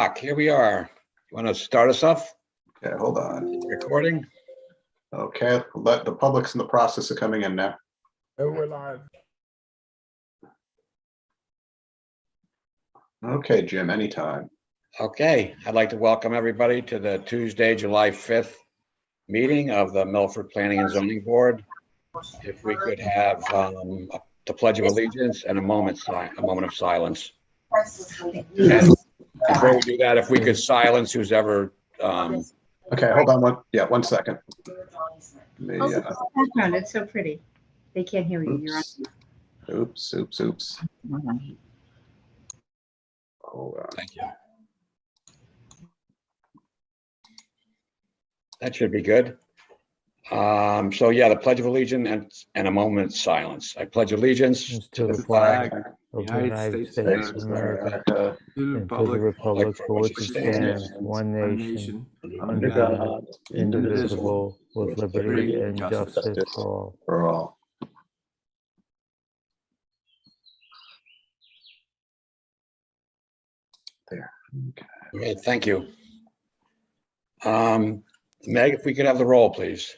Here we are. You want to start us off? Okay, hold on. Recording? Okay, let the public's in the process of coming in now. Oh, we're live. Okay, Jim, anytime. Okay, I'd like to welcome everybody to the Tuesday, July 5th meeting of the Milford Planning and Zoning Board. If we could have the Pledge of Allegiance and a moment of silence. And before we do that, if we could silence who's ever. Okay, hold on one second. Background, it's so pretty. They can't hear you. You're on. Oops. Hold on. Thank you. That should be good. So yeah, the Pledge of Allegiance and a moment's silence. I pledge allegiance To the flag of the United States of America, America, and to the republic for which it stands, one nation, under God, indivisible, with liberty and justice for all. for all. There. Okay. Okay, thank you. Meg, if we could have the roll, please.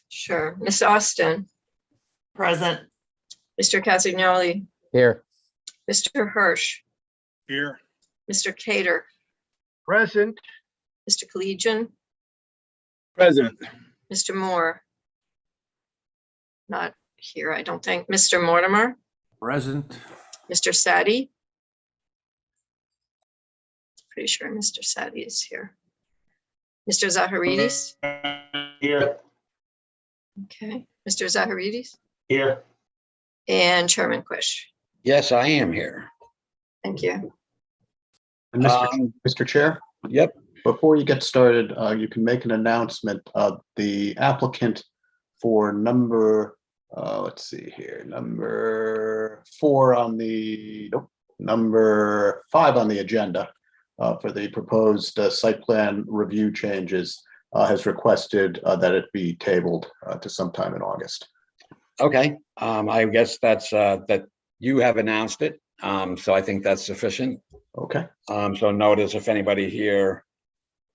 Sure. Miss Austin, Present. Mr. Casignoli, Here. Mr. Hirsch, Here. Mr. Cater, Present. Mr. Collegian, Present. Mr. Moore. Not here, I don't think. Mr. Mortimer, Present. Mr. Sadi. Pretty sure Mr. Sadi is here. Mr. Zaharidis. Here. Okay. Mr. Zaharidis Here. and Chairman Quish. Yes, I am here. Thank you. And Mr. Chair, Yep. before you get started, you can make an announcement. The applicant for number, let's see here, number 4 on the, number 5 on the agenda for the proposed site plan review changes has requested that it be tabled to sometime in August. Okay. I guess that's that you have announced it. So I think that's sufficient. Okay. So notice if anybody here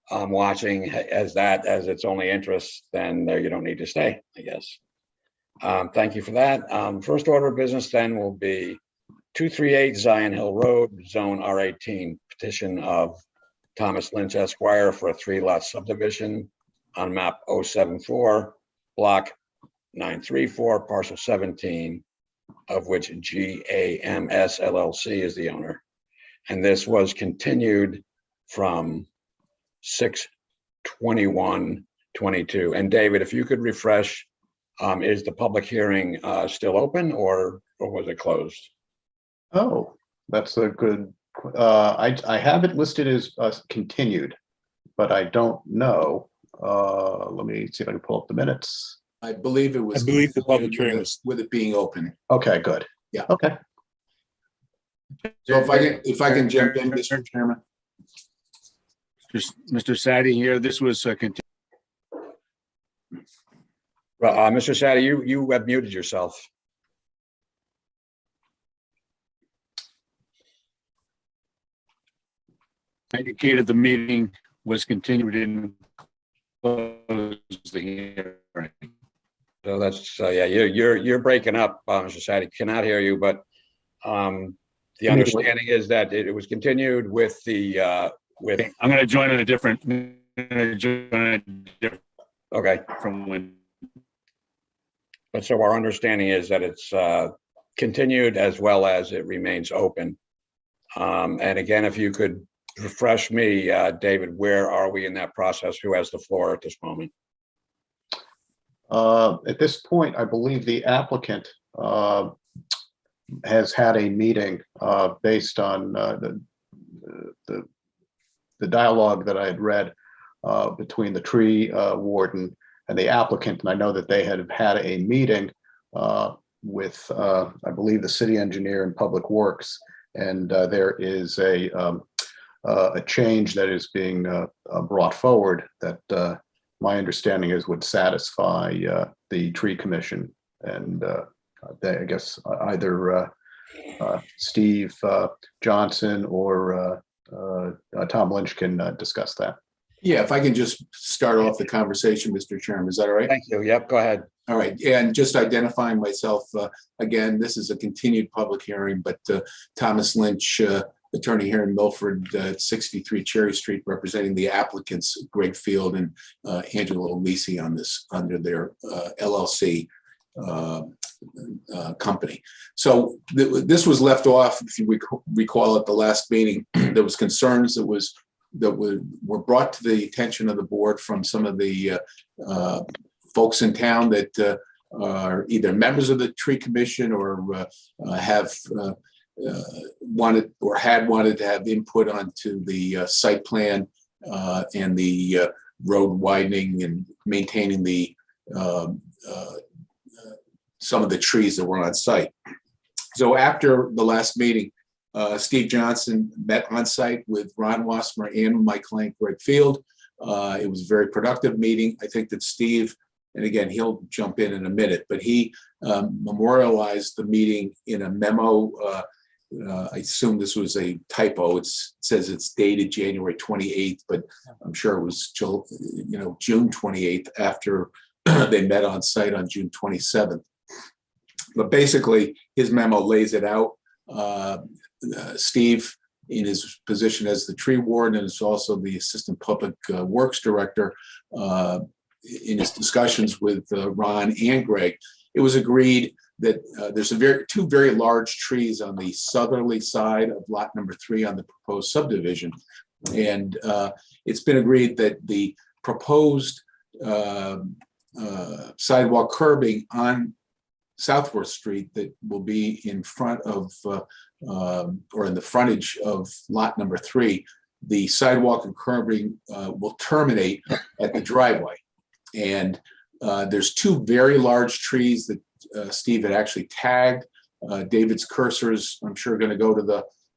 watching has that as its only interest, then there you don't need to stay, I guess. Thank you for that. First order of business then will be 238 Zion Hill Road, Zone R18, petition of Thomas Lynch Esquire for a 3-lot subdivision on map 074, block 934, parcel 17, of which GAMS LLC is the owner. And this was continued from 6/21/22. And David, if you could refresh, is the public hearing still open or was it closed? Oh, that's a good, I have it listed as continued, but I don't know. Let me see if I can pull up the minutes. I believe it was. I believe the public hearing was. With it being open. Okay, good. Yeah. Okay. So if I can jump in, Mr. Chairman. Mr. Sadi here, this was continued. Well, Mr. Sadi, you have muted yourself. I indicated the meeting was continued in close the hearing. So that's, yeah, you're breaking up, Mr. Sadi, cannot hear you, but the understanding is that it was continued with the, I'm going to join on a different, okay. from when. But so our understanding is that it's continued as well as it remains open. And again, if you could refresh me, David, where are we in that process? Who has the floor at this moment? At this point, I believe the applicant has had a meeting based on the dialogue that I had read between the tree warden and the applicant. And I know that they had had a meeting with, I believe, the city engineer and public works. And there is a change that is being brought forward that my understanding is would satisfy the tree commission. And I guess either Steve Johnson or Tom Lynch can discuss that. Yeah, if I can just start off the conversation, Mr. Chairman, is that all right? Thank you. Yep, go ahead. All right, and just identifying myself, again, this is a continued public hearing, but Thomas Lynch, attorney here in Milford, 63 Cherry Street, representing the applicants, Greg Field and Angelo Lisi on this, under their LLC company. So this was left off, if you recall at the last meeting, there was concerns that were brought to the attention of the board from some of the folks in town that are either members of the tree commission or have wanted or had wanted to have input onto the site plan and the road widening and maintaining the some of the trees that were on site. So after the last meeting, Steve Johnson met on site with Ron Wassmer and my client Greg Field. It was a very productive meeting. I think that Steve, and again, he'll jump in a minute, but he memorialized the meeting in a memo. I assume this was a typo. It says it's dated January 28th, but I'm sure it was June 28th after they met on site on June 27th. But basically, his memo lays it out. Steve, in his position as the tree warden, and is also the assistant public works director, in his discussions with Ron and Greg, it was agreed that there's two very large trees on the southerly side of lot number 3 on the proposed subdivision. And it's been agreed that the proposed sidewalk curbing on Southworth Street that will be in front of or in the frontage of lot number 3, the sidewalk and curbing will terminate at the driveway. And there's two very large trees that Steve had actually tagged. David's cursors, I'm sure, going to go to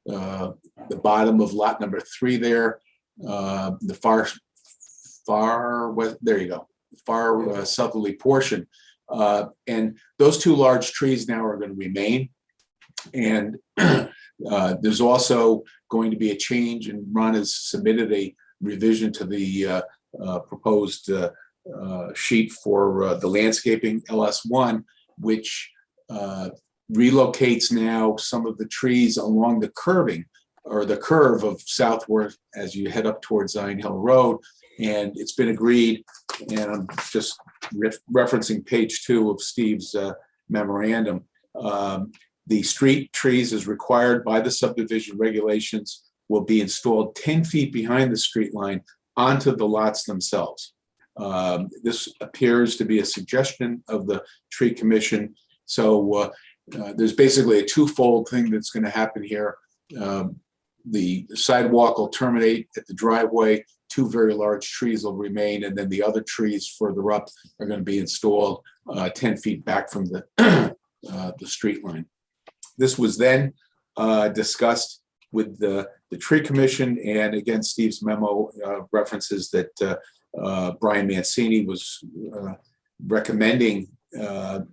the bottom of lot number 3 there. The far west, there you go, far southerly portion. And those two large trees now are going to remain. And there's also going to be a change, and Ron has submitted a revision to the proposed sheet for the landscaping LS1, which relocates now some of the trees along the curving or the curve of Southworth as you head up towards Zion Hill Road. And it's been agreed, and I'm just referencing page 2 of Steve's memorandum. The street trees, as required by the subdivision regulations, will be installed 10 feet behind the street line onto the lots themselves. This appears to be a suggestion of the tree commission. So there's basically a twofold thing that's going to happen here. The sidewalk will terminate at the driveway. Two very large trees will remain, and then the other trees further up are going to be installed 10 feet back from the street line. This was then discussed with the tree commission, and again, Steve's memo references that Brian Mancini was recommending that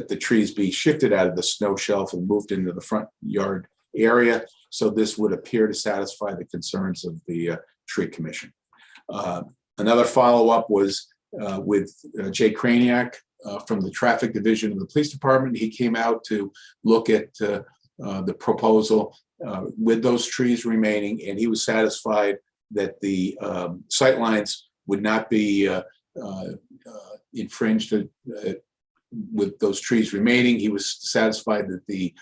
the trees be shifted out of the snow shelf and moved into the front yard area. So this would appear to satisfy the concerns of the tree commission. Another follow-up was with Jay Kraniak from the traffic division of the police department. He came out to look at the proposal with those trees remaining, and he was satisfied that the sight lines would not be infringed with those trees remaining. He was satisfied that the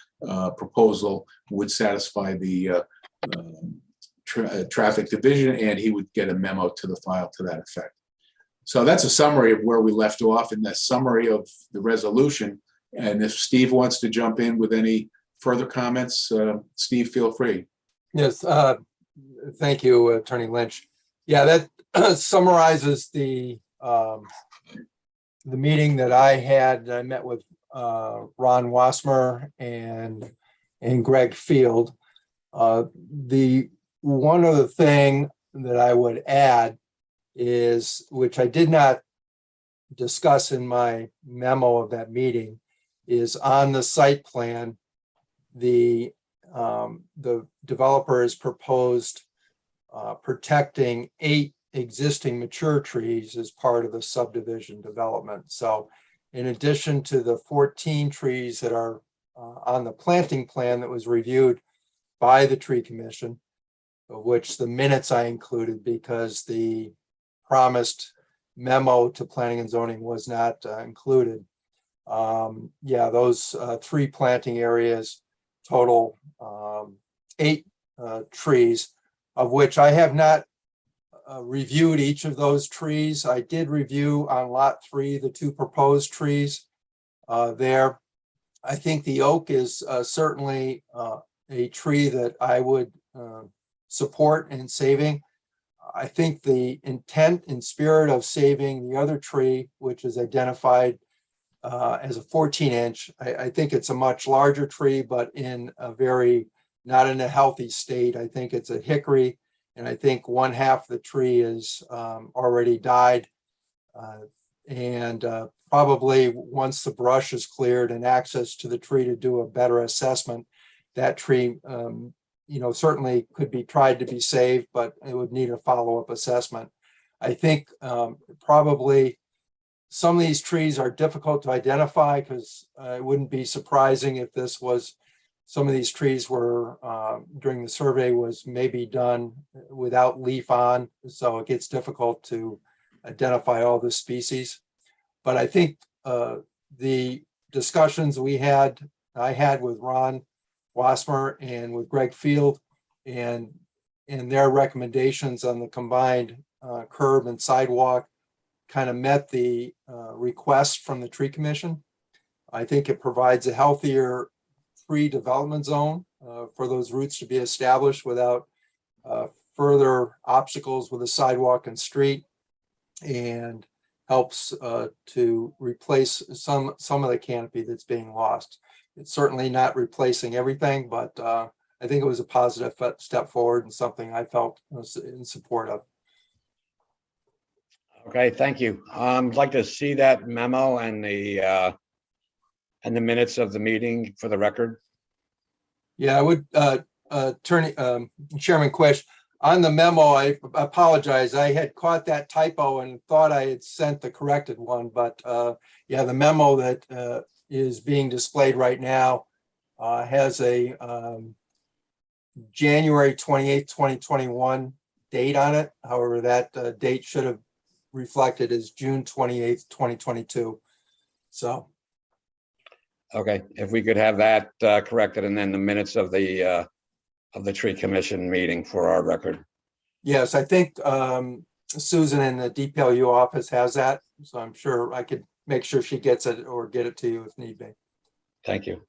proposal would satisfy the traffic division, and he would get a memo to the file to that effect. So that's a summary of where we left off in the summary of the resolution. And if Steve wants to jump in with any further comments, Steve, feel free. Yes, thank you, Attorney Lynch. Yeah, that summarizes the meeting that I had. I met with Ron Wassmer and Greg Field. The one other thing that I would add is, which I did not discuss in my memo of that meeting, is on the site plan, the the developer has proposed protecting 8 existing mature trees as part of the subdivision development. So in addition to the 14 trees that are on the planting plan that was reviewed by the tree commission, of which the minutes I included because the promised memo to planning and zoning was not included. Yeah, those 3 planting areas total 8 trees, of which I have not reviewed each of those trees. I did review on lot 3 the 2 proposed trees there. I think the oak is certainly a tree that I would support in saving. I think the intent and spirit of saving the other tree, which is identified as a 14-inch, I think it's a much larger tree, but in a not in a healthy state. I think it's a hickory, and I think 1/2 the tree is already died. And probably once the brush is cleared and access to the tree to do a better assessment, that tree, certainly could be tried to be saved, but it would need a follow-up assessment. I think probably some of these trees are difficult to identify because it wouldn't be surprising if some of these trees were during the survey was maybe done without leaf on, so it gets difficult to identify all the species. But I think the discussions I had with Ron Wasmer and with Greg Field and their recommendations on the combined curb and sidewalk kind of met the request from the tree commission. I think it provides a healthier tree development zone for those routes to be established without further obstacles with the sidewalk and street, and helps to replace some of the canopy that's being lost. It's certainly not replacing everything, but I think it was a positive step forward and something I felt was in support of. Okay, thank you. I'd like to see that memo and the minutes of the meeting for the record. Yeah, I would, Chairman Quish, on the memo, I apologize. I had caught that typo and thought I had sent the corrected one, but yeah, the memo that is being displayed right now has a January 28th, 2021 date on it. However, that date should have reflected as June 28th, 2022. So. Okay, if we could have that corrected, and then the minutes of the tree commission meeting for our record. Yes, I think Susan in the DPLU office has that, so I'm sure I could make sure she gets it or get it to you if need be. Thank you.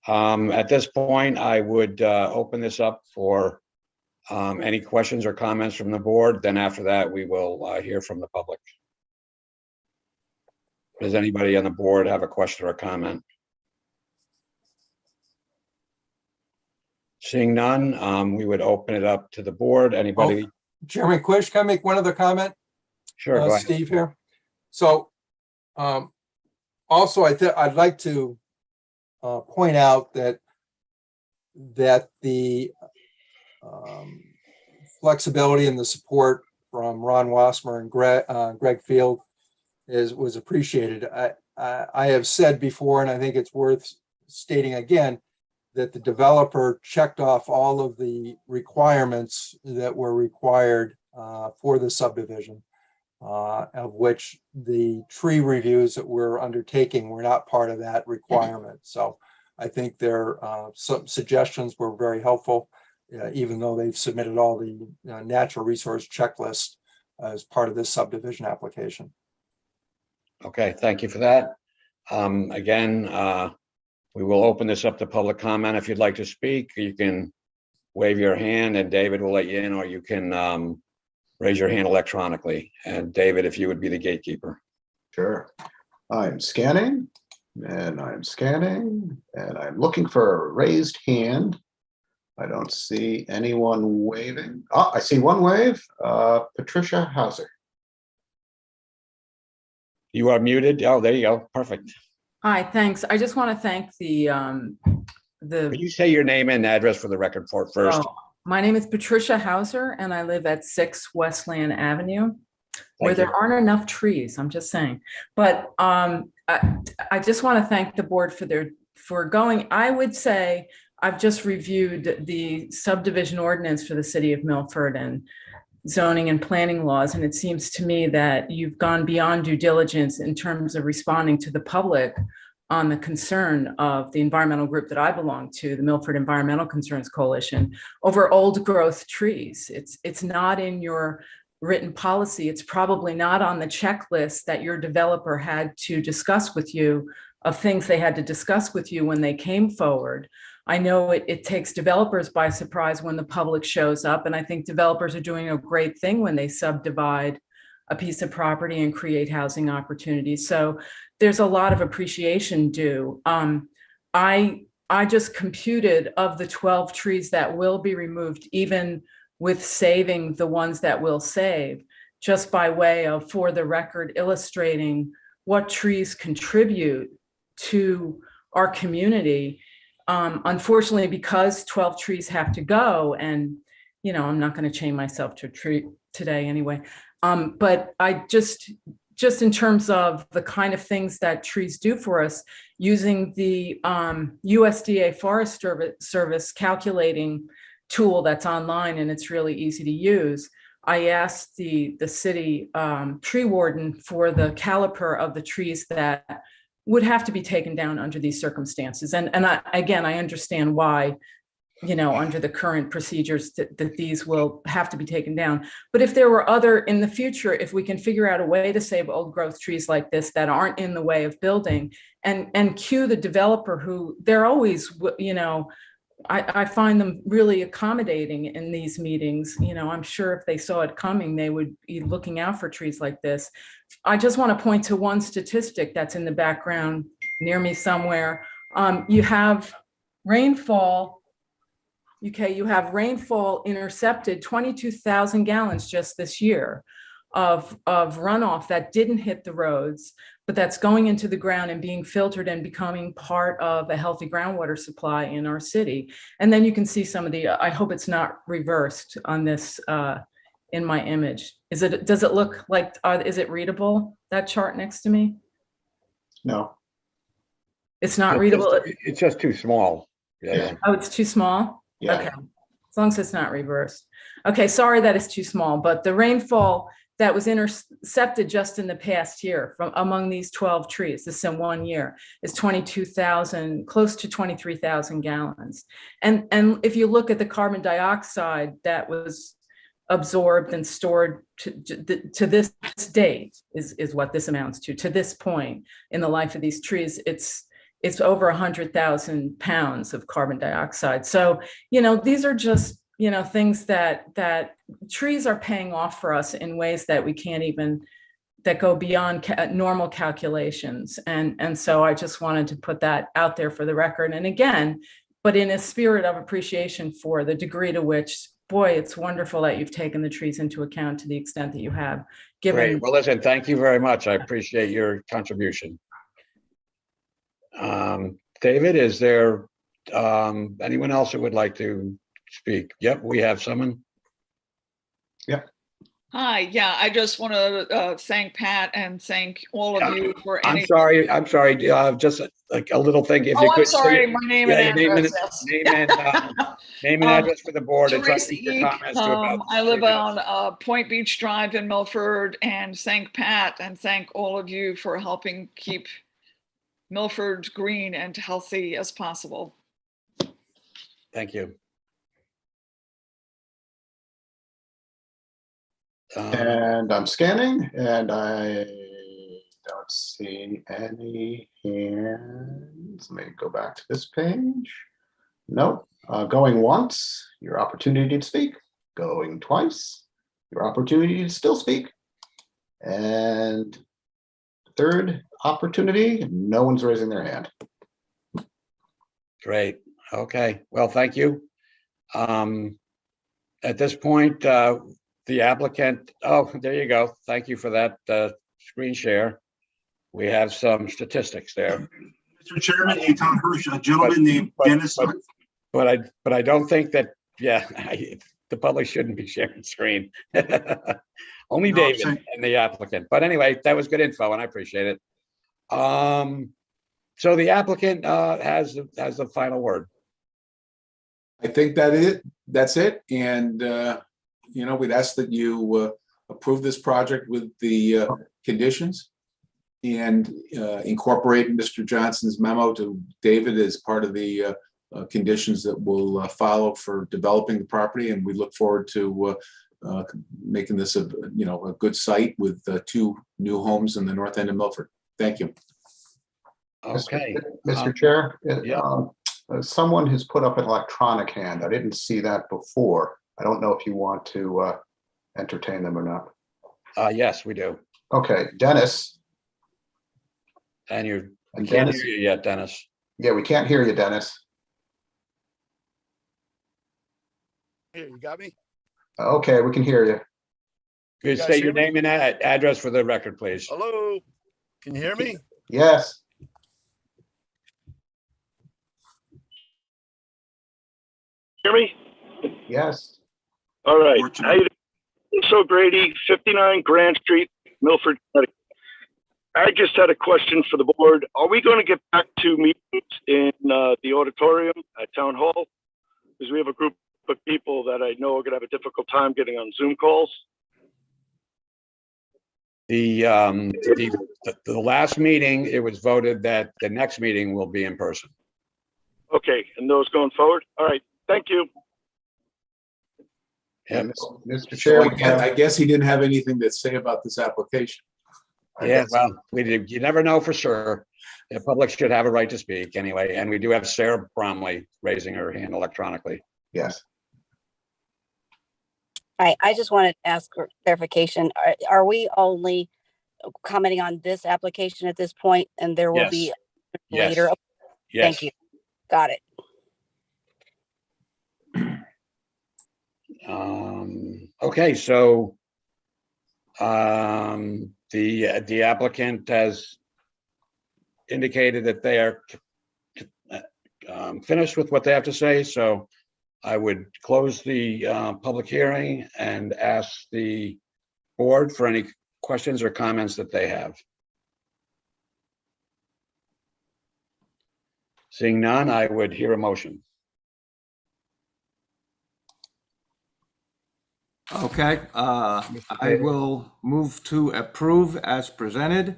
At this point, I would open this up for any questions or comments from the board. Then after that, we will hear from the public. Does anybody on the board have a question or a comment? Seeing none, we would open it up to the board. Anybody? Oh, Chairman Quish, can I make one other comment? Sure, go ahead. Steve here. So also, I'd like to point out that the flexibility and the support from Ron Wasmer and Greg Field was appreciated. I have said before, and I think it's worth stating again, that the developer checked off all of the requirements that were required for the subdivision, of which the tree reviews that we're undertaking were not part of that requirement. So I think their some suggestions were very helpful, even though they've submitted all the natural resource checklist as part of this subdivision application. Okay, thank you for that. Again, we will open this up to public comment. If you'd like to speak, you can wave your hand and David will let you in, or you can raise your hand electronically. And David, if you would be the gatekeeper. Sure. I'm scanning and I'm scanning and I'm looking for a raised hand. I don't see anyone waving. Oh, I see one wave. Patricia Hauser. You are muted. Oh, there you go. Perfect. Hi, thanks. I just want to thank the Could you say your name and address for the record for first? My name is Patricia Hauser, and I live at 6 Westland Avenue, where Thank you. there aren't enough trees, I'm just saying. But I just want to thank the board for going. I would say I've just reviewed the subdivision ordinance for the city of Milford and zoning and planning laws, and it seems to me that you've gone beyond due diligence in terms of responding to the public on the concern of the environmental group that I belong to, the Milford Environmental Concerns Coalition, over old growth trees. It's not in your written policy. It's probably not on the checklist that your developer had to discuss with you of things they had to discuss with you when they came forward. I know it takes developers by surprise when the public shows up, and I think developers are doing a great thing when they subdivide a piece of property and create housing opportunities. So there's a lot of appreciation due. I just computed, of the 12 trees that will be removed, even with saving the ones that we'll save, just by way of, for the record, illustrating what trees contribute to our community. Unfortunately, because 12 trees have to go, and I'm not going to chain myself to a tree today anyway. But I just in terms of the kind of things that trees do for us, using the USDA Forest Service calculating tool that's online, and it's really easy to use. I asked the city tree warden for the caliper of the trees that would have to be taken down under these circumstances. And I understand why, under the current procedures that these will have to be taken down. But if there were other in the future, if we can figure out a way to save old growth trees like this that aren't in the way of building, and cue the developer, who they're always, I find them really accommodating in these meetings. I'm sure if they saw it coming, they would be looking out for trees like this. I just want to point to one statistic that's in the background near me somewhere. You have rainfall. Okay, you have rainfall intercepted 22,000 gallons just this year of runoff that didn't hit the roads, but that's going into the ground and being filtered and becoming part of a healthy groundwater supply in our city. And then you can see some of the, I hope it's not reversed on this in my image. Does it look like, is it readable, that chart next to me? No. It's not readable? It's just too small. Yeah. Oh, it's too small? Yeah. Okay, as long as it's not reversed. Okay, sorry that it's too small, but the rainfall that was intercepted just in the past year from among these 12 trees, this in 1 year, is 22,000, close to 23,000 gallons. And if you look at the carbon dioxide that was absorbed and stored to this date, is what this amounts to this point in the life of these trees, it's over 100,000 pounds of carbon dioxide. So, these are just, things that trees are paying off for us in ways that we can't even, that go beyond normal calculations. And so I just wanted to put that out there for the record. And again, but in a spirit of appreciation for the degree to which, boy, it's wonderful that you've taken the trees into account to the extent that you have. Great. Well, listen, thank you very much. I appreciate your contribution. David, is there anyone else that would like to speak? Yep, we have someone. Yep. Hi, yeah, I just want to thank Pat and thank all of you for I'm sorry. Just like a little thing. If you could. I'm sorry. My name and address. Name and address for the board. And try to Teresa keep your Eek, comments to about I live 3 minutes. on Point Beach Drive in Milford, and thank Pat and thank all of you for helping keep Milford green and healthy as possible. Thank you. And I'm scanning, and I don't see any hands. Let me go back to this page. Nope. Going once, your opportunity to speak. Going twice, your opportunity to still speak. And third opportunity, no one's raising their hand. Great. Okay. Well, thank you. At this point, the applicant, oh, there you go. Thank you for that screen share. We have some statistics there. Mr. Chairman, Eitan Hirsch, a gentleman named Dennis. But I don't think that, yeah, the public shouldn't be sharing screen. Only No, I'm David saying- and the applicant. But anyway, that was good info and I appreciate it. So the applicant has the final word. I think that's it. And, we'd ask that you approve this project with the conditions and incorporate Mr. Johnson's memo to David as part of the conditions that will follow for developing the property. And we look forward to making this a good site with 2 new homes in the north end of Milford. Thank you. Okay. Mr. Chair, yeah. Someone has put up an electronic hand. I didn't see that before. I don't know if you want to entertain them or not. Yes, we do. Okay, Dennis. And you And can't Dennis. hear you yet, Dennis. Yeah, we can't hear you, Dennis. Here, you got me? Okay, we can hear you. Could you guys state hear your me? name and address for the record, please? Hello, can you hear me? Yes. Hear me? Yes. All right. Fortunate. How you doing? So Grady, 59 Grand Street, Milford, Connecticut. I just had a question for the board. Are we going to get back to meetings in the auditorium at Town Hall? Because we have a group of people that I know are going to have a difficult time getting on Zoom calls. The last meeting, it was voted that the next meeting will be in person. Okay, and those going forward? All right, thank you. Yep. Mr. So Chair. I guess he didn't have anything to say about this application. Yeah, well, you never know for sure. The public should have a right to speak anyway, and we do have Sarah Bromley raising her hand electronically. Yes. I just wanted to ask for clarification. Are we only commenting on this application at this point, and there will be Yes. later? Yes. Thank you. Got it. Okay, so the applicant has indicated that they are finished with what they have to say, so I would close the public hearing and ask the board for any questions or comments that they have. Seeing none, I would hear a motion. Okay, I will move to approve as presented.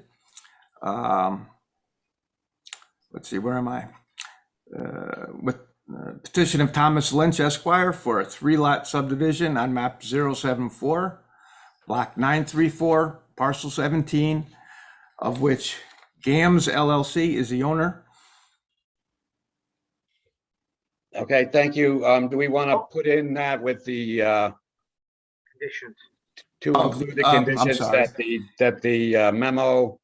Let's see, where am I? With petition of Thomas Lynch Esquire for a 3-lot subdivision on map 074, block 934, parcel 17, of which GAMS LLC is the owner. Okay, thank you. Do we want to put in that with the Conditions. to Oh, include the I'm conditions sorry. that the memo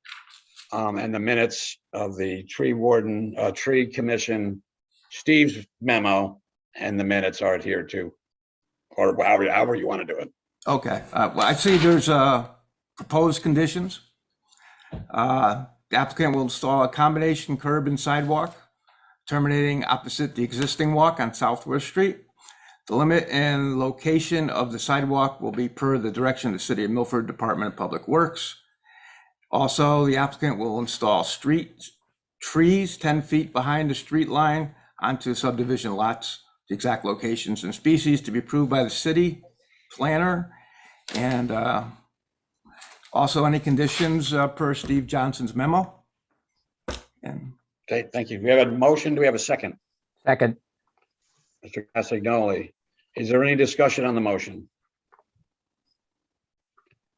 and the minutes of the tree warden, tree commission, Steve's memo and the minutes are adhered to, or however you want to do it. Okay, well, I see there's proposed conditions. The applicant will install a combination curb and sidewalk terminating opposite the existing walk on Southwest Street. The limit and location of the sidewalk will be per the direction of the City of Milford Department of Public Works. Also, the applicant will install street trees 10 feet behind the street line onto subdivision lots, the exact locations and species to be approved by the city planner. And also any conditions per Steve Johnson's memo. And Okay, thank you. We have a motion. Do we have a second? Second. Mr. Cassignoli, is there any discussion on the motion?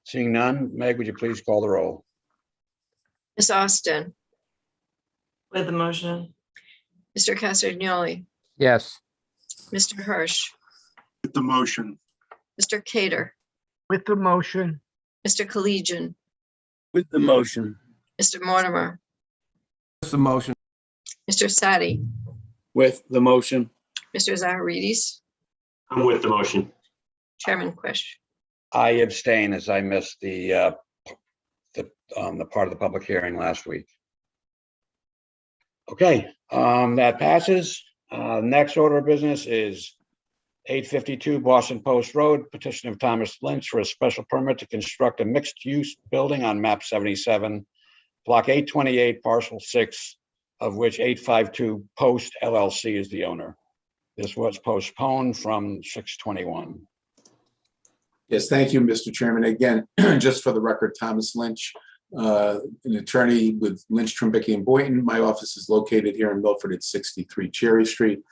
Seeing none, Meg, would you please call the roll? Ms. Austin, With the motion. Mr. Castagnoli, Yes. Mr. Hirsch, With the motion. Mr. Cater, With the motion. Mr. Collegian, With the motion. Mr. Mortimer, what's the motion? Mr. Sadi, With the motion. Mr. Zaharides, I'm with the motion. Chairman Quish. I abstain as I missed the part of the public hearing last week. Okay, that passes. Next order of business is 852 Boston Post Road, petition of Thomas Lynch for a special permit to construct a mixed-use building on map 77, block 828, parcel 6, of which 852 Post LLC is the owner. This was postponed from 6/21. Yes, thank you, Mr. Chairman. Again, just for the record, Thomas Lynch, an attorney with Lynch, Trimbicki, and Boynton. My office is located here in Milford at 63 Cherry Street.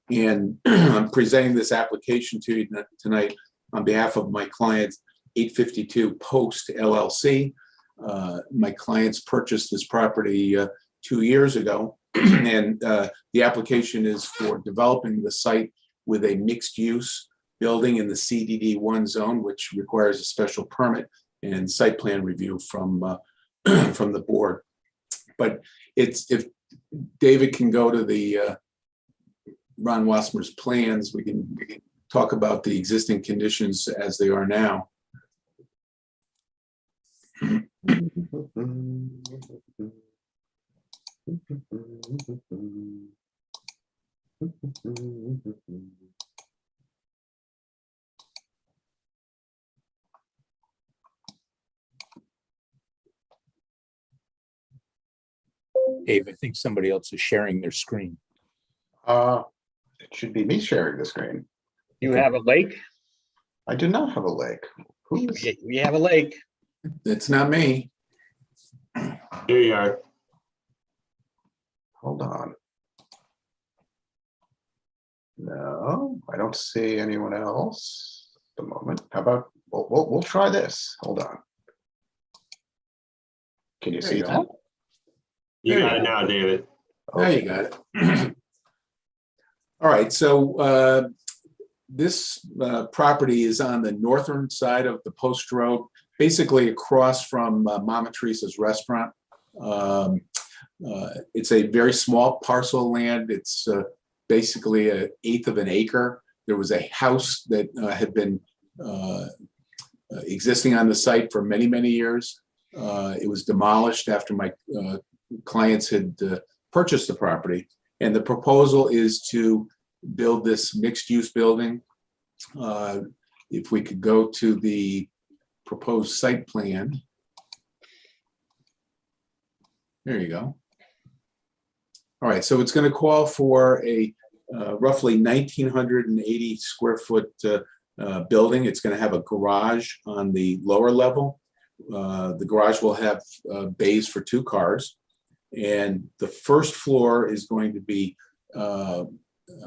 And I'm presenting this application to you tonight on behalf of my client, 852 Post LLC. My clients purchased this property 2 years ago, and the application is for developing the site with a mixed-use building in the CDD1 zone, which requires a special permit and site plan review from the board. But it's, if David can go to the Ron Wasmer's plans, we can talk about the existing conditions as they are now. Dave, I think somebody else is sharing their screen. It should be me sharing the screen. You have a lake? I do not have a lake. We have a lake. It's not me. Here you are. Hold on. No, I don't see anyone else at the moment. How about, we'll try this. Hold on. Can you see that? You got it now, David. There you got it. All right, so this property is on the northern side of the Post Road, basically across from Mama Teresa's restaurant. It's a very small parcel of land. It's basically 1/8 of an acre. There was a house that had been existing on the site for many, many years. It was demolished after my clients had purchased the property. And the proposal is to build this mixed-use building. If we could go to the proposed site plan. There you go. All right, so it's going to call for a roughly 1,980 square foot building. It's going to have a garage on the lower level. The garage will have bays for 2 cars. And the first floor is going to be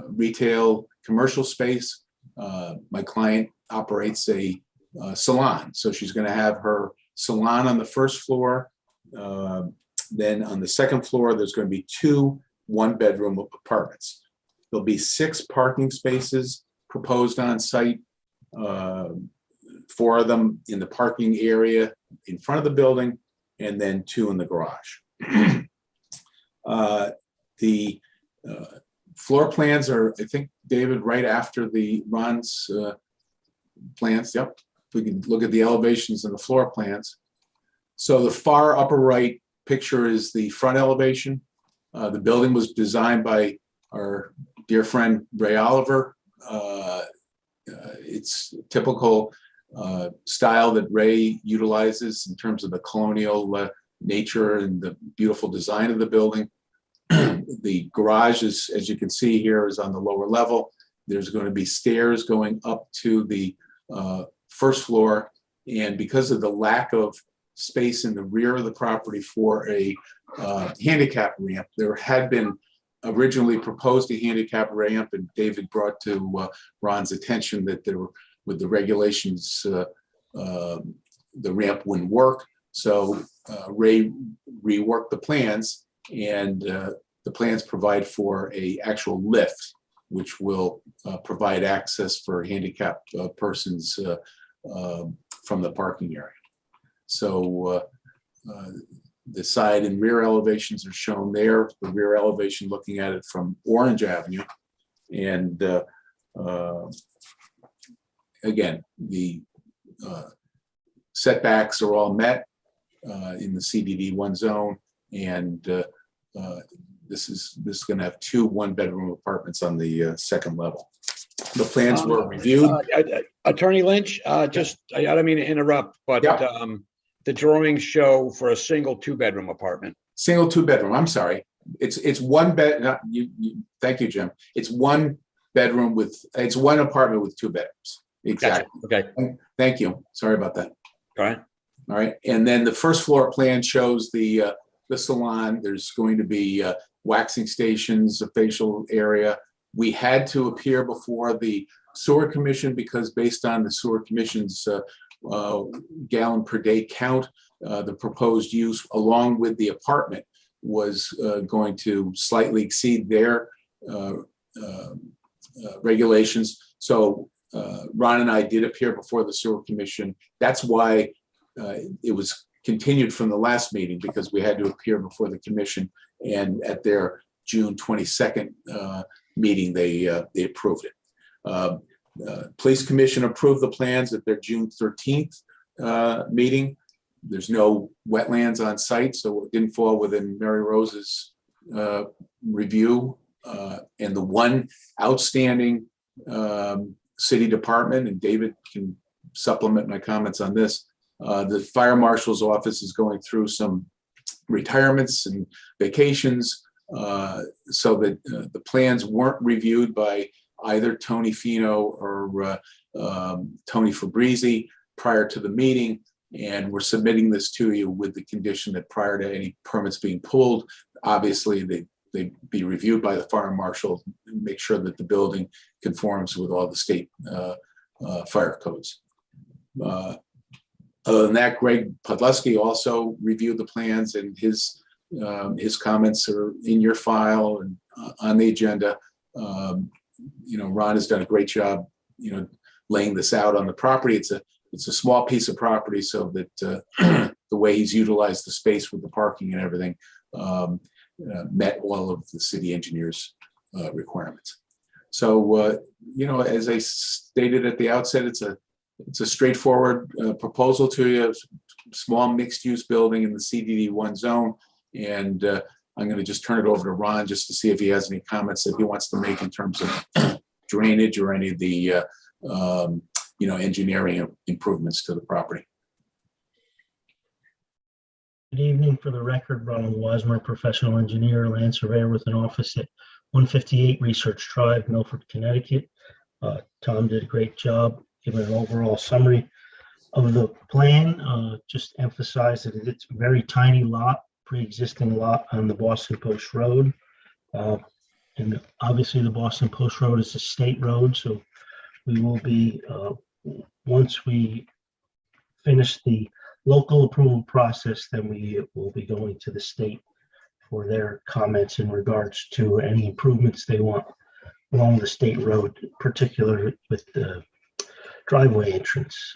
retail commercial space. My client operates a salon. So she's going to have her salon on the first floor. Then on the second floor, there's going to be 2 one-bedroom apartments. There'll be 6 parking spaces proposed on site, 4 of them in the parking area in front of the building, and then 2 in the garage. The floor plans are, I think, David, right after the Ron's plans. Yep, we can look at the elevations and the floor plans. So the far upper right picture is the front elevation. The building was designed by our dear friend Ray Oliver. It's typical style that Ray utilizes in terms of the colonial nature and the beautiful design of the building. The garage is, as you can see here, is on the lower level. There's going to be stairs going up to the first floor. And because of the lack of space in the rear of the property for a handicap ramp, there had been originally proposed a handicap ramp, and David brought to Ron's attention that there were, with the regulations, the ramp wouldn't work. So Ray reworked the plans, and the plans provide for a actual lift, which will provide access for handicapped persons from the parking area. So the side and rear elevations are shown there. The rear elevation looking at it from Orange Avenue. And again, the setbacks are all met in the CDD1 zone. And this is going to have 2 one-bedroom apartments on the second level. The plans were reviewed. Attorney Lynch, I don't mean to interrupt, but the drawings show for a single 2-bedroom apartment. Single 2-bedroom. I'm sorry. It's one bed. Thank you, Jim. It's one bedroom it's one apartment with 2 bedrooms. Exactly. Gotcha. Okay. Thank you. Sorry about that. All right. All right. And then the first floor plan shows the salon. There's going to be waxing stations, a facial area. We had to appear before the sewer commission because based on the sewer commission's gallon per day count, the proposed use along with the apartment was going to slightly exceed their regulations. So Ron and I did appear before the sewer commission. That's why it was continued from the last meeting, because we had to appear before the commission, and at their June 22nd meeting, they approved it. Police Commission approved the plans at their June 13th meeting. There's no wetlands on site, so it didn't fall within Mary Rose's review. And the one outstanding city department, and David can supplement my comments on this, the fire marshal's office is going through some retirements and vacations, so that the plans weren't reviewed by either Tony Fino or Tony Fabrizi prior to the meeting. And we're submitting this to you with the condition that prior to any permits being pulled, obviously they be reviewed by the fire marshal and make sure that the building conforms with all the state fire codes. Other than that, Greg Podleski also reviewed the plans, and his comments are in your file and on the agenda. Ron has done a great job, laying this out on the property. It's a small piece of property, so that the way he's utilized the space with the parking and everything met all of the city engineer's requirements. So, as I stated at the outset, it's a straightforward proposal to you, small mixed-use building in the CDD1 zone. And I'm going to just turn it over to Ron just to see if he has any comments that he wants to make in terms of drainage or any of the engineering improvements to the property. Good evening. For the record, Ronald Wasmer, professional engineer, land surveyor with an office at 158 Research Drive, Milford, Connecticut. Tom did a great job giving an overall summary of the plan. Just emphasize that it's a very tiny lot, pre-existing lot on the Boston Post Road. And obviously the Boston Post Road is a state road, so we will be, once we finish the local approval process, then we will be going to the state for their comments in regards to any improvements they want along the state road, particularly with the driveway entrance.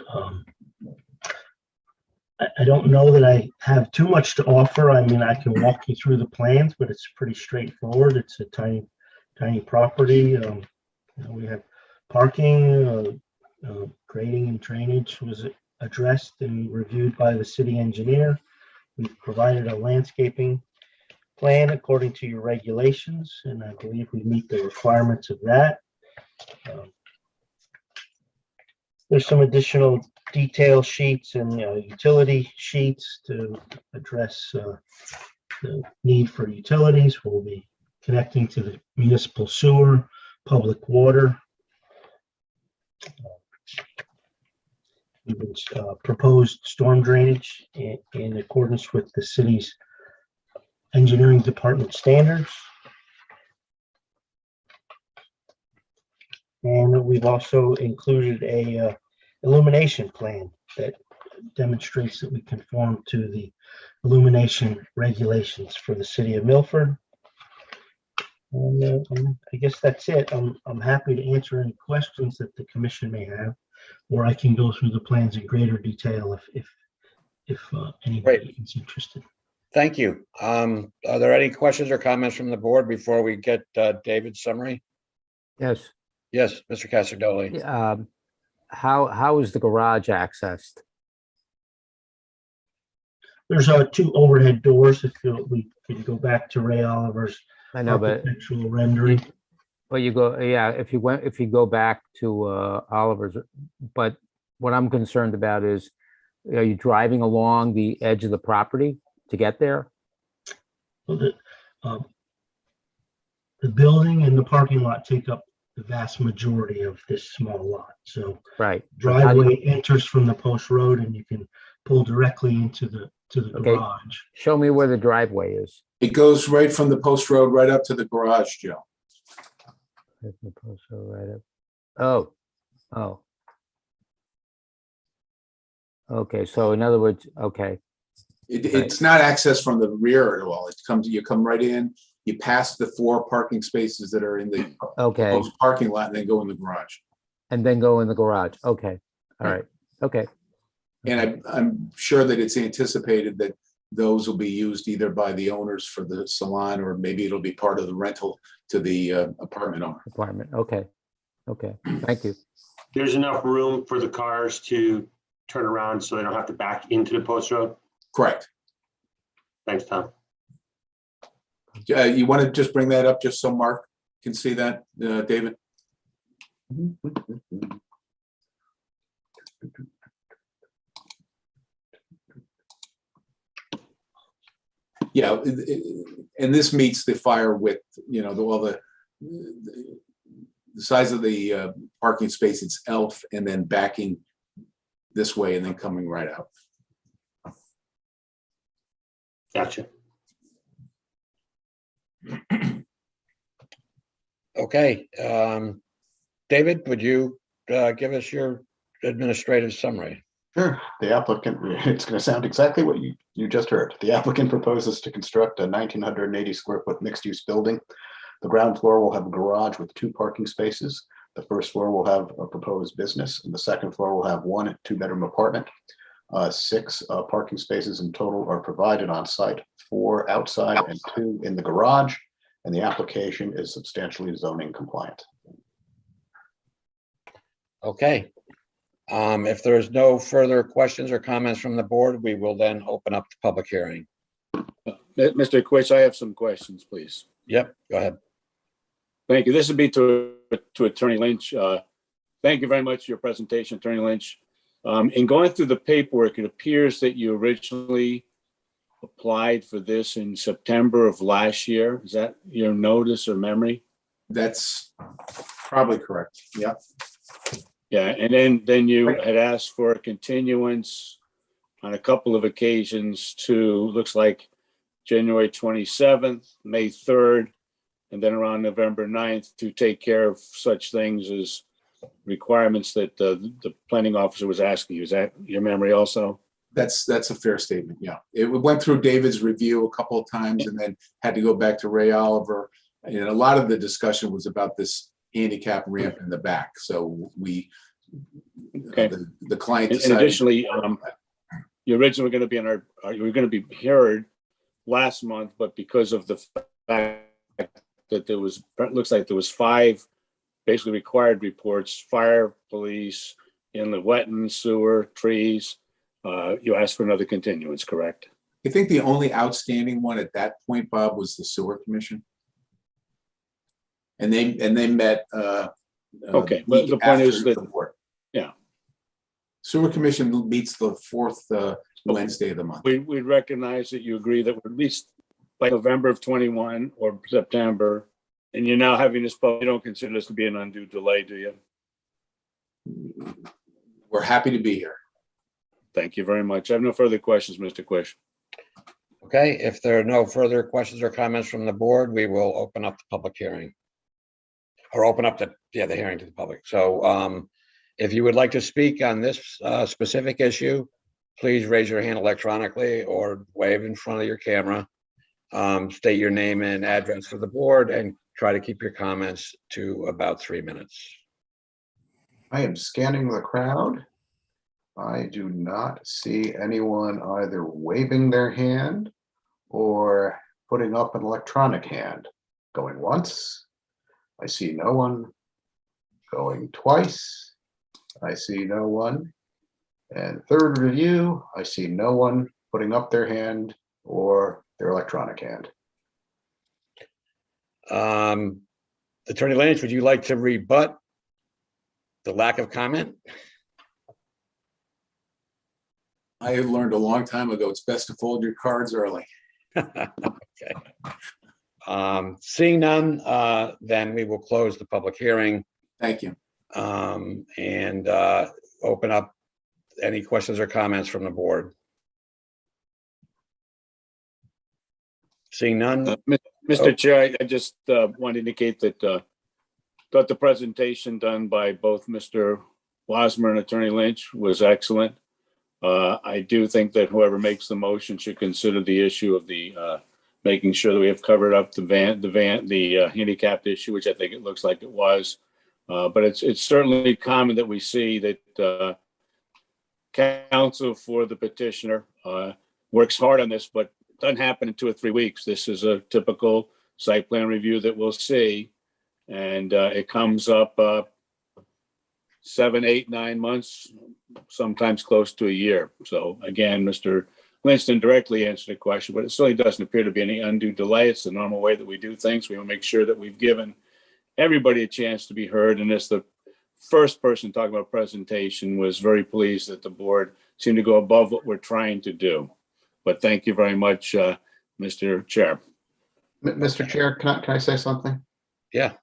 I don't know that I have too much to offer. I mean, I can walk you through the plans, but it's pretty straightforward. It's a tiny property. We have parking, grading and drainage was addressed and reviewed by the city engineer. We've provided a landscaping plan according to your regulations, and I believe we meet the requirements of that. There's some additional detail sheets and utility sheets to address the need for utilities. We'll be connecting to the municipal sewer, public water. We've proposed storm drainage in accordance with the city's engineering department standards. And we've also included a illumination plan that demonstrates that we conform to the illumination regulations for the city of Milford. And I guess that's it. I'm happy to answer any questions that the commission may have, or I can go through the plans in greater detail if anybody is interested. Thank you. Are there any questions or comments from the board before we get David's summary? Yes. Yes, Mr. Casardoli. How is the garage accessed? There's 2 overhead doors. If we could go back to Ray Oliver's I know, but architectural rendering. you go, yeah, if you go back to Oliver's, but what I'm concerned about is, are you driving along the edge of the property to get there? Well, the building and the parking lot take up the vast majority of this small lot. So Right. But how do you- driveway enters from the post road, and you can pull directly into the Okay. garage. Show me where the driveway is. It goes right from the post road right up to the garage, Joe. Right up. Oh. Okay, so in other words, okay, It's not access from the rear at all. You come right in, you pass the 4 parking spaces that are in the okay, proposed parking lot and then go in the garage. and then go in the garage. Okay, all right, okay. And I'm sure that it's anticipated that those will be used either by the owners for the salon, or maybe it'll be part of the rental to the apartment owner. Okay, thank you. There's enough room for the cars to turn around so they don't have to back into the post road? Correct. Thanks, Tom. You want to just bring that up just so Mark can see that, David? Yeah, and this meets the fire width, the size of the parking space, it's ELF, and then backing this way and then coming right out. Gotcha. Okay, David, would you give us your administrative summary? Sure. The applicant, it's going to sound exactly what you just heard. The applicant proposes to construct a 1,980 square foot mixed use building. The ground floor will have a garage with 2 parking spaces. The first floor will have a proposed business, and the second floor will have 1 2-bedroom apartment. 6 parking spaces in total are provided on site, 4 outside and 2 in the garage, and the application is substantially zoning compliant. Okay. If there's no further questions or comments from the board, we will then open up the public hearing. Mr. Quich, I have some questions, please. Yep, go ahead. Thank you. This would be to Attorney Lynch. Thank you very much for your presentation, Attorney Lynch. In going through the paperwork, it appears that you originally applied for this in September of last year. Is that your notice or memory? That's probably correct. Yeah. Yeah, and then you had asked for a continuance on a couple of occasions to, looks like January 27th, May 3rd, and then around November 9th to take care of such things as requirements that the planning officer was asking you. Is that your memory also? That's a fair statement. Yeah. It went through David's review a couple of times and then had to go back to Ray Oliver. And a lot of the discussion was about this handicap ramp in the back. So we, okay. The client And decided. additionally, you originally were going to be you were going to be heard last month, but because of the fact that there was, it looks like there was 5 basically required reports, fire, police, inlet wetlands, sewer, trees, you asked for another continuance, correct? I think the only outstanding one at that point, Bob, was the sewer commission. And they met. Okay, but the point is that, yeah. Sewer commission meets the 4th Wednesday of the month. we recognize that you agree that we're at least by November of 21 or September, and you're now having this, you don't consider this to be an undue delay, do you? We're happy to be here. Thank you very much. I have no further questions, Mr. Quish. Okay, if there are no further questions or comments from the board, we will open up the public hearing. Or open up the hearing to the public. So if you would like to speak on this specific issue, please raise your hand electronically or wave in front of your camera. State your name and address for the board and try to keep your comments to about 3 minutes. I am scanning the crowd. I do not see anyone either waving their hand or putting up an electronic hand. Going once. I see no one. Going twice. I see no one. And third review, I see no one putting up their hand or their electronic hand. Attorney Lynch, would you like to rebut the lack of comment? I learned a long time ago, it's best to fold your cards early. Okay. Seeing none, then we will close the public hearing. Thank you. And open up any questions or comments from the board. Seeing none. Mr. Chair, I just want to indicate that thought the presentation done by both Mr. Wasmer and Attorney Lynch was excellent. I do think that whoever makes the motion should consider the issue of the making sure that we have covered up the handicapped issue, which I think it looks like it was. But it's certainly common that we see that counsel for the petitioner works hard on this, but it doesn't happen in 2 or 3 weeks. This is a typical site plan review that we'll see, and it comes up 7, 8, 9 months, sometimes close to a year. So again, Mr. Linston directly answered the question, but it certainly doesn't appear to be any undue delay. It's the normal way that we do things. We want to make sure that we've given everybody a chance to be heard. And as the first person talking about presentation, was very pleased that the board seemed to go above what we're trying to do. But thank you very much, Mr. Chair. Mr. Chair, can I say something? Yeah.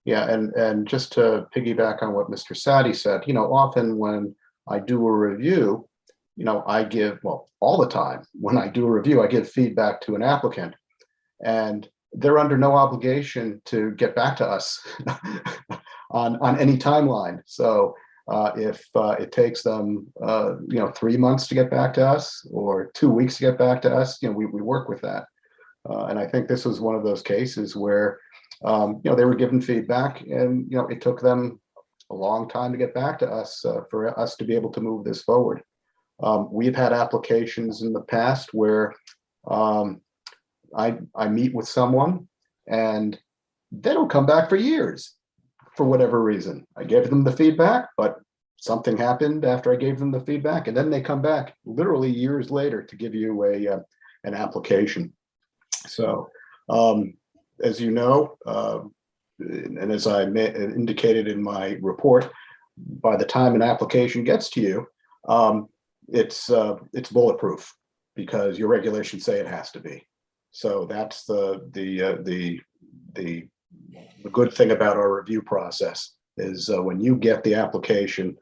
Yeah, and just to piggyback on what Mr. Sadi said, often when I do a review, I give, well, all the time, when I do a review, I give feedback to an applicant, and they're under no obligation to get back to us on any timeline. So if it takes them, 3 months to get back to us or 2 weeks to get back to us, we work with that. And I think this was one of those cases where, they were given feedback, and, it took them a long time to get back to us for us to be able to move this forward. We've had applications in the past where I meet with someone and they don't come back for years for whatever reason. I gave them the feedback, but something happened after I gave them the feedback, and then they come back literally years later to give you an application. So, as you know, and as I indicated in my report, by the time an application gets to you, it's bulletproof because your regulations say it has to be. So that's the good thing about our review process is when you get the application,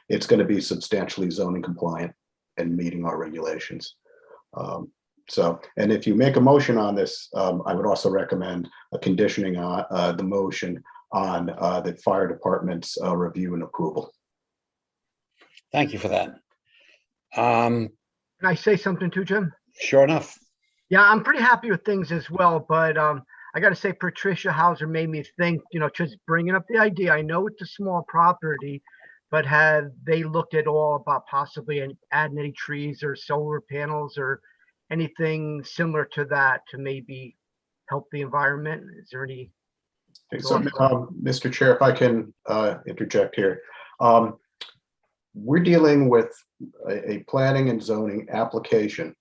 it's going to be substantially zoning compliant and meeting our regulations. And if you make a motion on this, I would also recommend a conditioning on the motion on the fire department's review and approval. Thank you for that. Can I say something too, Jim? Sure enough. Yeah, I'm pretty happy with things as well, but I got to say Patricia Hauser made me think, just bringing up the idea. I know it's a small property, but have they looked at all about possibly adding any trees or solar panels or anything similar to that to maybe help the environment? Is there any? So, Mr. Chair, if I can interject here. We're dealing with a planning and zoning application.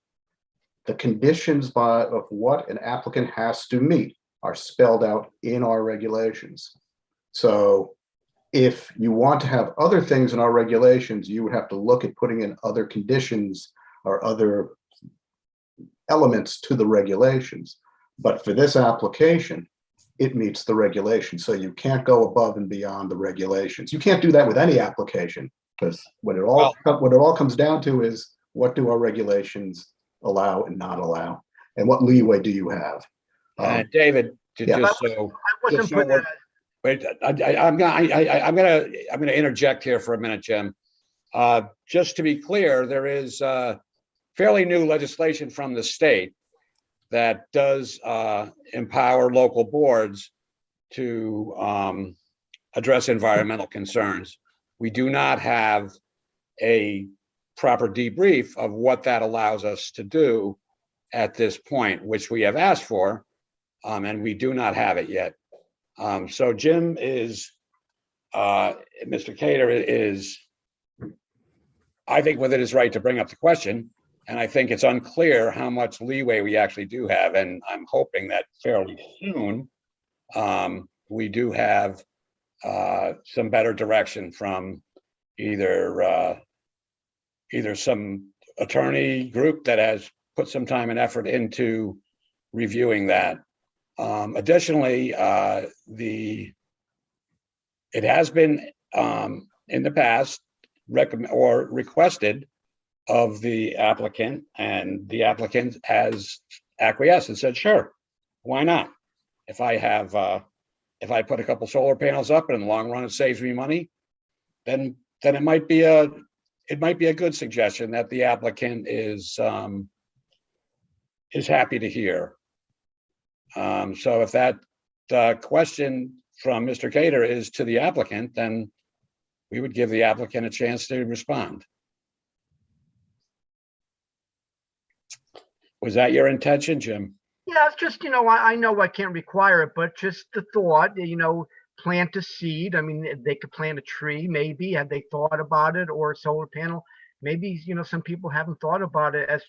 The conditions of what an applicant has to meet are spelled out in our regulations. So if you want to have other things in our regulations, you would have to look at putting in other conditions or other elements to the regulations. But for this application, it meets the regulations. So you can't go above and beyond the regulations. You can't do that with any application, because what it all comes down to is, what do our regulations allow and not allow, and what leeway do you have? David, I wasn't putting that. Wait, I'm gonna interject here for a minute, Jim. Just to be clear, there is fairly new legislation from the state that does empower local boards to address environmental concerns. We do not have a proper debrief of what that allows us to do at this point, which we have asked for, and we do not have it yet. So Jim is, Mr. Cater is, I think, within his right to bring up the question, and I think it's unclear how much leeway we actually do have, and I'm hoping that fairly soon we do have some better direction from either some attorney group that has put some time and effort into reviewing that. Additionally, it has been in the past requested of the applicant, and the applicant has acquiesced and said, sure, why not? If I put a couple solar panels up and in the long run it saves me money, then it might be a good suggestion that the applicant is happy to hear. So if that question from Mr. Cater is to the applicant, then we would give the applicant a chance to respond. Was that your intention, Jim? Yeah, it's just, I know I can't require it, but just the thought, plant a seed. I mean, they could plant a tree, maybe. Have they thought about it? Or a solar panel? Maybe, some people haven't thought about it as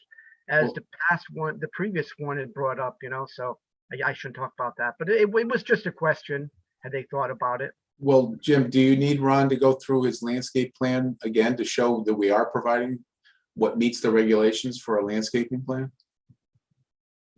the previous one had brought up, so I shouldn't talk about that. But it was just a question. Had they thought about it? Well, Jim, do you need Ron to go through his landscape plan again to show that we are providing what meets the regulations for a landscaping plan?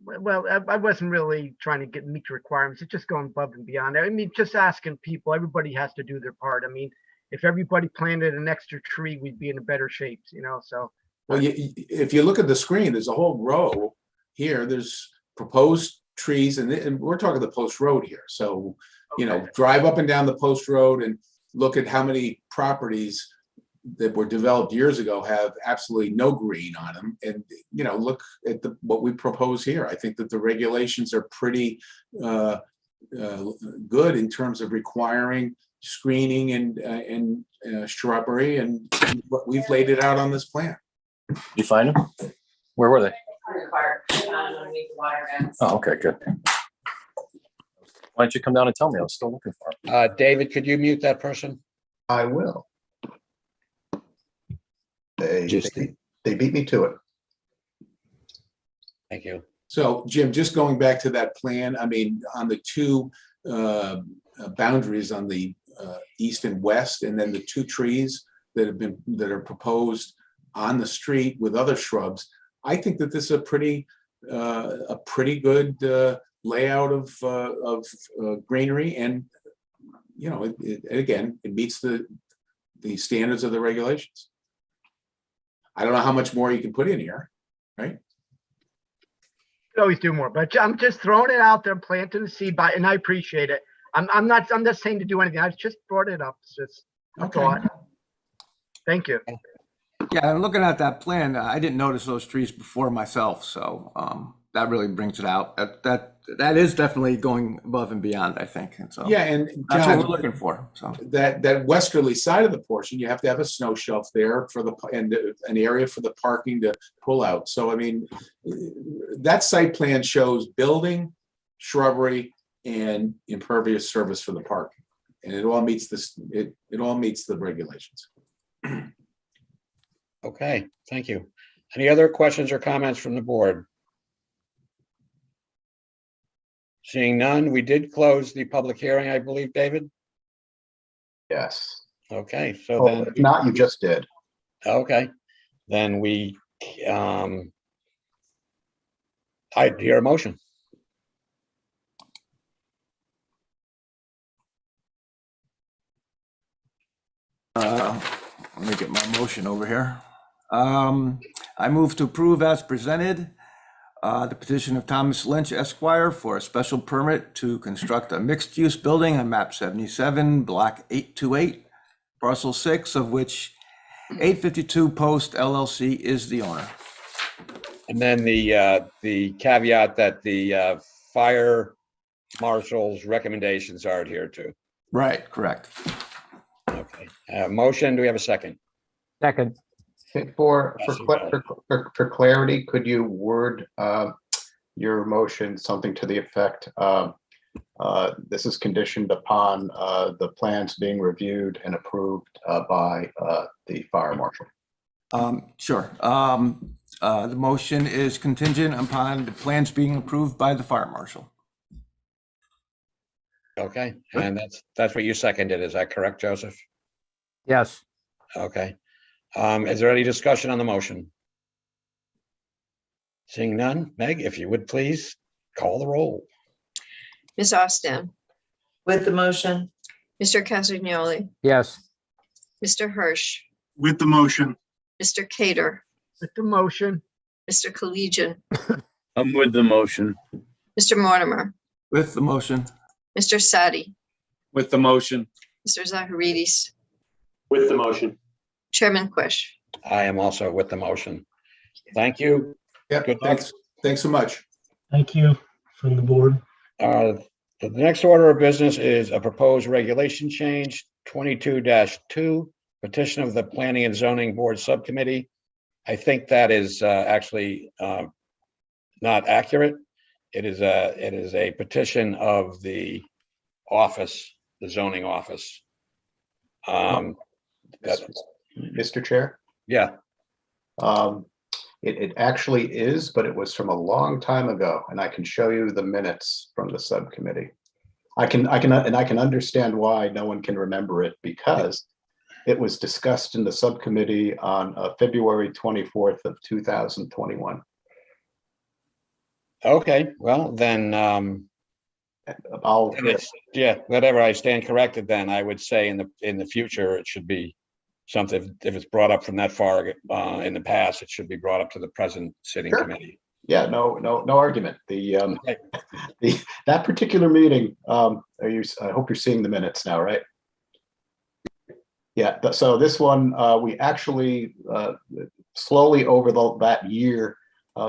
Well, I wasn't really trying to meet the requirements. It's just going above and beyond. I mean, just asking people, everybody has to do their part. I mean, if everybody planted an extra tree, we'd be in a better shape, so. Well, if you look at the screen, there's a whole row here. There's proposed trees, and we're talking the post road here. So, drive up and down the post road and look at how many properties that were developed years ago have absolutely no green on them, and look at what we propose here. I think that the regulations are pretty good in terms of requiring screening and shrubbery, and what we've laid it out on this plan. You find them? Where were they? Oh, okay, good. Why don't you come down and tell me? I was still looking for them. David, could you mute that person? I will. They beat me to it. Thank you. So, Jim, just going back to that plan, I mean, on the two boundaries on the east and west, and then the two trees that are proposed on the street with other shrubs, I think that this is a pretty good layout of greenery, and it meets the standards of the regulations. I don't know how much more you can put in here, right? Could always do more, but I'm just throwing it out there, planting the seed, and I appreciate it. I'm not saying to do anything. I just brought it up. It's just a thought. Thank you. Yeah, I'm looking at that plan. I didn't notice those trees before myself, so that really brings it out. That is definitely going above and beyond, I think. And so yeah, and that's John, what we're looking for. So that westerly side of the portion, you have to have a snow shelf there and an area for the parking to pull out. So I mean, that site plan shows building, shrubbery, and impervious surface for the parking, and it all meets this. It all meets the regulations. Okay, thank you. Any other questions or comments from the board? Seeing none, we did close the public hearing, I believe, David? Yes. Okay, so then. If not, you just did. Okay, then I'd hear a motion. let me get my motion over here. I move to approve as presented the petition of Thomas Lynch Esquire for a special permit to construct a mixed-use building on map 77, block 828, parcel 6, of which 852 Post LLC is the owner. And then the caveat that the fire marshal's recommendations are adhered to. Right, correct. Okay. Motion, do we have a second? Second. For clarity, could you word your motion something to the effect this is conditioned upon the plans being reviewed and approved by the fire marshal? Sure. The motion is contingent upon the plans being approved by the fire marshal. Okay, and that's what you seconded. Is that correct, Joseph? Yes. Okay. Is there any discussion on the motion? Seeing none, Meg, if you would please call the roll. Ms. Austin, With the motion. Mr. Casagnoli, Yes. Mr. Hirsch, With the motion. Mr. Cater, With the motion. Mr. Collegian, I'm with the motion. Mr. Mortimer, With the motion. Mr. Sadi, With the motion. Mr. Zaharidis, With the motion. Chairman Quish. I am also with the motion. Thank you. Yep, Good luck. thanks so much. Thank you from the board. The next order of business is a proposed regulation change, 22-2, petition of the Planning and Zoning Board Subcommittee. I think that is actually not accurate. It is a petition of the office, the zoning office. Mr. Chair? Yeah. It actually is, but it was from a long time ago, and I can show you the minutes from the subcommittee. I can understand why no one can remember it, because it was discussed in the subcommittee on February 24th of 2021. Okay, well, then, yeah, whatever, I stand corrected then. I would say in the future, it should be something, if it's brought up from that far in the past, it should be brought up to the present sitting committee. Yeah, no argument. That particular meeting, I hope you're seeing the minutes now, right? Yeah, so this one, we actually slowly over that year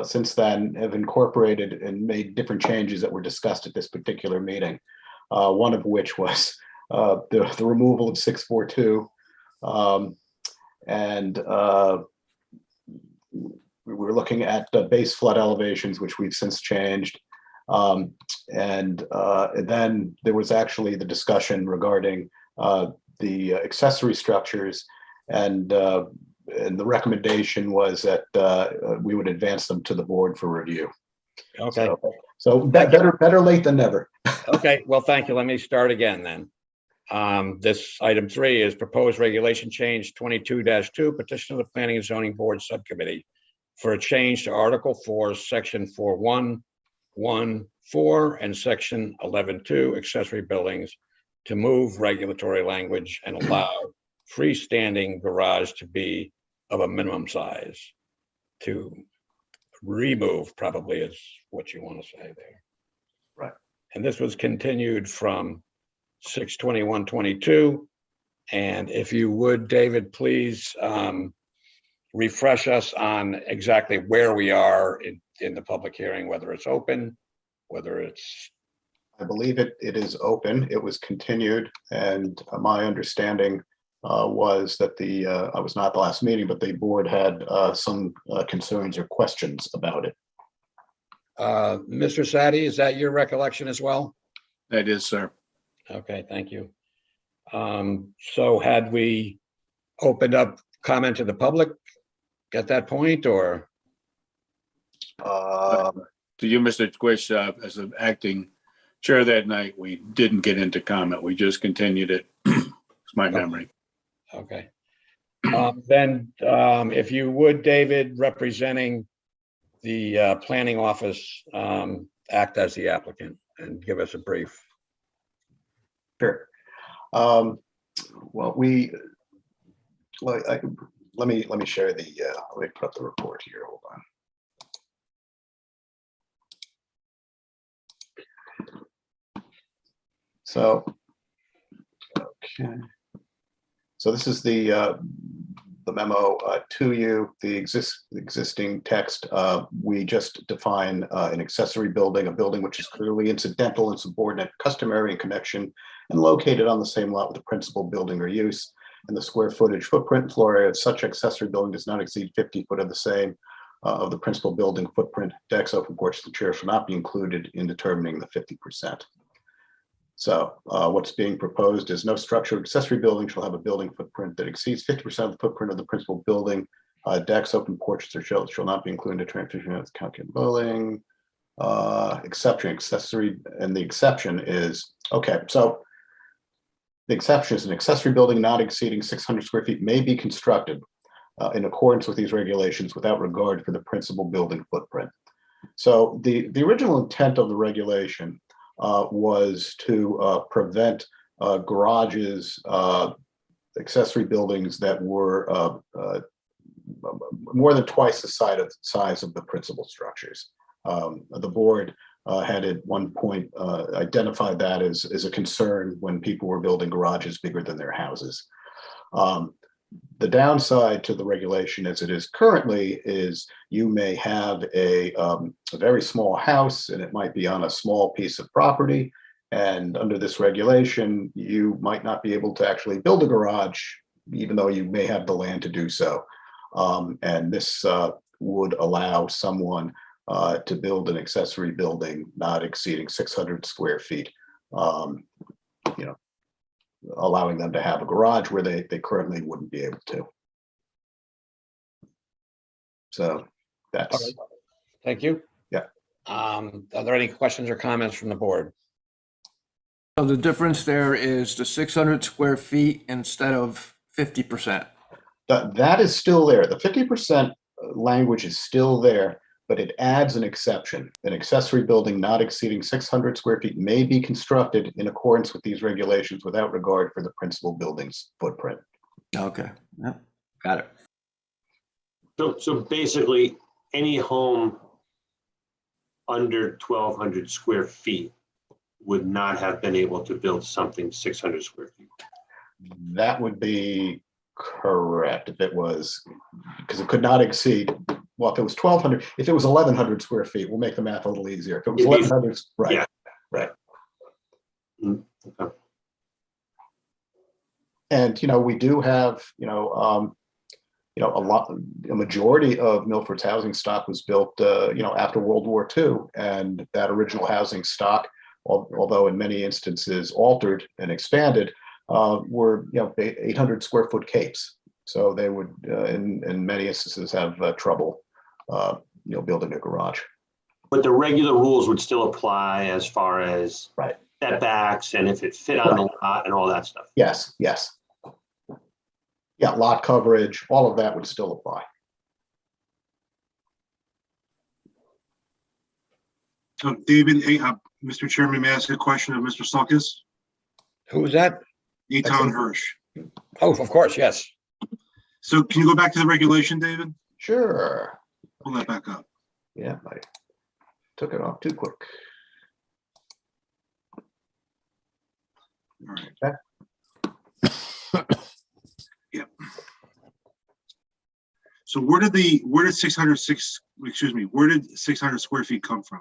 since then have incorporated and made different changes that were discussed at this particular meeting. One of which was the removal of 642. And we were looking at base flood elevations, which we've since changed. And then there was actually the discussion regarding the accessory structures, and the recommendation was that we would advance them to the board for review. Okay. So better late than never. Okay, well, thank you. Let me start again then. This item 3 is proposed regulation change 22-2, petition of the Planning and Zoning Board Subcommittee for a change to Article 4, Section 4.1.1.4 and Section 11.2 accessory buildings to move regulatory language and allow freestanding garage to be of a minimum size. To remove probably is what you want to say there. Right. And this was continued from 6/21/22. And if you would, David, please refresh us on exactly where we are in the public hearing, whether it's open, whether it's. I believe it is open. It was continued, and my understanding was that I was not at the last meeting, but the board had some concerns or questions about it. Mr. Sadi, is that your recollection as well? That is, sir. Okay, thank you. So had we opened up comment to the public at that point, or? To you, Mr. Quish, as an acting chair that night, we didn't get into comment. We just continued it. It's my memory. Okay. Then if you would, David, representing the planning office, act as the applicant and give us a brief. Sure. Well, let me share let me put up the report here. Hold on. So, okay. So this is the memo to you, the existing text. We just define an accessory building, a building which is clearly incidental and subordinate, customary in connection, and located on the same lot with the principal building or use. And the square footage, footprint, and floor area of such accessory building does not exceed 50 foot of the same of the principal building footprint. Decks, open porches, and chairs shall not be included in determining the 50%. So what's being proposed is no structure or accessory building shall have a building footprint that exceeds 50% of the footprint of the principal building. Decks, open porches, or shelves shall not be included in the transition of the calculated building. exception, accessory, and the exception is, okay, so the exception is an accessory building not exceeding 600 square feet may be constructed in accordance with these regulations without regard for the principal building footprint. So the original intent of the regulation was to prevent garages, accessory buildings that were more than twice the size of the principal structures. The board had at one point identified that as a concern when people were building garages bigger than their houses. The downside to the regulation as it is currently is you may have a very small house and it might be on a small piece of property. And under this regulation, you might not be able to actually build a garage, even though you may have the land to do so. And this would allow someone to build an accessory building not exceeding 600 square feet, allowing them to have a garage where they currently wouldn't be able to. So that's. All right. Thank you. Yeah. Are there any questions or comments from the board? So the difference there is the 600 square feet instead of 50%. That is still there. The 50% language is still there, but it adds an exception. An accessory building not exceeding 600 square feet may be constructed in accordance with these regulations without regard for the principal building's footprint. Okay, yeah, got it. So basically, any home under 1,200 square feet would not have been able to build something 600 square feet. That would be correct if it was, because it could not exceed, well, if it was 1,200, if it was 1,100 square feet, we'll make the math a little easier. If it was 1,100, right, Yeah. right. Okay. And, we do have, a majority of Milford's housing stock was built, after World War II. And that original housing stock, although in many instances altered and expanded, were 800 square foot capes. So they would, in many instances, have trouble, building a garage. But the regular rules would still apply as far as right setbacks and if it fit on the lot and all that stuff. Yes, yes. Yeah, lot coverage, all of that would still apply. So David, Mr. Chairman, may I ask a question of Mr. Sulkus? Who was that? Eitan Hirsch. Oh, of course, yes. So can you go back to the regulation, David? Sure. Pull that back up. Yeah, I took it off too quick. All right. Okay. Yep. So where did 600 square feet come from?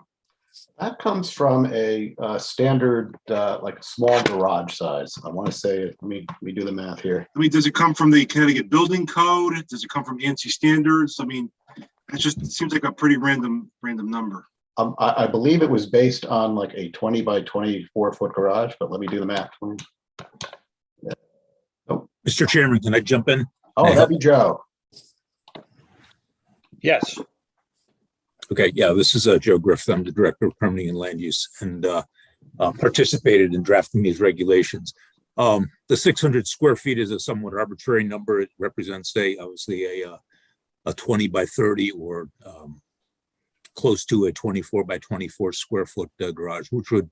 That comes from a standard, like a small garage size. I want to say, let me do the math here. I mean, does it come from the Connecticut Building Code? Does it come from ANSI standards? I mean, it seems like a pretty random number. I believe it was based on like a 20 by 24 foot garage, but let me do the math. Yeah. Oh. Mr. Chairman, can I jump in? Oh, that'd be Joe. Yes. Okay, yeah, this is Joe Griffith. I'm the Director of Permitting and Land Use and participated in drafting these regulations. The 600 square feet is a somewhat arbitrary number. It represents, obviously a 20 by 30 or close to a 24 by 24 square foot garage, which would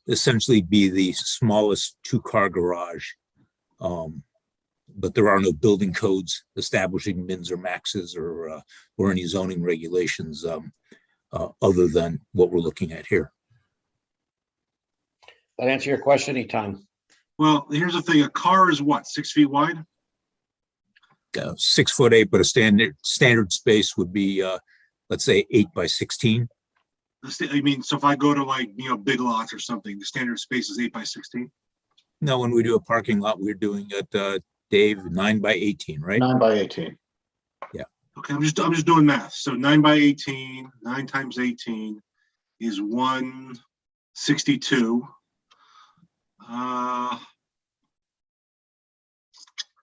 essentially be the smallest two-car garage. But there are no building codes establishing mins or maxes or any zoning regulations other than what we're looking at here. That answer your question, Eitan? Well, here's the thing: a car is what, 6 feet wide? 6'8", but a standard space would be, let's say, 8 by 16. I mean, so if I go to like Big Lots or something, the standard space is 8 by 16. No, when we do a parking lot, we're doing it, Dave, 9 by 18, right? 9 by 18. Yeah. Okay, I'm just doing math. So 9 by 18, 9 times 18 is 162.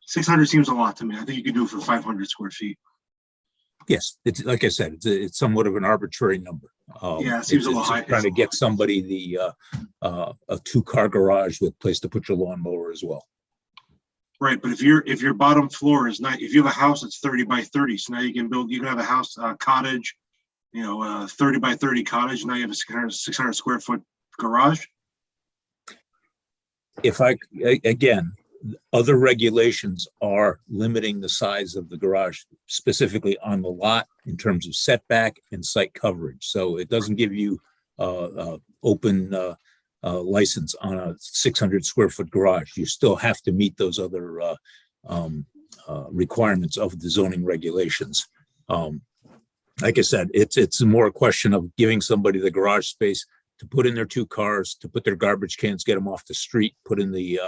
600 seems a lot to me. I think you could do it for 500 square feet. Yes, it's like I said, it's somewhat of an arbitrary number. Yeah, it seems a little high. Trying to get somebody a 2-car garage with place to put your lawnmower as well. Right, but if your bottom floor is not, if you have a house that's 30 by 30, so now you can have a house, cottage, 30 by 30 cottage. Now you have a 600 square foot garage. Again, other regulations are limiting the size of the garage specifically on the lot in terms of setback and site coverage. So it doesn't give you open license on a 600 square foot garage. You still have to meet those other requirements of the zoning regulations. Like I said, it's more a question of giving somebody the garage space to put in their 2 cars, to put their garbage cans, get them off the street, put in the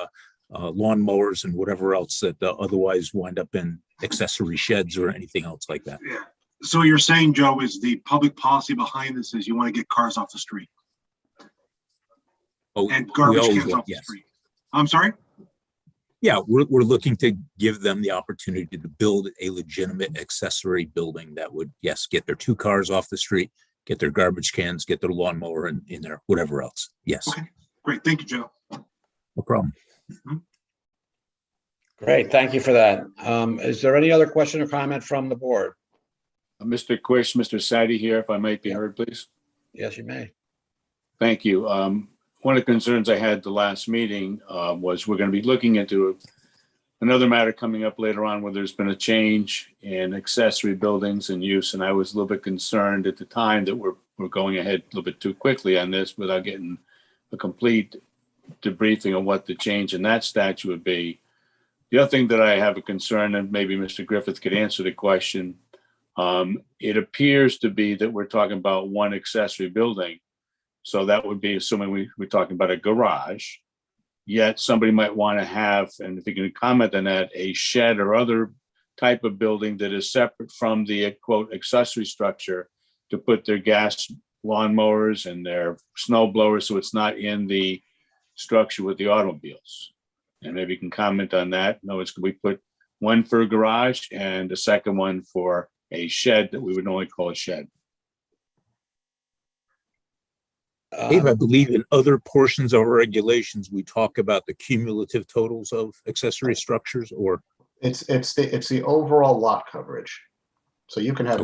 lawn mowers and whatever else that otherwise wind up in accessory sheds or anything else like that. Yeah. So what you're saying, Joe, is the public policy behind this is you want to get cars off the street and garbage cans off the street. I'm sorry? Yeah, we're looking to give them the opportunity to build a legitimate accessory building that would, yes, get their 2 cars off the street, get their garbage cans, get their lawnmower in there, whatever else. Yes. Okay, great. Thank you, Joe. No problem. Great, thank you for that. Is there any other question or comment from the board? Mr. Quish, Mr. Sadie here, if I might be heard, please. Yes, you may. Thank you. One of the concerns I had the last meeting was we're going to be looking into another matter coming up later on where there's been a change in accessory buildings and use. And I was a little bit concerned at the time that we're going ahead a little bit too quickly on this without getting a complete debriefing of what the change in that statute would be. The other thing that I have a concern, and maybe Mr. Griffith could answer the question, it appears to be that we're talking about one accessory building. So that would be assuming we're talking about a garage, yet somebody might want to have, and if you can comment on that, a shed or other type of building that is separate from the quote accessory structure to put their gas lawnmowers and their snow blowers so it's not in the structure with the automobiles. And maybe you can comment on that. No, it's we put one for a garage and a second one for a shed that we would normally call a shed. Dave, I believe in other portions of our regulations, we talk about the cumulative totals of accessory structures, or It's the overall lot coverage. So you can have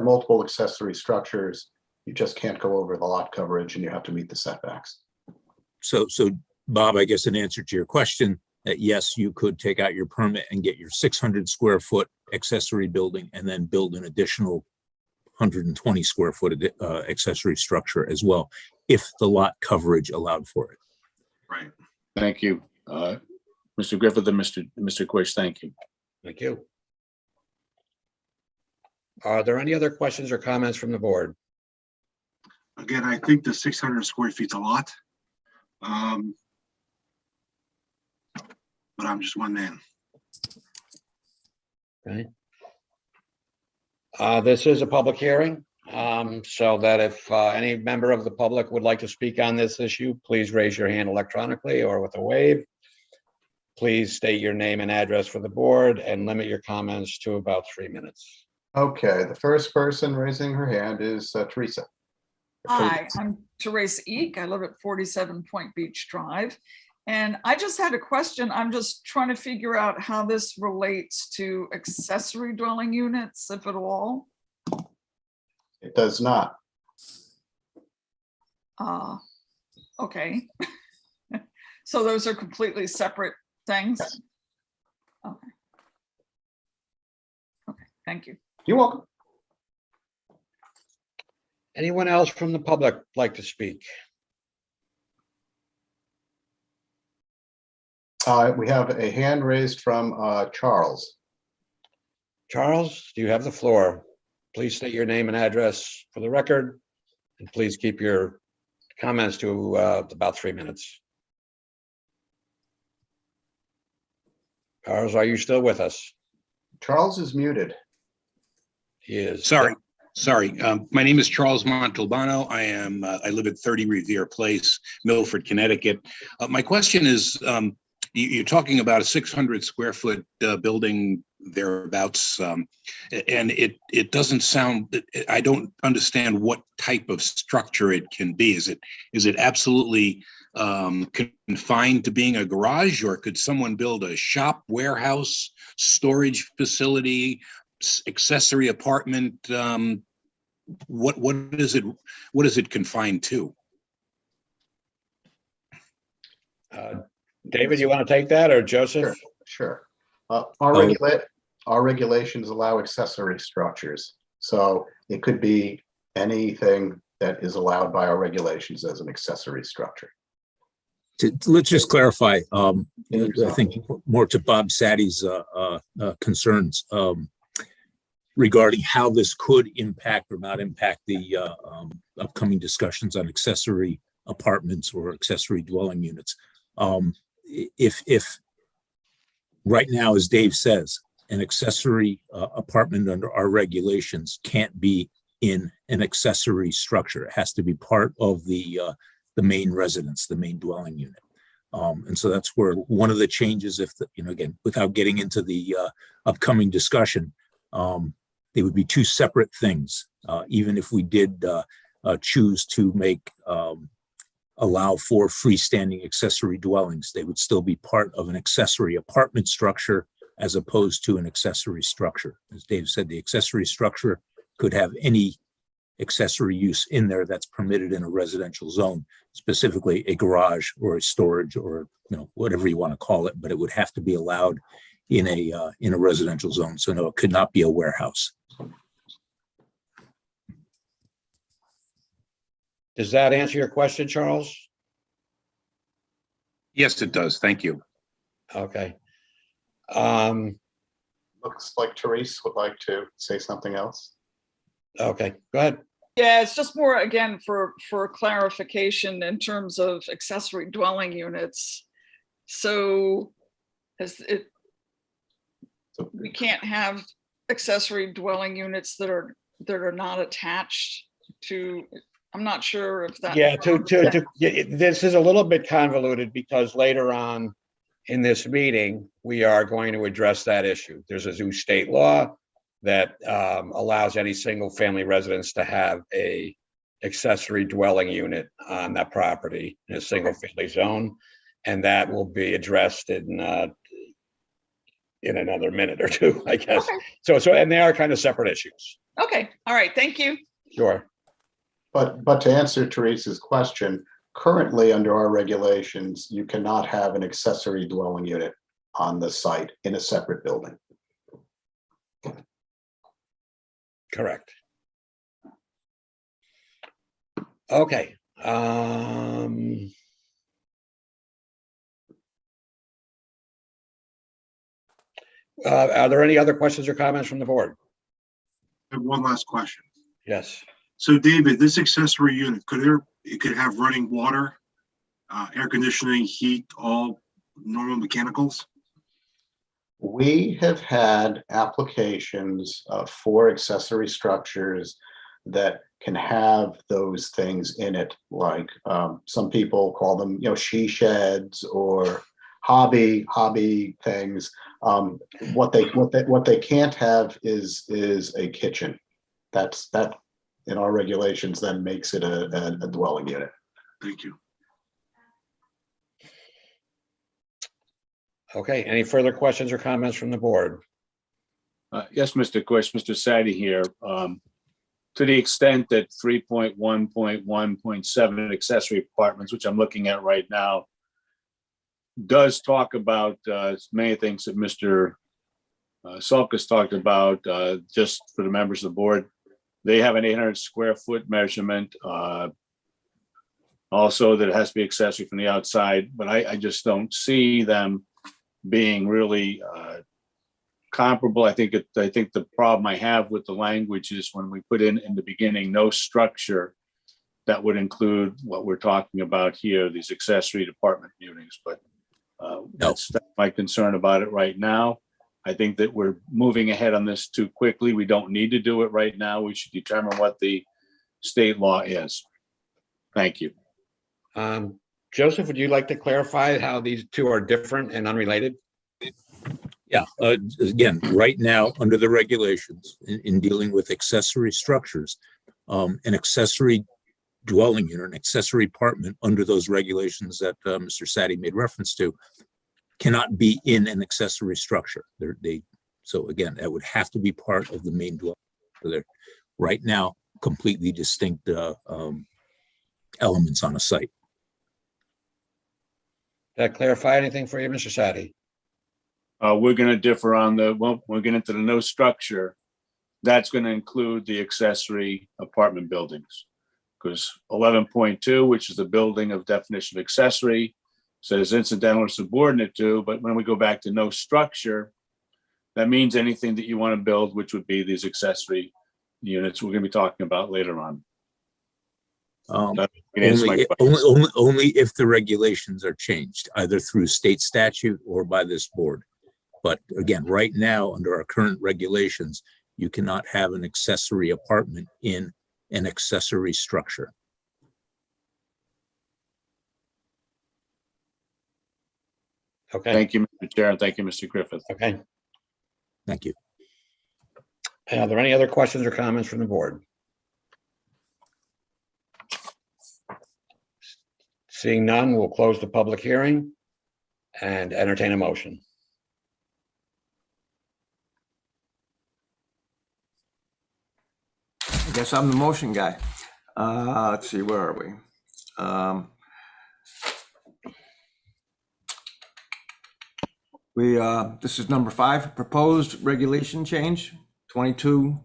multiple accessory structures. You just can't go over the lot coverage and you have to meet the setbacks. so Bob, I guess in answer to your question, that yes, you could take out your permit and get your 600 square foot accessory building and then build an additional 120 square foot accessory structure as well, if the lot coverage allowed for it. Right. Thank you. Mr. Griffith and Mr. Quish, thank you. Thank you. Are there any other questions or comments from the board? Again, I think the 600 square feet's a lot. But I'm just one man. Okay. This is a public hearing, so that if any member of the public would like to speak on this issue, please raise your hand electronically or with a wave. Please state your name and address for the board and limit your comments to about 3 minutes. Okay, the first person raising her hand is Teresa. Hi, I'm Teresa Eek. I live at 47 Point Beach Drive. And I just had a question. I'm just trying to figure out how this relates to accessory dwelling units, if at all. It does not. Okay. So those are completely separate things? Okay. Okay, thank you. You're welcome. Anyone else from the public like to speak? We have a hand raised from Charles. Charles, do you have the floor? Please state your name and address for the record, and please keep your comments to about 3 minutes. Charles, are you still with us? Charles is muted. He is. Sorry. My name is Charles Montalbano. I live at 30 Revere Place, Milford, Connecticut. My question is, you're talking about a 600 square foot building thereabouts, and it doesn't sound. I don't understand what type of structure it can be. Is it absolutely confined to being a garage, or could someone build a shop, warehouse, storage facility, accessory apartment? What is it? What is it confined to? David, you want to take that, or Joseph? Sure. Our regulations allow accessory structures. So it could be anything that is allowed by our regulations as an accessory structure. Let's just clarify. I think more to Bob Satty's concerns regarding how this could impact or not impact the upcoming discussions on accessory apartments or accessory dwelling units. If right now, as Dave says, an accessory apartment under our regulations can't be in an accessory structure. It has to be part of the main residence, the main dwelling unit. And so that's where one of the changes, if again, without getting into the upcoming discussion, they would be two separate things. Even if we did choose to allow for freestanding accessory dwellings, they would still be part of an accessory apartment structure as opposed to an accessory structure. As Dave said, the accessory structure could have any accessory use in there that's permitted in a residential zone, specifically a garage or a storage or whatever you want to call it, but it would have to be allowed in a residential zone. So no, it could not be a warehouse. Does that answer your question, Charles? Yes, it does. Thank you. Okay. Looks like Therese would like to say something else. Okay, go ahead. Yeah, it's just more, again, for clarification in terms of accessory dwelling units. So we can't have accessory dwelling units that are not attached to, I'm not sure if that. Yeah, this is a little bit convoluted because later on in this meeting, we are going to address that issue. There's a new state law that allows any single family residence to have a accessory dwelling unit on that property in a single family zone. And that will be addressed in another minute or two, I guess. Okay. So, and they are kind of separate issues. Okay. All right. Thank you. Sure. But to answer Teresa's question, currently under our regulations, you cannot have an accessory dwelling unit on the site in a separate building. Correct. Okay. Are there any other questions or comments from the board? I have one last question. Yes. So David, this accessory unit, it could have running water, air conditioning, heat, all normal mechanicals? We have had applications for accessory structures that can have those things in it, like some people call them, she sheds or hobby things. What they can't have is a kitchen. That in our regulations then makes it a dwelling unit. Thank you. Okay, any further questions or comments from the board? Yes, Mr. Kush, Mr. Sadie here. To the extent that 3.1.1.7 accessory apartments, which I'm looking at right now, does talk about many things that Mr. Sulkus talked about, just for the members of the board. They have an 800 square foot measurement. Also, that it has to be accessory from the outside, but I just don't see them being really comparable. I think the problem I have with the language is when we put in the beginning, no structure that would include what we're talking about here, these accessory apartment units. But that's my concern about it right now. I think that we're moving ahead on this too quickly. We don't need to do it right now. We should determine what the state law is. Thank you. Joseph, would you like to clarify how these two are different and unrelated? Yeah, again, right now, under the regulations in dealing with accessory structures, an accessory dwelling unit, an accessory apartment under those regulations that Mr. Sadi made reference to cannot be in an accessory structure. So again, that would have to be part of the main dwelling. So they're right now completely distinct elements on a site. Did that clarify anything for you, Mr. Sadi? We're going to differ on we're getting into the no structure. That's going to include the accessory apartment buildings. Because 11.2, which is the building of definition of accessory, says incidental or subordinate to, but when we go back to no structure, that means anything that you want to build, which would be these accessory units we're going to be talking about later on. Only if the regulations are changed, either through state statute or by this board. But again, right now, under our current regulations, you cannot have an accessory apartment in an accessory structure. Okay. Thank you, Mr. Chair, and thank you, Mr. Griffith. Okay. Thank you. Are there any other questions or comments from the board? Seeing none, we'll close the public hearing and entertain a motion. I guess I'm the motion guy. Let's see, where are we? This is number 5, proposed regulation change, 22-2.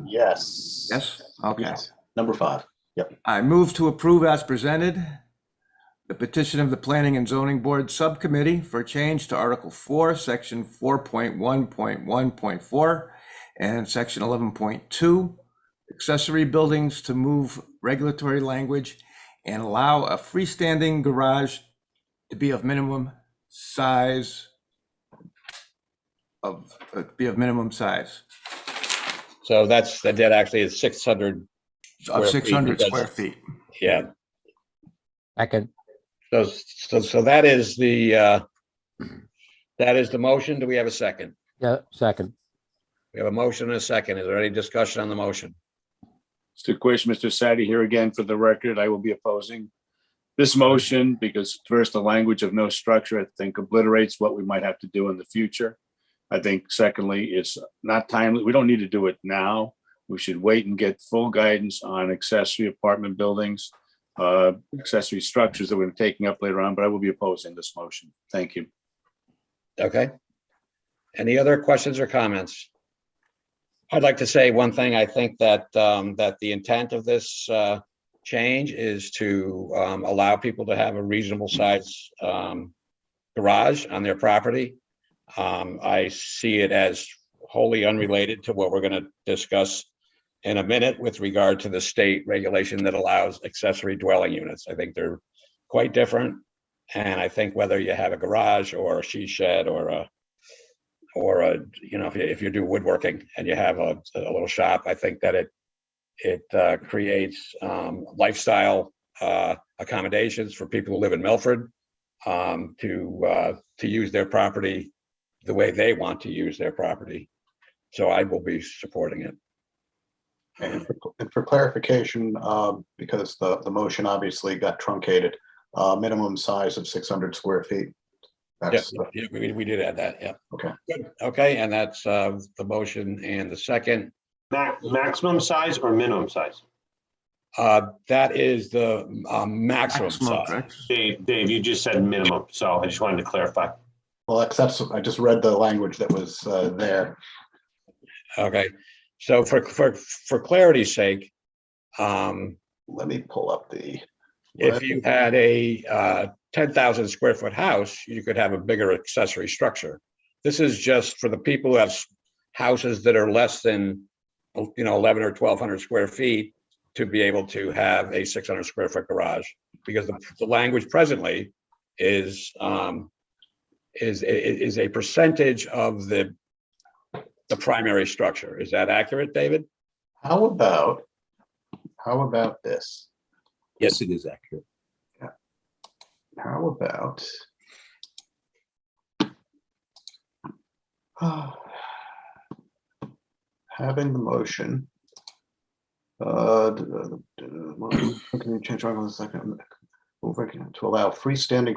Yes. Yes, okay. Yes. Number 5. Yep. I move to approve as presented the petition of the Planning and Zoning Board Subcommittee for change to Article 4, Section 4.1.1.4 and Section 11.2, accessory buildings, to move regulatory language and allow a freestanding garage to be of minimum size So that actually is 600 of 600 feet. square feet. Yeah. Second. So that is the motion. Do we have a second? Yeah, second. We have a motion and a second. Is there any discussion on the motion? Mr. Quish, Mr. Sadi here again for the record. I will be opposing this motion because first, the language of no structure, I think, obliterates what we might have to do in the future. I think secondly, it's not timely. We don't need to do it now. We should wait and get full guidance on accessory apartment buildings, accessory structures that we're taking up later on, but I will be opposing this motion. Thank you. Okay. Any other questions or comments? I'd like to say one thing. I think that that the intent of this change is to allow people to have a reasonable size garage on their property. I see it as wholly unrelated to what we're going to discuss in a minute with regard to the state regulation that allows accessory dwelling units. I think they're quite different. And I think whether you have a garage or a she shed or a if you do woodworking and you have a little shop, I think that it creates lifestyle accommodations for people who live in Milford to use their property the way they want to use their property. So I will be supporting it. And for clarification, because the motion obviously got truncated, minimum size of 600 square feet. Yes, yeah, we did add that. Yeah. Okay. Good. Okay, and that's the motion and the second. Maximum size or minimum size? That is the maximum size. Correct. Dave, you just said minimum, so I just wanted to clarify. Well, that's I just read the language that was there. Okay, so for clarity's sake, let me pull up the. If you had a 10,000 square foot house, you could have a bigger accessory structure. This is just for the people who have houses that are less than 11 or 1,200 square feet to be able to have a 600 square foot garage, because the language presently is a percentage of the primary structure. Is that accurate, David? How about this? Yes, it is accurate. How about having the motion? Can you change on a second? To allow freestanding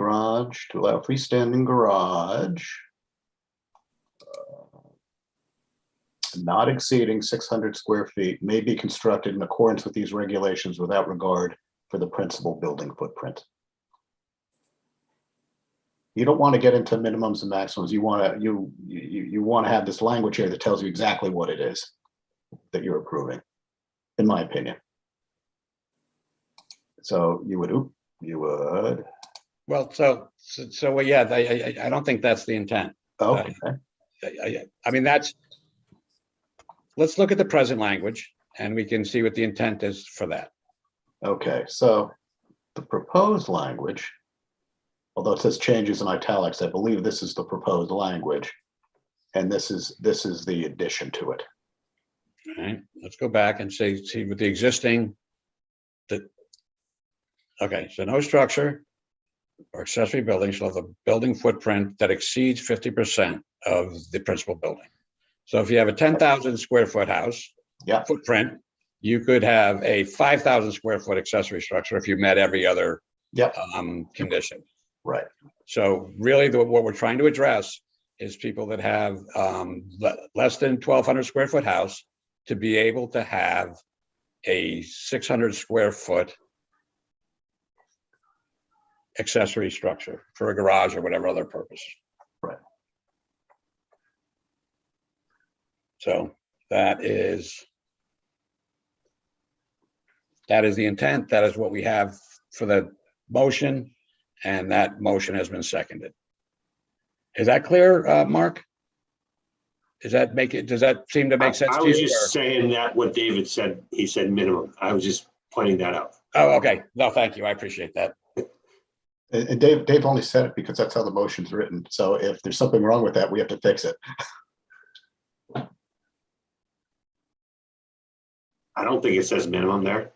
garage. Not exceeding 600 square feet may be constructed in accordance with these regulations without regard for the principal building footprint. You don't want to get into minimums and maximums. You want to have this language here that tells you exactly what it is that you're approving, in my opinion. So you would. Well, so yeah, I don't think that's the intent. Oh, okay. I mean, let's look at the present language and we can see what the intent is for that. Okay, so the proposed language, although it says changes in italics, I believe this is the proposed language. And this is the addition to it. All right, let's go back and see with the existing. Okay, so no structure or accessory building shall have a building footprint that exceeds 50% of the principal building. So if you have a 10,000 square foot house footprint, you could have a 5,000 square foot accessory structure if you met every other condition. Right. So really what we're trying to address is people that have less than 1,200 square foot house to be able to have a 600 square foot accessory structure for a garage or whatever other purpose. Right. So that is the intent. That is what we have for the motion, and that motion has been seconded. Is that clear, Mark? Does that seem to make sense I to you? was just saying that what David said, he said minimum. I was just pointing that out. Oh, okay. No, thank you. I appreciate that. And Dave only said it because that's how the motion's written. So if there's something wrong with that, we have to fix it. I don't think it says minimum there.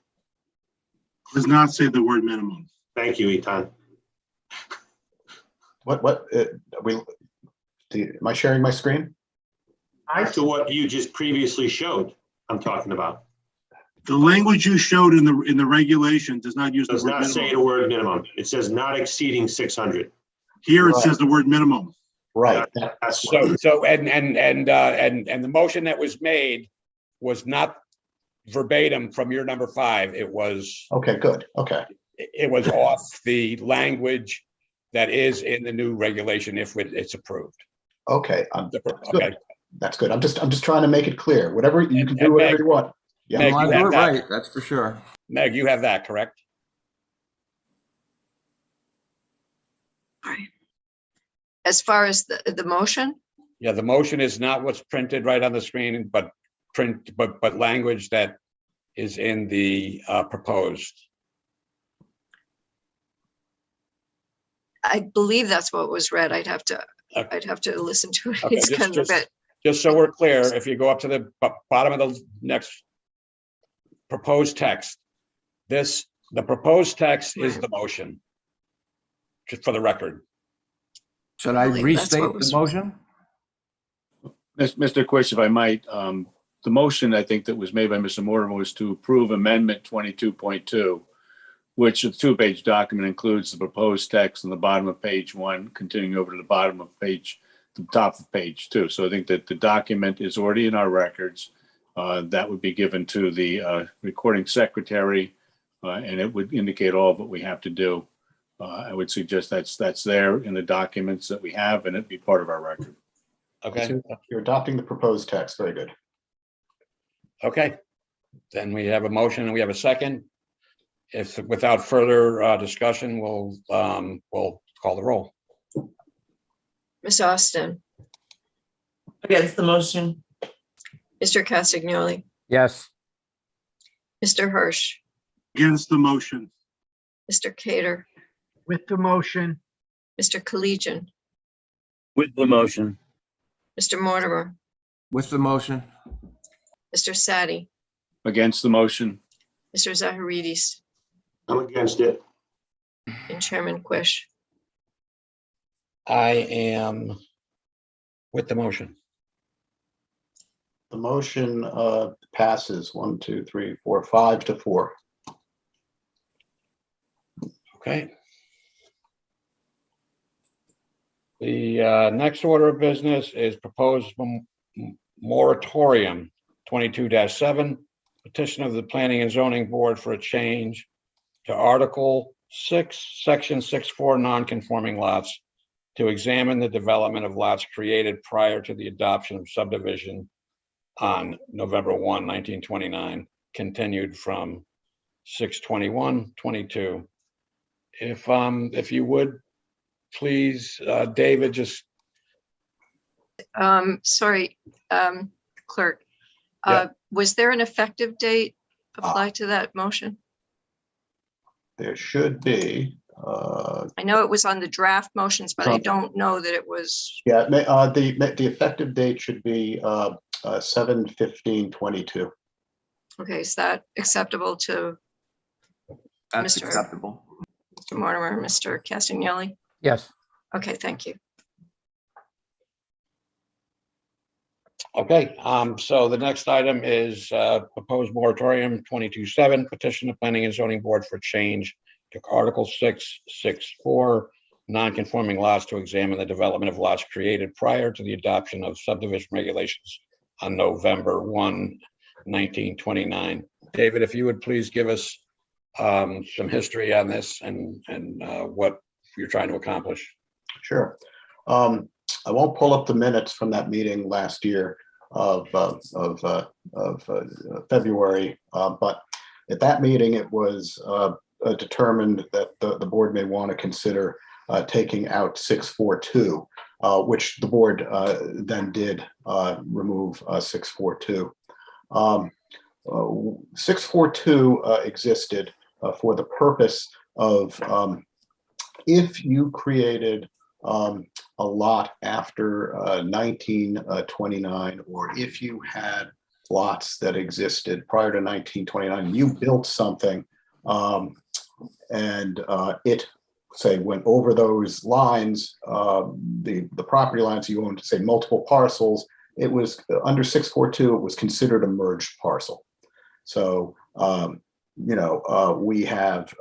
Does not say the word minimum. Thank you, Etan. Am I sharing my screen? To what you just previously showed, I'm talking about. The language you showed in the regulation does not use the Does word not minimum. say the word minimum. It says not exceeding 600. Here it says the word minimum. Right. That's So and the motion that was made was not verbatim from your number 5. It was okay. Good. Okay. It was off the language that is in the new regulation if it's approved. Okay. Okay. That's good. I'm just trying to make it clear. Whatever you can do, whatever you want. Yeah, You want to do it right, that's for sure. Meg, you have that, correct? As far as the motion, Yeah, the motion is not what's printed right on the screen, but language that is in the proposed. I believe that's what was read. I'd have to listen to it. Okay, It's kind of a bit. Just so we're clear, if you go up to the bottom of the next proposed text, the proposed text is the motion, just for the record. Should I restate the motion? Mr. Quist, if I might, the motion I think that was made by Mr. Mortimer was to approve amendment 22.2, which the 2-page document includes the proposed text on the bottom of page 1, continuing over to the bottom of page, the top of page 2. So I think that the document is already in our records. That would be given to the recording secretary, and it would indicate all of what we have to do. I would suggest that's there in the documents that we have, and it'd be part of our record. Okay. So you're adopting the proposed text. Very good. Okay. Then we have a motion and we have a second. If without further discussion, we'll call the roll. Ms. Austin, Against the motion. Mr. Castagnoli, Yes. Mr. Hirsch, Against the motion. Mr. Cater, With the motion. Mr. Collegian, With the motion. Mr. Mortimer, With the motion. Mr. Sadi, Against the motion. Mr. Zaharidis, I'm against it. And Chairman Quish. I am with the motion. The motion passes 1, 2, 3, 4, 5 to 4. Okay. The next order of business is proposed moratorium 22-7, petition of the Planning and Zoning Board for a change to Article 6, Section 6.4 non-conforming lots to examine the development of lots created prior to the adoption of subdivision on November 1, 1929, continued from 6/21/22. If you would, please, David, just. Sorry, clerk. Yeah. Was there an effective date applied to that motion? There should be. I know it was on the draft motions, but I don't know that it was. Yeah, the effective date should be 7/15/22. Okay, is that acceptable to That's Mr. acceptable. Mr. Mortimer, Mr. Castagnelli? Yes. Okay, thank you. Okay, so the next item is proposed moratorium 22-7, petition of Planning and Zoning Board for change to Article 6.6.4, non-conforming lots to examine the development of lots created prior to the adoption of subdivision regulations on November 1, 1929. David, if you would please give us some history on this and what you're trying to accomplish. Sure. I won't pull up the minutes from that meeting last year of February, but at that meeting it was determined that the board may want to consider taking out 6.4.2, which the board then did remove 6.4.2. 6.4.2 existed for the purpose of if you created a lot after 1929, or if you had lots that existed prior to 1929, you built something and it, say, went over those lines, the property lines you owned, say, multiple parcels, it was under 6.4.2, it was considered a merged parcel. So, we have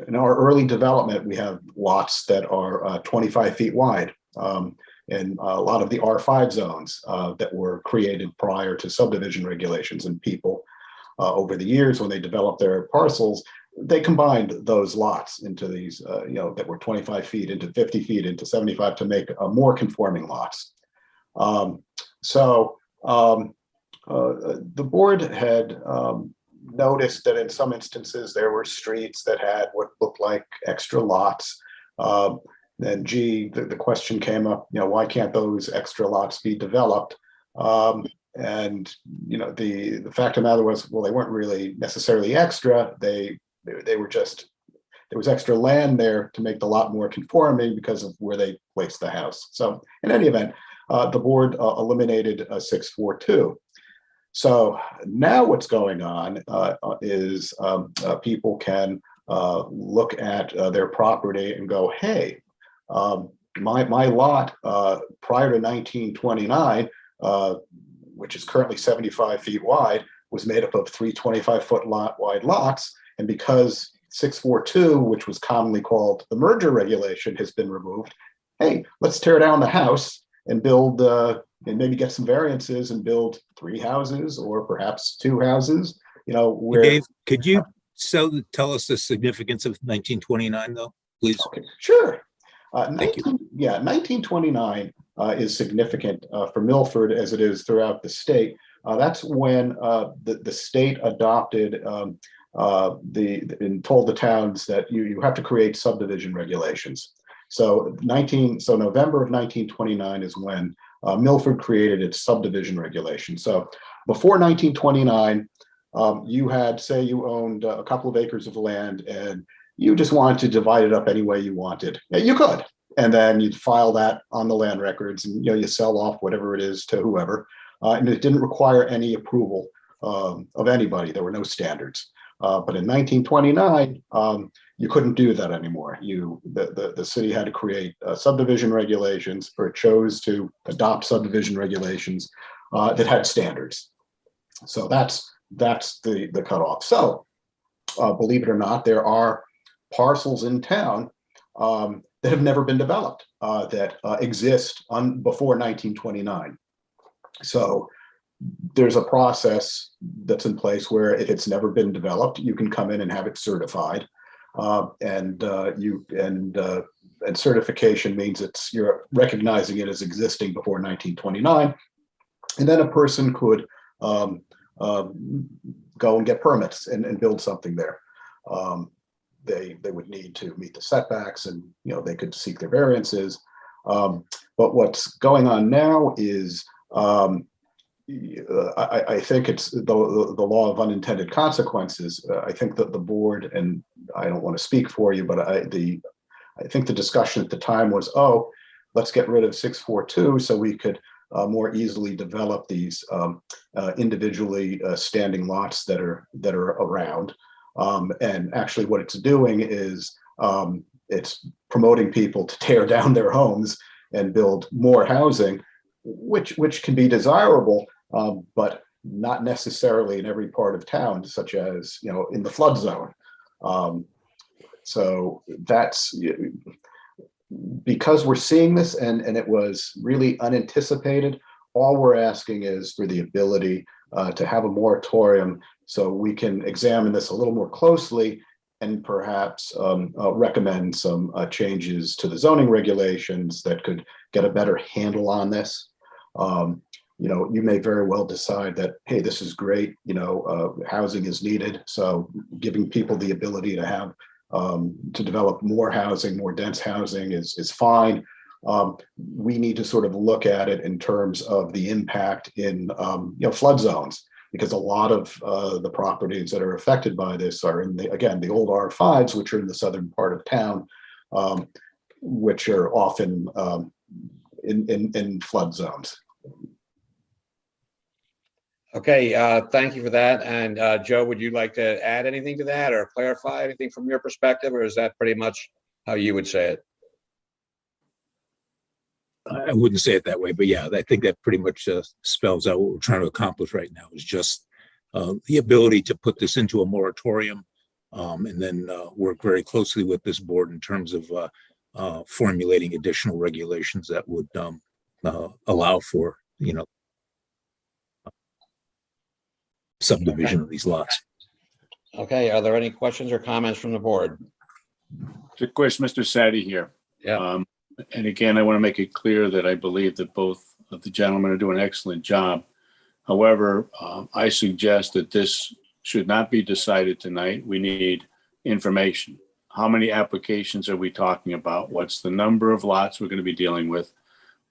in our early development, we have lots that are 25 feet wide, and a lot of the R5 zones that were created prior to subdivision regulations, and people over the years, when they developed their parcels, they combined those lots into these, that were 25 feet into 50 feet into 75 to make more conforming lots. The board had noticed that in some instances there were streets that had what looked like extra lots. Then, the question came up, why can't those extra lots be developed? And the fact of the matter was, well, they weren't really necessarily extra. They were just, there was extra land there to make the lot more conforming because of where they placed the house. So in any event, the board eliminated 6.4.2. So now what's going on is people can look at their property and go, hey, my lot prior to 1929, which is currently 75 feet wide, was made up of 3 25-foot wide lots. And because 6.4.2, which was commonly called the merger regulation, has been removed, hey, let's tear down the house and build and maybe get some variances and build 3 houses or perhaps 2 houses, where. Dave, could you tell us the significance of 1929 though, please? Okay, sure. Thank you. 1929 is significant for Milford as it is throughout the state. That's when the state adopted and told the towns that you have to create subdivision regulations. So November of 1929 is when Milford created its subdivision regulation. So before 1929, you had, say, you owned a couple of acres of land and you just wanted to divide it up any way you wanted. Yeah, you could, and then you'd file that on the land records, and you sell off whatever it is to whoever, and it didn't require any approval of anybody. There were no standards. But in 1929, you couldn't do that anymore. The city had to create subdivision regulations, or chose to adopt subdivision regulations that had standards. So that's the cutoff. So believe it or not, there are parcels in town that have never been developed that exist before 1929. So there's a process that's in place where if it's never been developed, you can come in and have it certified. And certification means you're recognizing it as existing before 1929. And then a person could go and get permits and build something there. They would need to meet the setbacks, and they could seek their variances. But what's going on now is I think it's the law of unintended consequences. I think that the board, and I don't want to speak for you, but I think the discussion at the time was, oh, let's get rid of 642 so we could more easily develop these individually standing lots that are around. And actually what it's doing is it's promoting people to tear down their homes and build more housing, which can be desirable, but not necessarily in every part of town, such as in the flood zone. So that's because we're seeing this, and it was really unanticipated. All we're asking is for the ability to have a moratorium so we can examine this a little more closely and perhaps recommend some changes to the zoning regulations that could get a better handle on this. You may very well decide that, hey, this is great, housing is needed. So giving people the ability to have to develop more housing, more dense housing is fine. We need to sort of look at it in terms of the impact in flood zones, because a lot of the properties that are affected by this are in the old R5s, which are in the southern part of town, which are often in flood zones. Okay, thank you for that. And Joe, would you like to add anything to that or clarify anything from your perspective, or is that pretty much how you would say it? I wouldn't say it that way, but yeah, I think that pretty much spells out what we're trying to accomplish right now, is just the ability to put this into a moratorium, and then work very closely with this board in terms of formulating additional regulations that would allow for, subdivision of these lots. Okay, are there any questions or comments from the board? Of course, Mr. Sadi here. Yeah. And again, I want to make it clear that I believe that both of the gentlemen are doing an excellent job. However, I suggest that this should not be decided tonight. We need information. How many applications are we talking about? What's the number of lots we're going to be dealing with?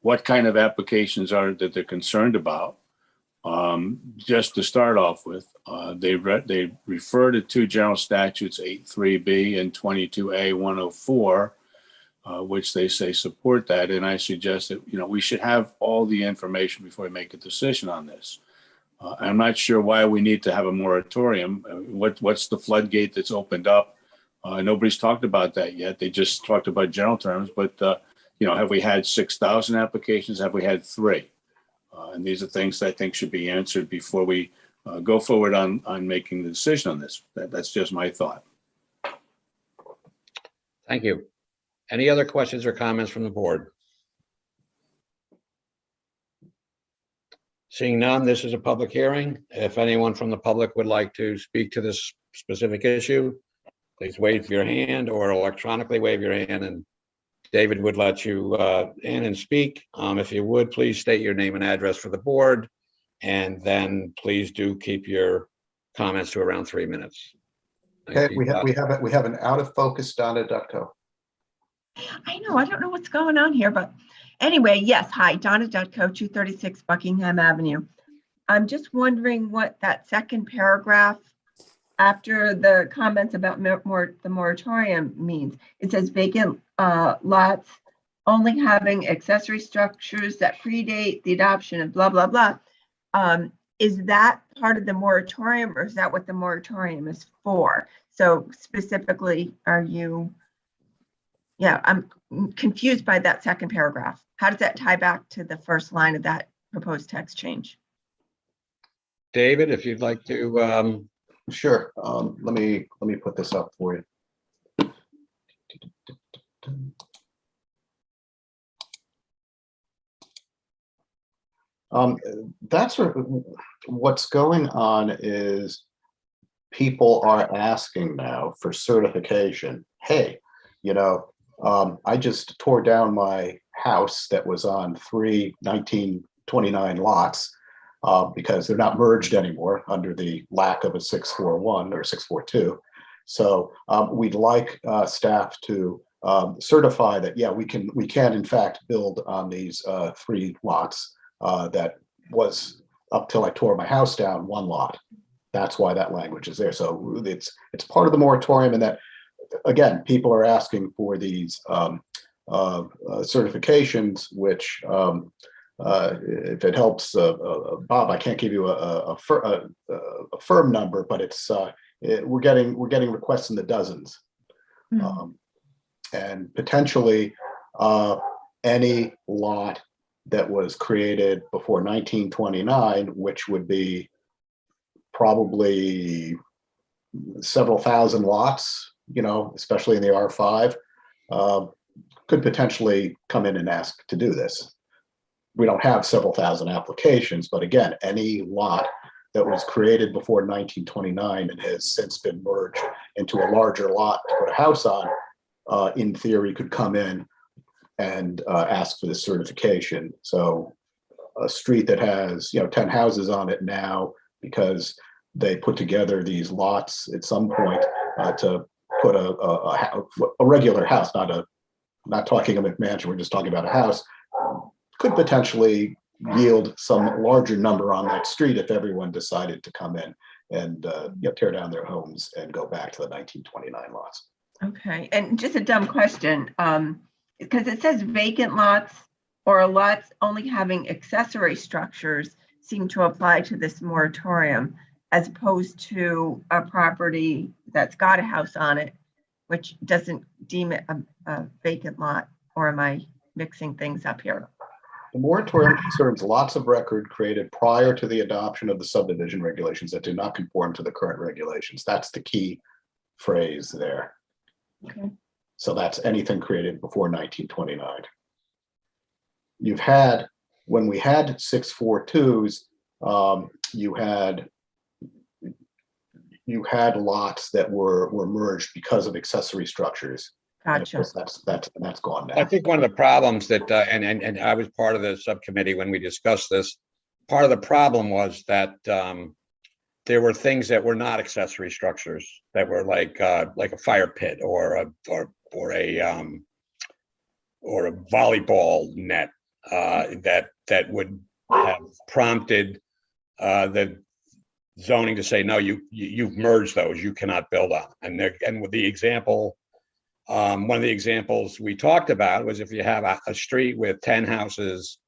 What kind of applications are that they're concerned about? Just to start off with, they refer to two general statutes, 8.3b and 22A 104, which they say support that. And I suggest that, we should have all the information before we make a decision on this. I'm not sure why we need to have a moratorium. What's the floodgate that's opened up? Nobody's talked about that yet. They just talked about general terms, but, have we had 6,000 applications? Have we had 3? And these are things that I think should be answered before we go forward on making the decision on this. That's just my thought. Thank you. Any other questions or comments from the board? Seeing none, this is a public hearing. If anyone from the public would like to speak to this specific issue, please wave your hand or electronically wave your hand, and David would let you in and speak. If you would, please state your name and address for the board, and then please do keep your comments to around 3 minutes. Okay, we have an out of focus Donna Dutko. I know, I don't know what's going on here, but anyway, yes. Hi, Donna Dutko, 236 Buckingham Avenue. I'm just wondering what that second paragraph after the comments about the moratorium means. It says vacant lots only having accessory structures that predate the adoption of blah, blah, blah. is that part of the moratorium, or is that what the moratorium is for? So specifically, I'm confused by that second paragraph. How does that tie back to the first line of that proposed text change? David, if you'd like to, Sure. Let me put this up for you. That's what's going on is people are asking now for certification. Hey, I just tore down my house that was on 1929 lots because they're not merged anymore under the lack of a 641 or 642. So we'd like staff to certify that, yeah, we can in fact build on these 3 lots. That was, up till I tore my house down, 1 lot. That's why that language is there. So it's part of the moratorium, and that, again, people are asking for these certifications, which if it helps, Bob, I can't give you a firm number, but it's we're getting requests in the dozens. And potentially any lot that was created before 1929, which would be probably several thousand lots, especially in the R5, could potentially come in and ask to do this. We don't have several thousand applications, but again, any lot that was created before 1929 and has since been merged into a larger lot to put a house on, in theory, could come in and ask for the certification. So a street that has 10 houses on it now, because they put together these lots at some point to put a regular house, not talking a McMansion, we're just talking about a house, could potentially yield some larger number on that street if everyone decided to come in and tear down their homes and go back to the 1929 lots. Okay, and just a dumb question, because it says vacant lots or lots only having accessory structures seem to apply to this moratorium, as opposed to a property that's got a house on it, which doesn't deem it a vacant lot. Or am I mixing things up here? The moratorium concerns lots of record created prior to the adoption of the subdivision regulations that do not conform to the current regulations. That's the key phrase there. Okay. So that's anything created before 1929. You've had, when we had 642s, you had lots that were merged because of accessory structures. Gotcha. And of course, that's gone now. I think one of the problems that, and I was part of the subcommittee when we discussed this, part of the problem was that there were things that were not accessory structures that were like a fire pit or a volleyball net that would have prompted the zoning to say, no, you've merged those, you cannot build on. And with the example, one of the examples we talked about was if you have a street with 10 houses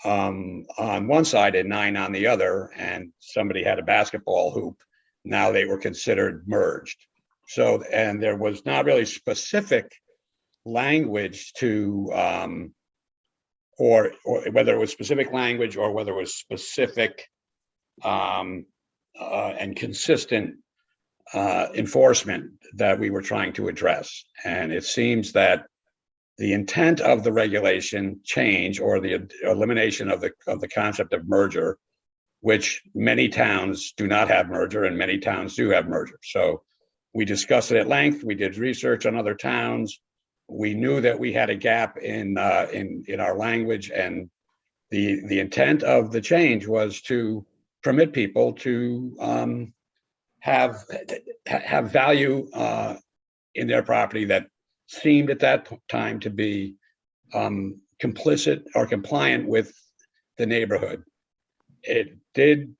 on one side and 9 on the other, and somebody had a basketball hoop, now they were considered merged. So, and there was not really specific language to, or whether it was specific language or whether it was specific and consistent enforcement that we were trying to address. And it seems that the intent of the regulation change, or the elimination of the concept of merger, which many towns do not have merger and many towns do have merger. So we discussed it at length. We did research on other towns. We knew that we had a gap in our language, and the intent of the change was to permit people to have value in their property that seemed at that time to be complicit or compliant with the neighborhood. It did,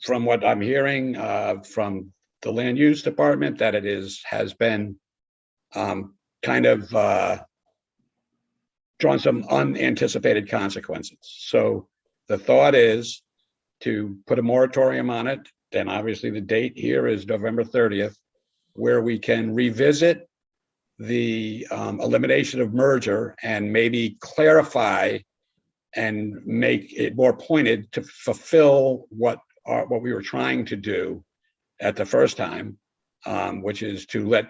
from what I'm hearing from the land use department, that it has been kind of drawn some unanticipated consequences. So the thought is to put a moratorium on it, then obviously the date here is November 30th, where we can revisit the elimination of merger and maybe clarify and make it more pointed to fulfill what we were trying to do at the first time, which is to let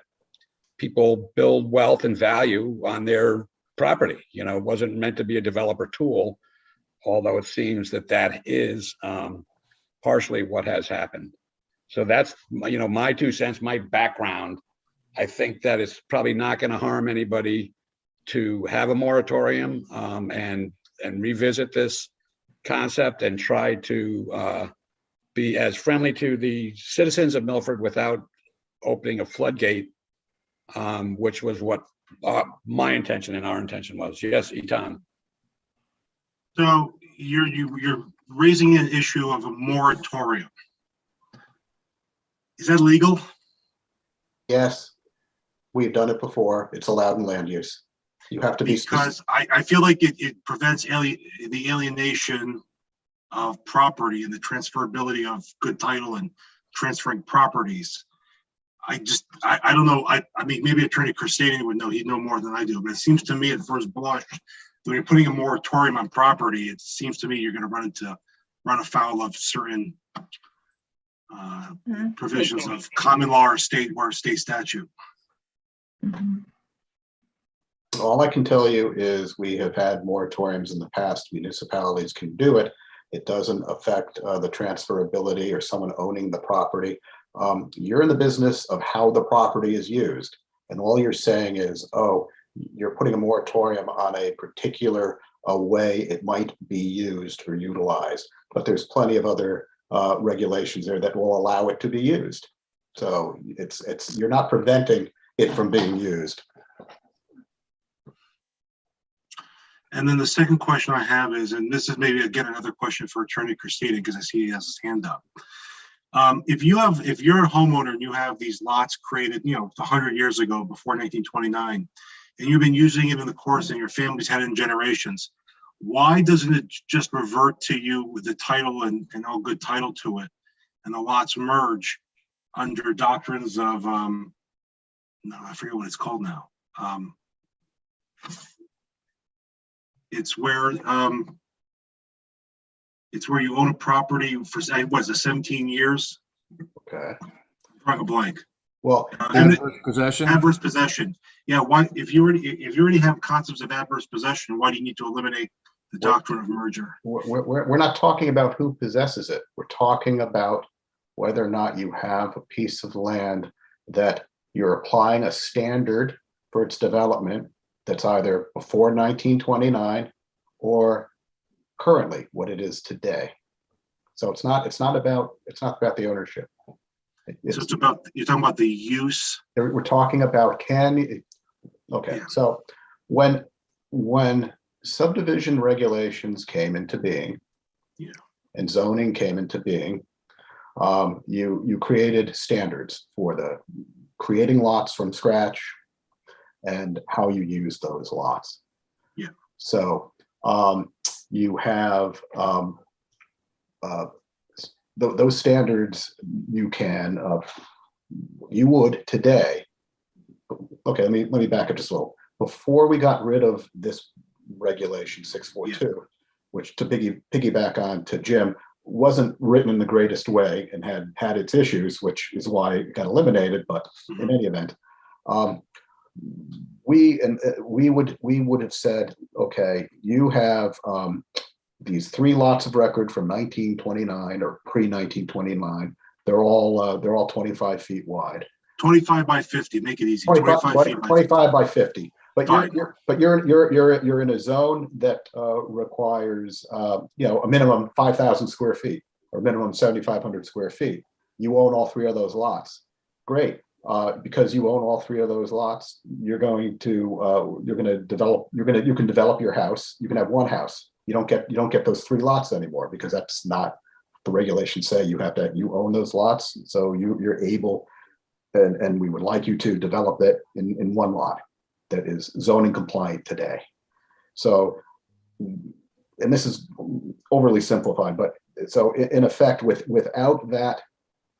people build wealth and value on their property. You know, it wasn't meant to be a developer tool, although it seems that that is partially what has happened. So that's, you know, my 2 cents, my background. I think that it's probably not going to harm anybody to have a moratorium and revisit this concept and try to be as friendly to the citizens of Milford without opening a floodgate, which was what my intention and our intention was. Yes, Eton. So you're raising an issue of a moratorium. Is that legal? Yes, we've done it before. It's allowed in land use. You have to be Because I feel like it prevents the alienation of property and the transferability of good title and transferring properties. I don't know. I mean, maybe Attorney Christine would know. He'd know more than I do. But it seems to me at first blush, when you're putting a moratorium on property, it seems to me you're going to run afoul of certain provisions of common law or state statute. All I can tell you is we have had moratoriums in the past. Municipalities can do it. It doesn't affect the transferability or someone owning the property. You're in the business of how the property is used. And all you're saying is, oh, you're putting a moratorium on a particular way it might be used or utilized. But there's plenty of other regulations there that will allow it to be used. So you're not preventing it from being used. And then the second question I have is, and this is maybe again another question for Attorney Christina, because I see he has his hand up. If you're a homeowner and you have these lots created, 100 years ago, before 1929, and you've been using it in the course and your family's had it in generations, why doesn't it just revert to you with the title and all good title to it, and the lots merge under doctrines of no, I forget what it's called now. It's where you own a property for, what is it, 17 years? Okay. Drawing a blank. Well, adverse possession. Adverse possession. Yeah. Why, if you already have concepts of adverse possession, why do you need to eliminate the doctrine of merger? We're not talking about who possesses it. We're talking about whether or not you have a piece of land that you're applying a standard for its development that's either before 1929 or currently what it is today. So it's not about the ownership. So it's about, you're talking about the use. We're talking about okay. Yeah. So when subdivision regulations came into being, yeah, and zoning came into being, you created standards for the creating lots from scratch and how you use those lots. Yeah. So you have those standards you would today. Okay, let me back up just a little. Before we got rid of this regulation 642, which to piggyback on to Jim, wasn't written in the greatest way and had its issues, which is why it got eliminated. But in any event, we would have said, okay, you have these 3 lots of record from 1929 or pre-1929. They're all 25 feet wide. 25 by 50. Make it easy. 25 by 50. But you're in a zone that requires a minimum 5,000 square feet or minimum 7,500 square feet. You own all 3 of those lots. Great. Because you own all 3 of those lots, you can develop your house. You can have one house. You don't get those 3 lots anymore, because that's not the regulations say. You own those lots, so you're able, and we would like you to develop it in one lot that is zoning compliant today. So, and this is overly simplified, but so in effect, without that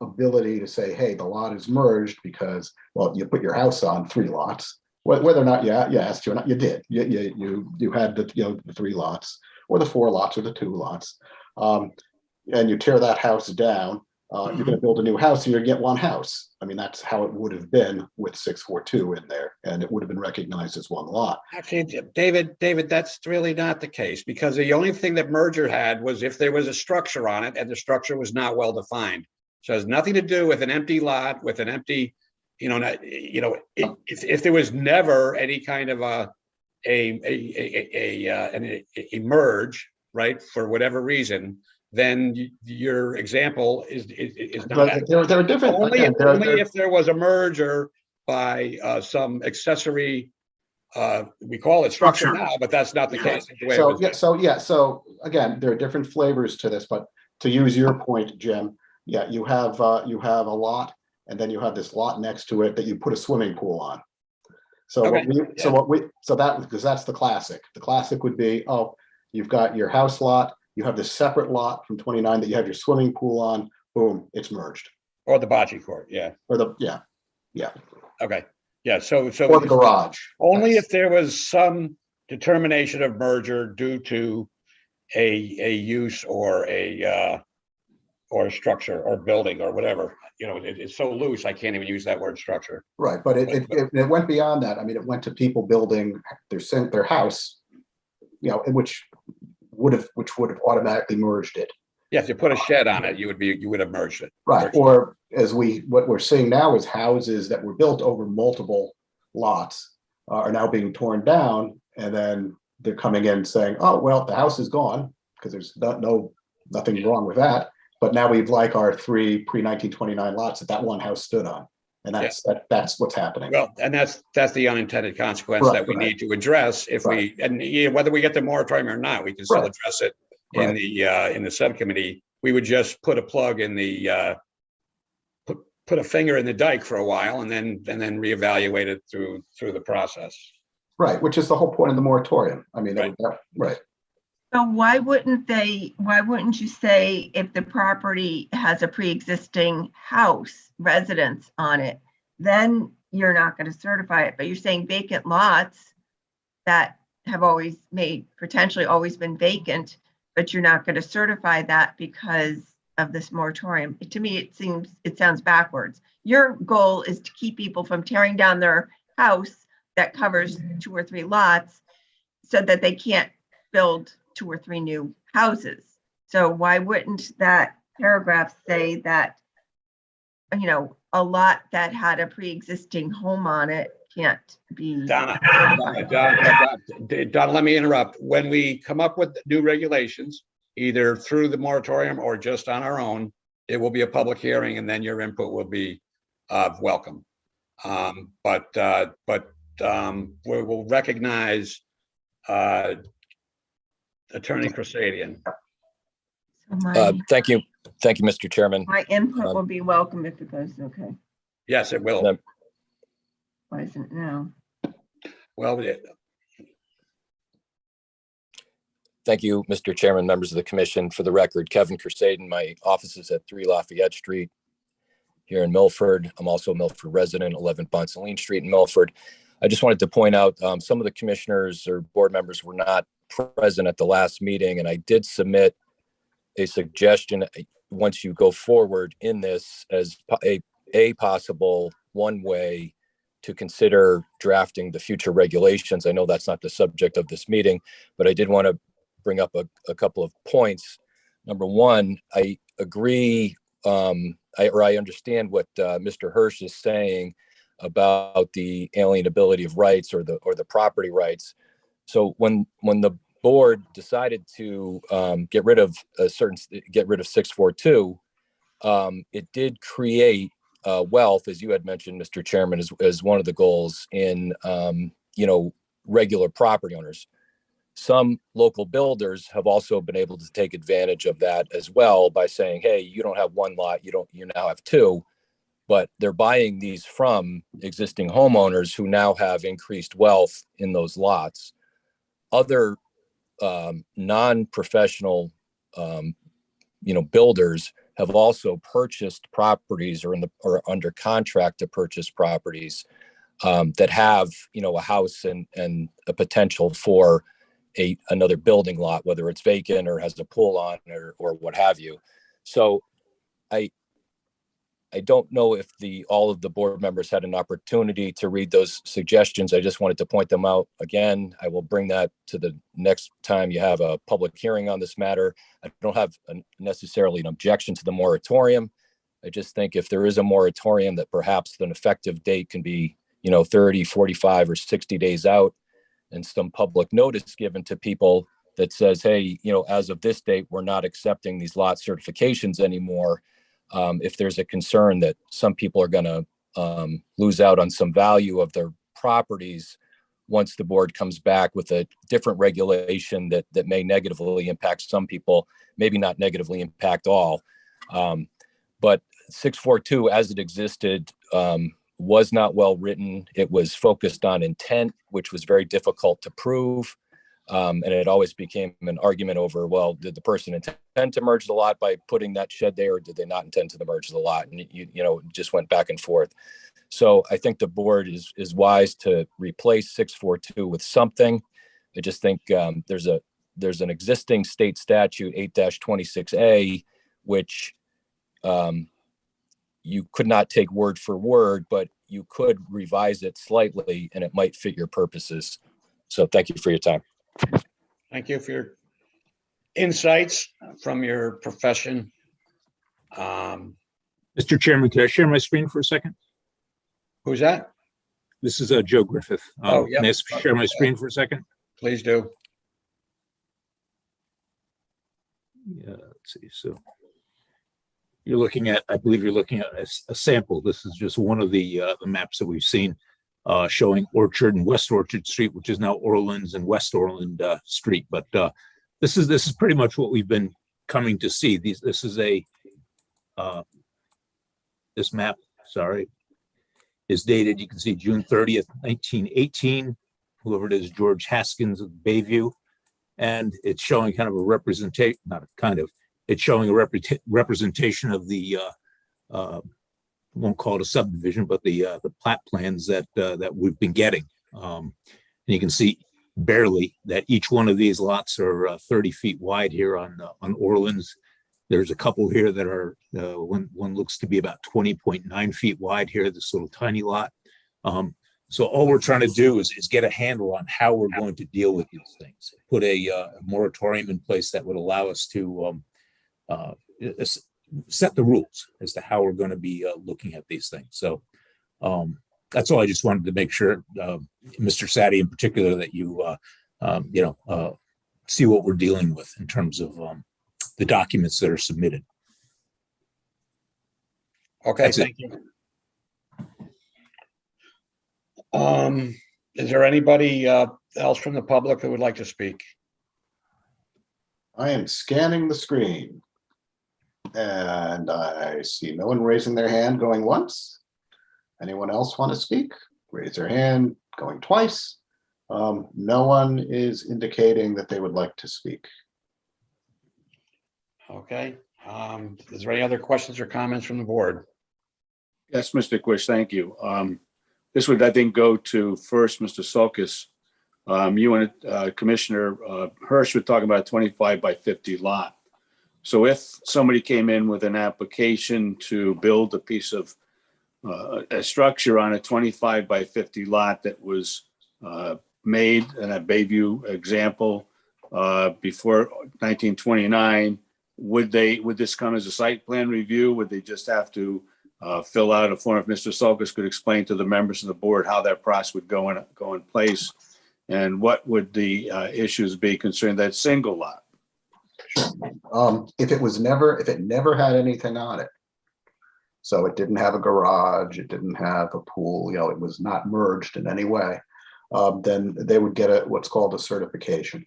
ability to say, hey, the lot is merged because, well, you put your house on 3 lots, whether or not you asked to or not, you did. You had the 3 lots or the 4 lots or the 2 lots, and you tear that house down. You're going to build a new house, and you're going to get 1 house. I mean, that's how it would have been with 642 in there, and it would have been recognized as 1 lot. Actually, David, that's really not the case, because the only thing that merger had was if there was a structure on it and the structure was not well defined. So it has nothing to do with an empty lot, with an empty, if there was never any kind of a merge, right, for whatever reason, then your example is not. But there are different. Only, Again, only if there was a merger by some accessory. We call it structure now, but that's not the case. So again, there are different flavors to this, but to use your point, Jim, you have a lot, and then you have this lot next to it that you put a swimming pool on. So because that's the classic. The classic would be, oh, you've got your house lot, you have this separate lot from 29 that you have your swimming pool on. Boom, it's merged. Or the bocce court, yeah. Or yeah. Okay, yeah. So or the garage. Only if there was some determination of merger due to a use or a structure or building or whatever. It's so loose, I can't even use that word structure. Right, but it went beyond that. I mean, it went to people building their house, which would have automatically merged it. Yeah, if you put a shed on it, you would have merged it. Right, or what we're seeing now is houses that were built over multiple lots are now being torn down, and then they're coming in saying, oh, well, the house is gone because there's nothing wrong with that. But now we'd like our 3 pre-1929 lots that 1 house stood on. And that's what's happening. Well, and that's the unintended consequence that we need to address whether we get the moratorium or not, we can still address it in the subcommittee. We would just put a plug in the put a finger in the dike for a while and then reevaluate it through the process. Right, which is the whole point of the moratorium. I mean, right. So why wouldn't you say if the property has a pre-existing house residence on it, then you're not going to certify it, but you're saying vacant lots that have potentially always been vacant, but you're not going to certify that because of this moratorium. To me, it sounds backwards. Your goal is to keep people from tearing down their house that covers 2 or 3 lots so that they can't build 2 or 3 new houses. So why wouldn't that paragraph say that, a lot that had a pre-existing home on it can't be Donna, let me interrupt. When we come up with new regulations, either through the moratorium or just on our own, it will be a public hearing, and then your input will be welcome. But we will recognize Attorney Krasadian. Thank you, Mr. Chairman. My input will be welcome if it goes okay. Yes, it will. Why isn't it now? Well, thank you, Mr. Chairman, members of the commission. For the record, Kevin Krasadian, my office is at 3 Lafayette Street here in Milford. I'm also a Milford resident, 11 Bonsaline Street in Milford. I just wanted to point out some of the commissioners or board members were not present at the last meeting, and I did submit a suggestion once you go forward in this as a possible one way to consider drafting the future regulations. I know that's not the subject of this meeting, but I did want to bring up a couple of points. Number one, I agree, I understand what Mr. Hirsch is saying about the alienability of rights or the property rights. So when the board decided to get rid of 642, it did create wealth, as you had mentioned, Mr. Chairman, as one of the goals in regular property owners. Some local builders have also been able to take advantage of that as well by saying, hey, you don't have 1 lot, you now have 2, but they're buying these from existing homeowners who now have increased wealth in those lots. Other non-professional builders have also purchased properties or under contract to purchase properties that have, a house and a potential for another building lot, whether it's vacant or has a pool on or what have you. So I don't know if all of the board members had an opportunity to read those suggestions. I just wanted to point them out again. I will bring that to the next time you have a public hearing on this matter. I don't have necessarily an objection to the moratorium. I just think if there is a moratorium, that perhaps an effective date can be, 30, 45, or 60 days out, and some public notice given to people that says, hey, as of this date, we're not accepting these lot certifications anymore. If there's a concern that some people are going to lose out on some value of their properties once the board comes back with a different regulation that may negatively impact some people, maybe not negatively impact all. But 642 as it existed was not well written. It was focused on intent, which was very difficult to prove. And it always became an argument over, well, did the person intend to merge the lot by putting that shed there, or did they not intend to merge the lot? And it just went back and forth. So I think the board is wise to replace 642 with something. I just think there's an existing state statute 8-26A, which you could not take word for word, but you could revise it slightly and it might fit your purposes. So thank you for your time. Thank you for your insights from your profession. Mr. Chairman, can I share my screen for a second? Who's that? This is Joe Griffith. Yep. May I share my screen for a second? Please do. Yeah, let's see. So I believe you're looking at a sample. This is just one of the maps that we've seen showing Orchard and West Orchard Street, which is now Orleans and West Orland Street. But this is pretty much what we've been coming to see. This is this map, sorry, is dated. You can see June 30th, 1918. Whoever it is, George Haskins of Bayview, and it's showing kind of a representation, it's showing a representation of the won't call it a subdivision, but the plat plans that we've been getting. And you can see barely that each one of these lots are 30 feet wide here on Orleans. There's a couple here that are one looks to be about 20.9 feet wide here, this little tiny lot. So all we're trying to do is get a handle on how we're going to deal with these things. Put a moratorium in place that would allow us to set the rules as to how we're going to be looking at these things. So that's all. I just wanted to make sure, Mr. Sadi in particular, that you see what we're dealing with in terms of the documents that are submitted. Okay, That's thank you. Is there anybody else from the public who would like to speak? I am scanning the screen and I see no one raising their hand going once. Anyone else want to speak? Raise their hand going twice. No one is indicating that they would like to speak. Okay. Is there any other questions or comments from the board? Yes, Mr. Quish, thank you. This would, I think, go to first, Mr. Sulkus. You and Commissioner Hirsch were talking about a 25 by 50 lot. So if somebody came in with an application to build a piece of a structure on a 25 by 50 lot that was made in a Bayview example before 1929, would this come as a site plan review? Would they just have to fill out a form? If Mr. Sulkus could explain to the members of the board how that process would go in place, and what would the issues be concerning that single lot? If it never had anything on it, so it didn't have a garage, it didn't have a pool, it was not merged in any way, then they would get what's called a certification.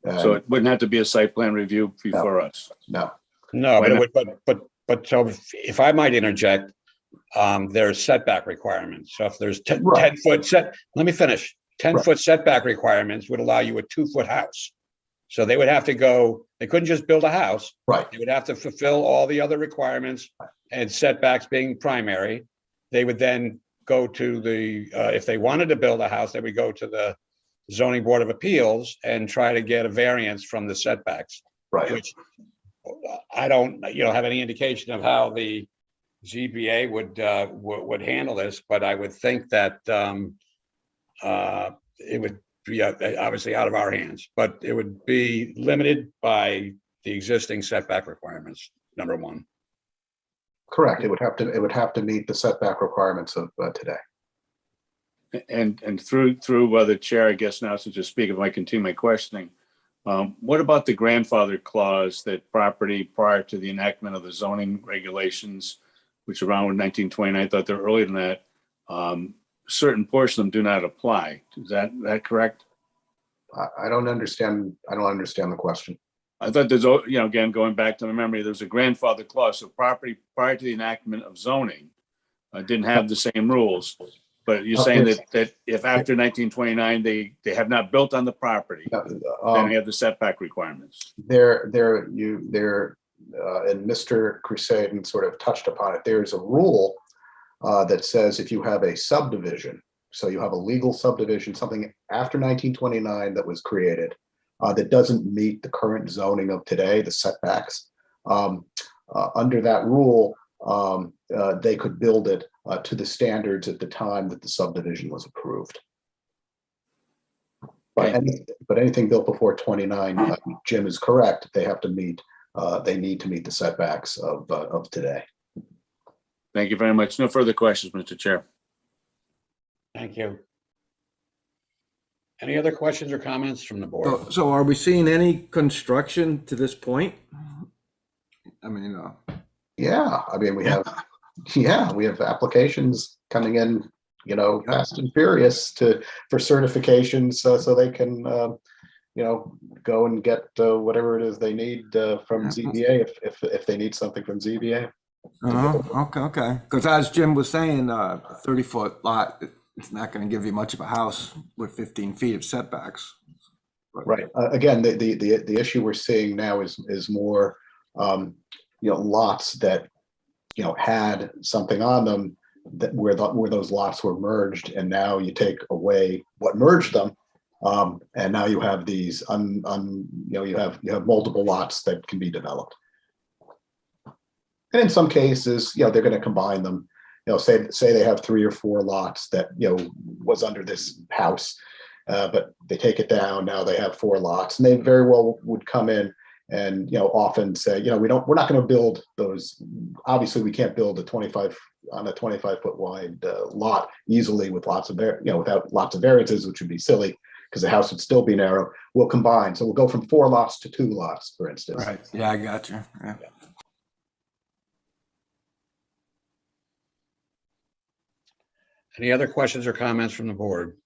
So it wouldn't have to be a site plan review before us? No. No, but it would, but so if I might interject, there's setback requirements. So if there's 10 foot set, let me finish. 10 foot setback requirements would allow you a 2 foot house. So they would have to go, they couldn't just build a house. Right. They would have to fulfill all the other requirements, and setbacks being primary. They would then go to the, if they wanted to build a house, they would go to the zoning board of appeals and try to get a variance from the setbacks. Right. Which I don't, have any indication of how the ZBA would handle this, but I would think that it would be obviously out of our hands, but it would be limited by the existing setback requirements, number one. Correct. It would have to meet the setback requirements of today. And through the chair, I guess now, so to speak, if I continue my questioning, what about the grandfather clause that property prior to the enactment of the zoning regulations, which around 1929, I thought they're earlier than that, certain portions of them do not apply. Is that correct? I don't understand the question. I thought there's, again, going back to my memory, there's a grandfather clause. So property prior to the enactment of zoning didn't have the same rules. But you're saying that if after 1929, they have not built on the property, then they have the setback requirements. And Mr. Crusaden sort of touched upon it. There's a rule that says if you have a subdivision, so you have a legal subdivision, something after 1929 that was created, that doesn't meet the current zoning of today, the setbacks, under that rule, they could build it to the standards at the time that the subdivision was approved. But anything built before 29, Jim is correct. They have to meet. They need to meet the setbacks of today. Thank you very much. No further questions, Mr. Chair. Thank you. Any other questions or comments from the board? So are we seeing any construction to this point? I mean, yeah, I mean, we have applications coming in, fast and furious for certifications, so they can, go and get whatever it is they need from ZBA if they need something from ZBA. Okay. Because as Jim was saying, a 30-foot lot, it's not going to give you much of a house with 15 feet of setbacks. Right. Again, the issue we're seeing now is more, lots that, had something on them that where those lots were merged, and now you take away what merged them, and now you have these you have multiple lots that can be developed. And in some cases, they're going to combine them. Say they have 3 or 4 lots that was under this house, but they take it down. Now they have 4 lots, and they very well would come in and often say, we're not going to build those. Obviously, we can't build a 25-foot wide lot easily with lots of without lots of variances, which would be silly because the house would still be narrow. We'll combine, so we'll go from 4 lots to 2 lots, for instance. Right. Yeah, I got you. Yeah. Any other questions or comments from the board?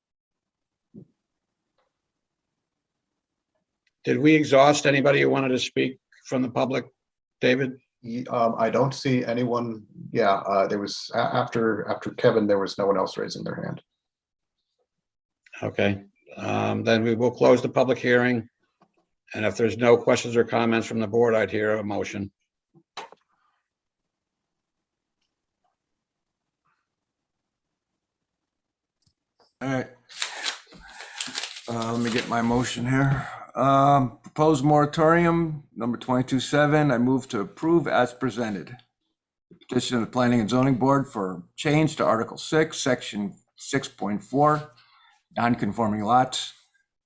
Did we exhaust anybody who wanted to speak from the public, David? I don't see anyone. Yeah, there was after Kevin, there was no one else raising their hand. Okay, then we will close the public hearing. And if there's no questions or comments from the board, I'd hear a motion. All right. Let me get my motion here. Proposed moratorium number 22.7. I move to approve as presented. Petition of the Planning and Zoning Board for change to Article 6, Section 6.4, non-conforming lots,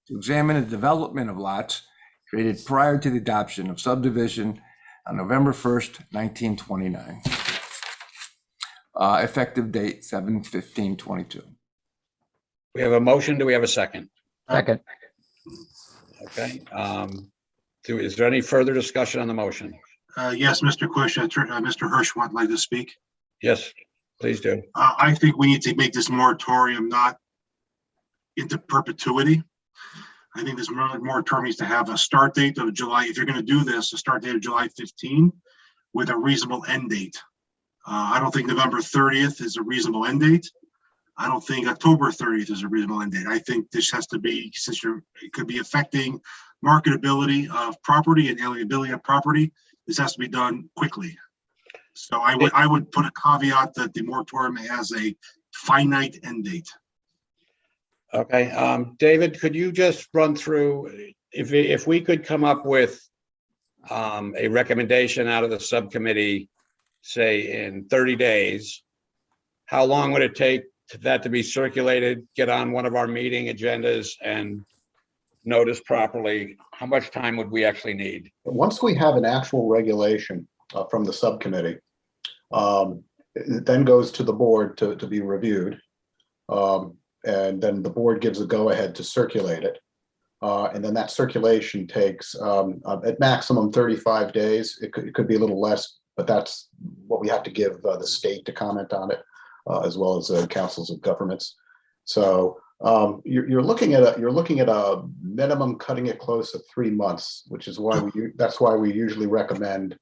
to examine the development of lots created prior to the adoption of subdivision on November 1st, 1929. Effective date 7/15/22. We have a motion. Do we have a second? Second. Okay. Is there any further discussion on the motion? Yes, Mr. Cush, Mr. Hirsch would like to speak. Yes, please do. I think we need to make this moratorium not into perpetuity. I think this moratorium needs to have a start date of July. If you're going to do this, a start date of July 15 with a reasonable end date. I don't think November 30th is a reasonable end date. I don't think October 30th is a reasonable end date. I think this has to be, since it could be affecting marketability of property and alienability of property, this has to be done quickly. So I would put a caveat that the moratorium has a finite end date. Okay, David, could you just run through, if we could come up with a recommendation out of the subcommittee, say in 30 days, how long would it take that to be circulated, get on one of our meeting agendas and noticed properly? How much time would we actually need? Once we have an actual regulation from the subcommittee, it then goes to the board to be reviewed. And then the board gives a go-ahead to circulate it. And then that circulation takes at maximum 35 days. It could be a little less, but that's what we have to give the state to comment on it, as well as councils of governments. So you're looking at a minimum cutting it close at 3 months, which is why that's why we usually recommend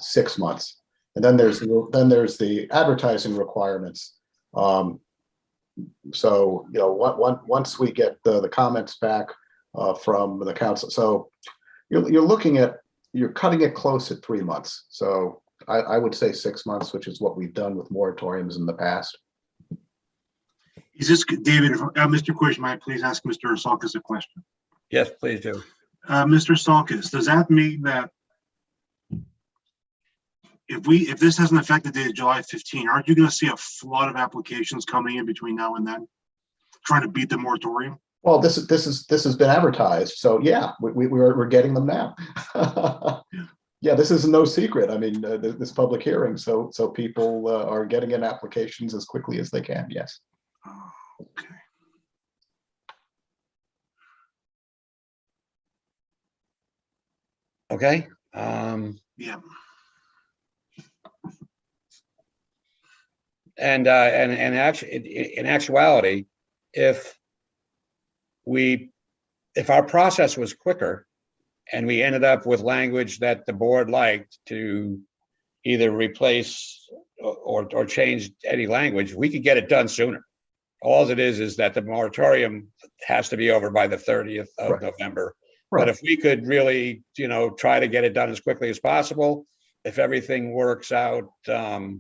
6 months. And then there's the advertising requirements. So once we get the comments back from the council, so you're cutting it close at 3 months. So I would say 6 months, which is what we've done with moratoriums in the past. Is this, David, Mr. Quish, might I please ask Mr. Salkis a question? Yes, please do. Mr. Salkis, does that mean that if this has an effective date of July 15, aren't you going to see a flood of applications coming in between now and then, trying to beat the moratorium? Well, this has been advertised, so yeah, we're getting them now. Yeah, this is no secret. I mean, this public hearing, so people are getting in applications as quickly as they can. Yes. Oh, okay. Okay. Yeah. And actually, in actuality, if our process was quicker and we ended up with language that the board liked to either replace or change any language, we could get it done sooner. All it is that the moratorium has to be over by the 30th of November. Right. But if we could really, try to get it done as quickly as possible, if everything works out, the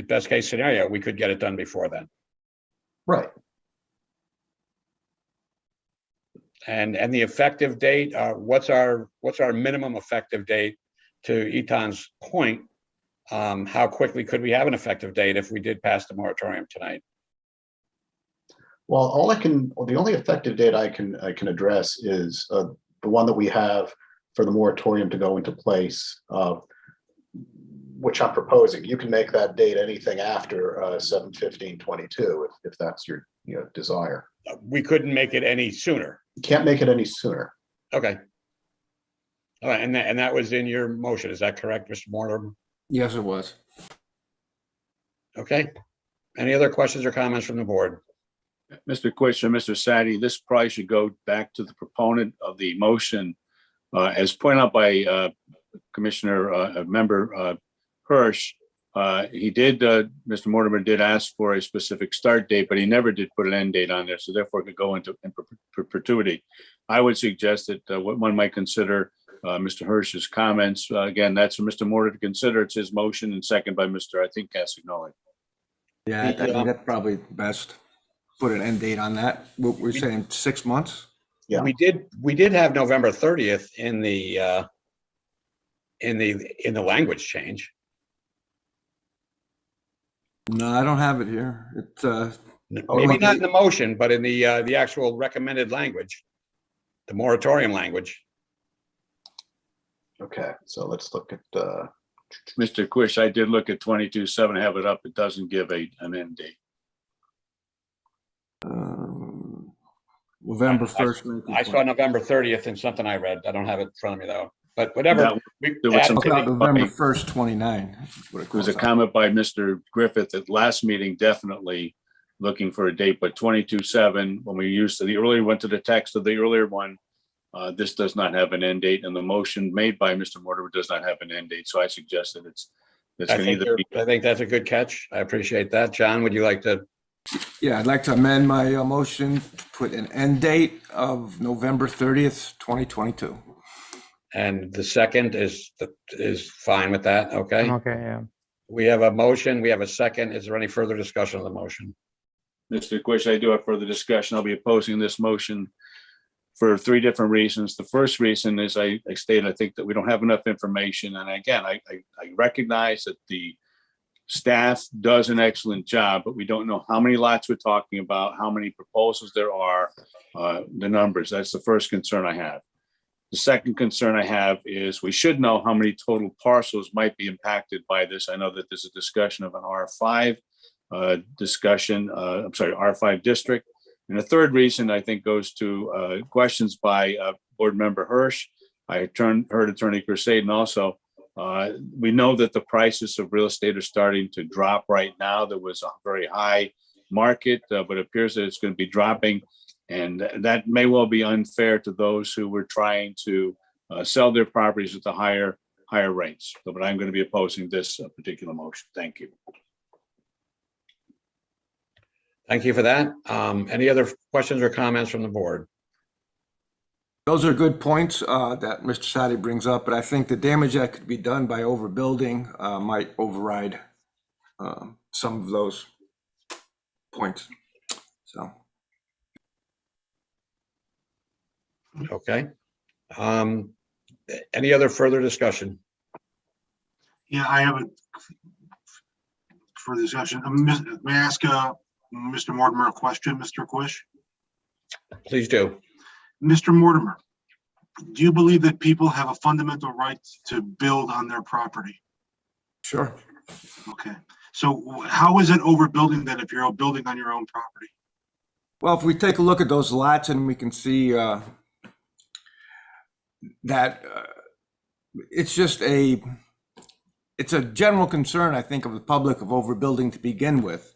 best case scenario, we could get it done before then. Right. And the effective date, what's our minimum effective date? To Etan's point, how quickly could we have an effective date if we did pass the moratorium tonight? Well, the only effective date I can address is the one that we have for the moratorium to go into place, which I'm proposing. You can make that date anything after 7/15/22 if that's your desire. We couldn't make it any sooner. You can't make it any sooner. Okay. All right, and that was in your motion, is that correct, Mr. Mortimer? Yes, it was. Okay. Any other questions or comments from the board? Mr. Quish and Mr. Sadi, this probably should go back to the proponent of the motion. As pointed out by Member Hirsch, Mr. Mortimer did ask for a specific start date, but he never did put an end date on there, so therefore it could go into perpetuity. I would suggest that what one might consider Mr. Hirsch's comments. Again, that's for Mr. Mortimer to consider. It's his motion and second by Mr. Cassignoli. Yeah, I think that's probably best. Put an end date on that. We're saying 6 months. Yeah, we did have November 30th in the language change. No, I don't have it here. It's maybe not in the motion, but in the actual recommended language, the moratorium language. Okay, so let's look at Mr. Quish, I did look at 22/7, have it up. It doesn't give an end date. November 1st. I saw November 30th in something I read. I don't have it in front of me though, but whatever. November 1st, 29. There was a comment by Mr. Griffith at last meeting, definitely looking for a date, but 22/7, when we used the earlier, went to the text of the earlier one, this does not have an end date, and the motion made by Mr. Mortimer does not have an end date. So I suggest that it's going to either be. I think that's a good catch. I appreciate that. John, would you like to Yeah, I'd like to amend my motion to put an end date of November 30th, 2022. And the second is fine with that, okay? Okay, yeah. We have a motion, we have a second. Is there any further discussion of the motion? Mr. Quish, I do have further discussion. I'll be opposing this motion for three different reasons. The first reason is I stated, I think that we don't have enough information. And again, I recognize that the staff does an excellent job, but we don't know how many lots we're talking about, how many proposals there are, the numbers. That's the first concern I have. The second concern I have is we should know how many total parcels might be impacted by this. I know that there's a discussion of an R5 R5 district. And the third reason I think goes to questions by Board Member Hirsch. I heard Attorney Crusade, also. We know that the prices of real estate are starting to drop right now. There was a very high market, but it appears that it's going to be dropping. And that may well be unfair to those who were trying to sell their properties at the higher rates. But I'm going to be opposing this particular motion. Thank you. Thank you for that. Any other questions or comments from the board? Those are good points that Mr. Sadi brings up, but I think the damage that could be done by overbuilding might override some of those points. So. Okay. Any other further discussion? Yeah, I have a further discussion. May I ask Mr. Mortimer a question, Mr. Quish? Please do. Mr. Mortimer, do you believe that people have a fundamental right to build on their property? Sure. Okay. So how is it overbuilding then if you're building on your own property? Well, if we take a look at those lots and we can see that it's a general concern, I think, of the public of overbuilding to begin with.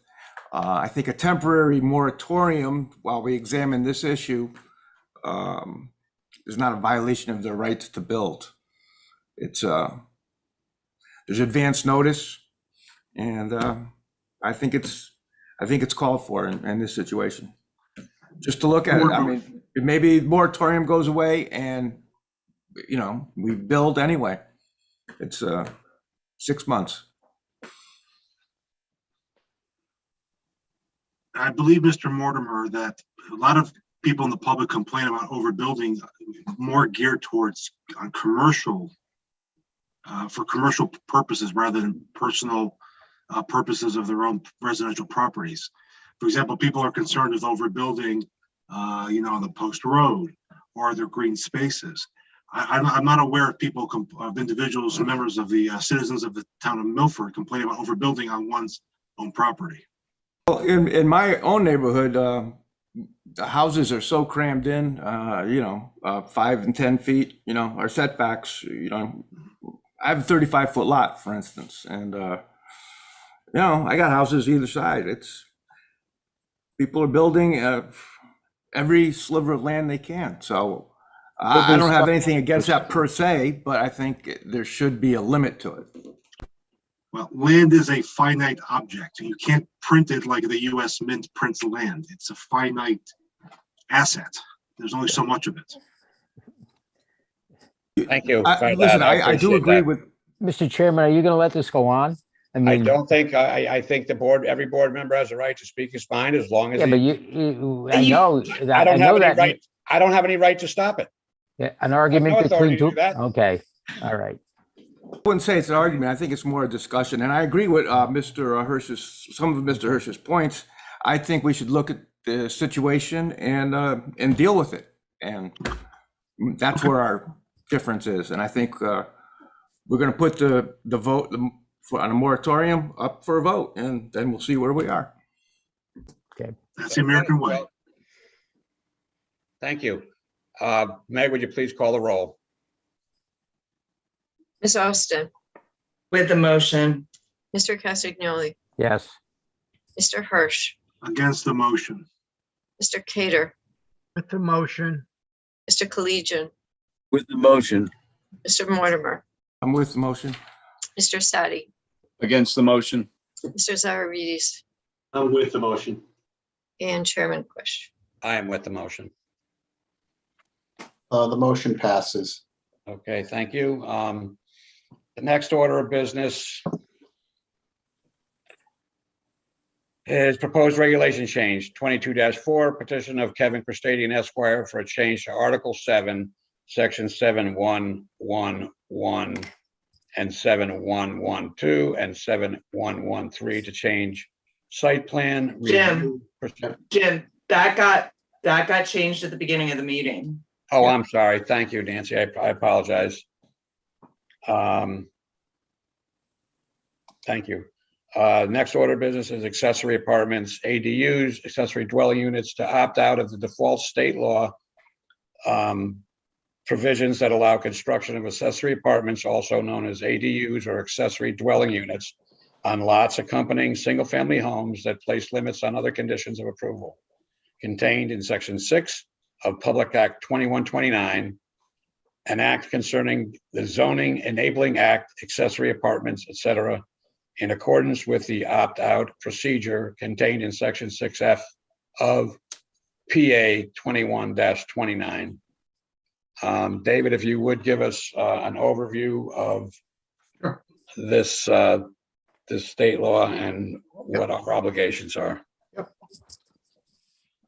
I think a temporary moratorium while we examine this issue is not a violation of their right to build. It's there's advance notice, and I think it's called for in this situation. Just to look at it, I mean, maybe moratorium goes away and we build anyway. It's 6 months. I believe, Mr. Mortimer, that a lot of people in the public complain about overbuilding more geared towards commercial, for commercial purposes rather than personal purposes of their own residential properties. For example, people are concerned with overbuilding, on the post road or their green spaces. I'm not aware of people, of individuals, members of the citizens of the town of Milford complaining about overbuilding on one's own property. Well, in my own neighborhood, the houses are so crammed in, 5 and 10 feet, our setbacks, I have a 35-foot lot, for instance, and, I got houses either side. People are building every sliver of land they can. So I don't have anything against that per se, but I think there should be a limit to it. Well, land is a finite object. You can't print it like the U.S. Mint prints land. It's a finite asset. There's only so much of it. Thank you. Listen, I do agree with. Mr. Chairman, are you going to let this go on? I don't think, I think every board member has a right to speak his mind as long as. Yeah, but I know that. I don't have any right to stop it. Yeah, an argument between two. that. Okay, all right. I wouldn't say it's an argument. I think it's more a discussion. And I agree with some of Mr. Hirsch's points. I think we should look at the situation and deal with it. And that's where our difference is. And I think we're going to put the vote on a moratorium up for a vote, and then we'll see where we are. Okay. That's the American way. Thank you. Meg, would you please call the roll? Ms. Austin, With the motion. Mr. Castagnoli, Yes. Mr. Hirsch, Against the motion. Mr. Cater, With the motion. Mr. Collegian, With the motion. Mr. Mortimer, I'm with the motion. Mr. Sadi, Against the motion. Mr. Zaharides, I'm with the motion. and Chairman Quish. I am with the motion. The motion passes. Okay, thank you. The next order of business is proposed regulation change 22-4 petition of Kevin Christadian Esquire for a change to Article 7, Section 7111 and 7112 and 7113 to change site plan. Jim, review. Jim, that got changed at the beginning of the meeting. Oh, I'm sorry. Thank you, Nancy. I apologize. Thank you. Next order of business is accessory apartments, ADUs, accessory dwelling units to opt out of the default state law provisions that allow construction of accessory apartments, also known as ADUs or accessory dwelling units, on lots accompanying single-family homes that place limits on other conditions of approval contained in Section 6 of Public Act 2129, an act concerning the zoning enabling act, accessory apartments, etc., in accordance with the opt-out procedure contained in Section 6F of PA 21-29. David, if you would give us an overview of this state law and what our obligations are.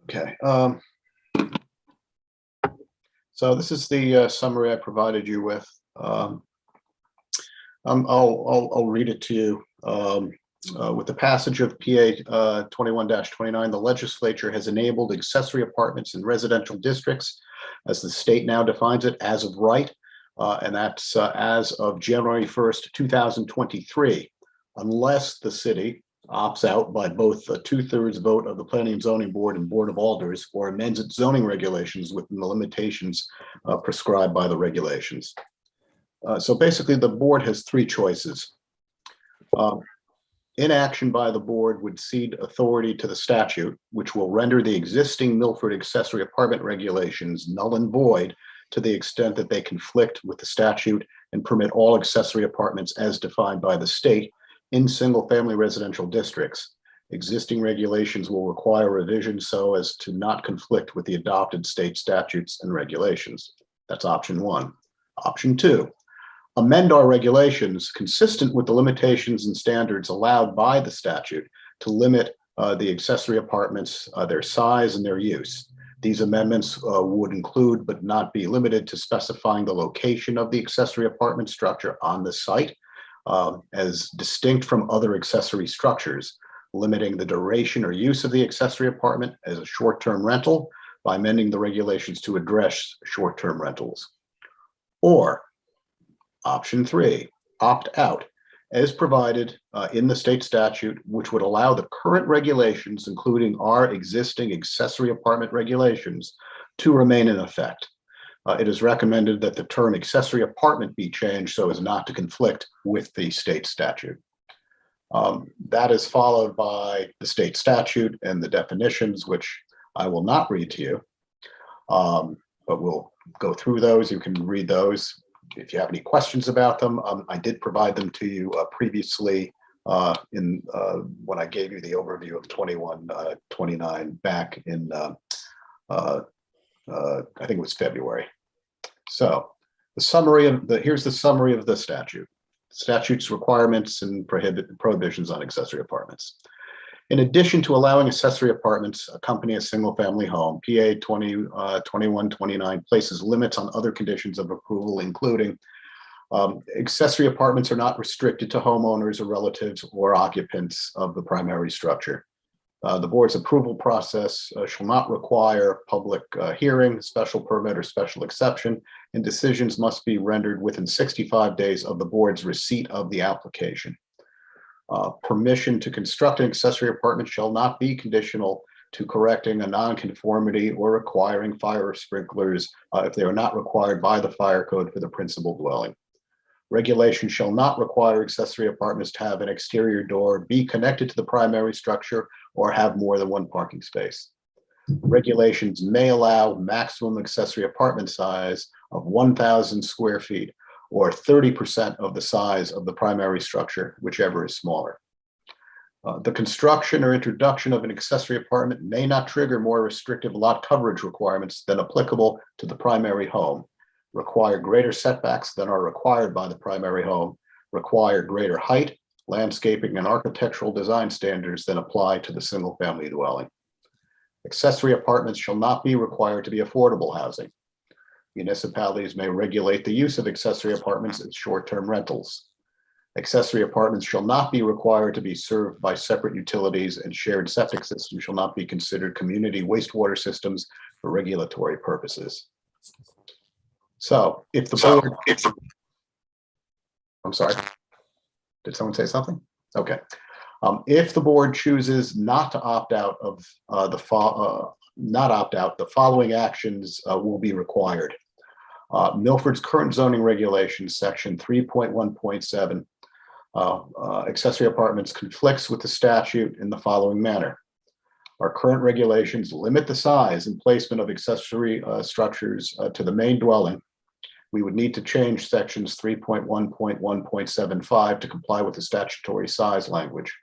Okay. So this is the summary I provided you with. I'll read it to you. With the passage of PA 21-29, the legislature has enabled accessory apartments in residential districts, as the state now defines it, as of right, and that's as of January 1st, 2023, unless the city opts out by both a 2/3 vote of the Planning and Zoning Board and Board of Alders, or amends its zoning regulations within the limitations prescribed by the regulations. So basically, the board has three choices. Inaction by the board would cede authority to the statute, which will render the existing Milford accessory apartment regulations null and void to the extent that they conflict with the statute and permit all accessory apartments as defined by the state in single-family residential districts. Existing regulations will require revision so as to not conflict with the adopted state statutes and regulations. That's option one. Option two, amend our regulations consistent with the limitations and standards allowed by the statute to limit the accessory apartments, their size and their use. These amendments would include, but not be limited to, specifying the location of the accessory apartment structure on the site as distinct from other accessory structures, limiting the duration or use of the accessory apartment as a short-term rental by amending the regulations to address short-term rentals. Or option three, opt out, as provided in the state statute, which would allow the current regulations, including our existing accessory apartment regulations, to remain in effect. It is recommended that the term accessory apartment be changed so as not to conflict with the state statute. That is followed by the state statute and the definitions, which I will not read to you, but we'll go through those. You can read those. If you have any questions about them, I did provide them to you previously when I gave you the overview of 2129 back in, I think it was February. So the summary of here's the summary of the statute. Statute's requirements and prohibitions on accessory apartments. In addition to allowing accessory apartments accompany a single family home, PA 2129 places limits on other conditions of approval, including accessory apartments are not restricted to homeowners or relatives or occupants of the primary structure. The board's approval process shall not require public hearing, special permit, or special exception, and decisions must be rendered within 65 days of the board's receipt of the application. Permission to construct an accessory apartment shall not be conditional to correcting a nonconformity or requiring fire sprinklers if they are not required by the fire code for the principal dwelling. Regulation shall not require accessory apartments to have an exterior door, be connected to the primary structure, or have more than one parking space. Regulations may allow maximum accessory apartment size of 1,000 square feet or 30% of the size of the primary structure, whichever is smaller. The construction or introduction of an accessory apartment may not trigger more restrictive lot coverage requirements than applicable to the primary home, require greater setbacks than are required by the primary home, require greater height, landscaping, and architectural design standards than apply to the single-family dwelling. Accessory apartments shall not be required to be affordable housing. Municipalities may regulate the use of accessory apartments as short-term rentals. Accessory apartments shall not be required to be served by separate utilities, and shared septic systems shall not be considered community wastewater systems for regulatory purposes. So if the board, I'm sorry, did someone say something? Okay. If the board chooses not to opt out of the following actions will be required. Milford's current zoning regulations, section 3.1.7, accessory apartments conflicts with the statute in the following manner. Our current regulations limit the size and placement of accessory structures to the main dwelling. We would need to change sections 3.1.1.75 to comply with the statutory size language.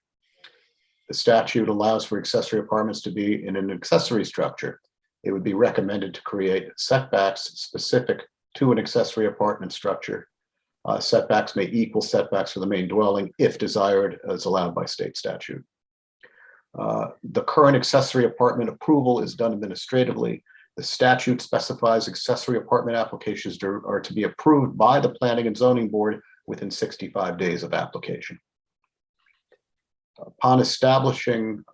The statute allows for accessory apartments to be in an accessory structure. It would be recommended to create setbacks specific to an accessory apartment structure. Setbacks may equal setbacks for the main dwelling if desired, as allowed by state statute. The current accessory apartment approval is done administratively. The statute specifies accessory apartment applications are to be approved by the Planning and Zoning Board within 65 days of application. Upon establishing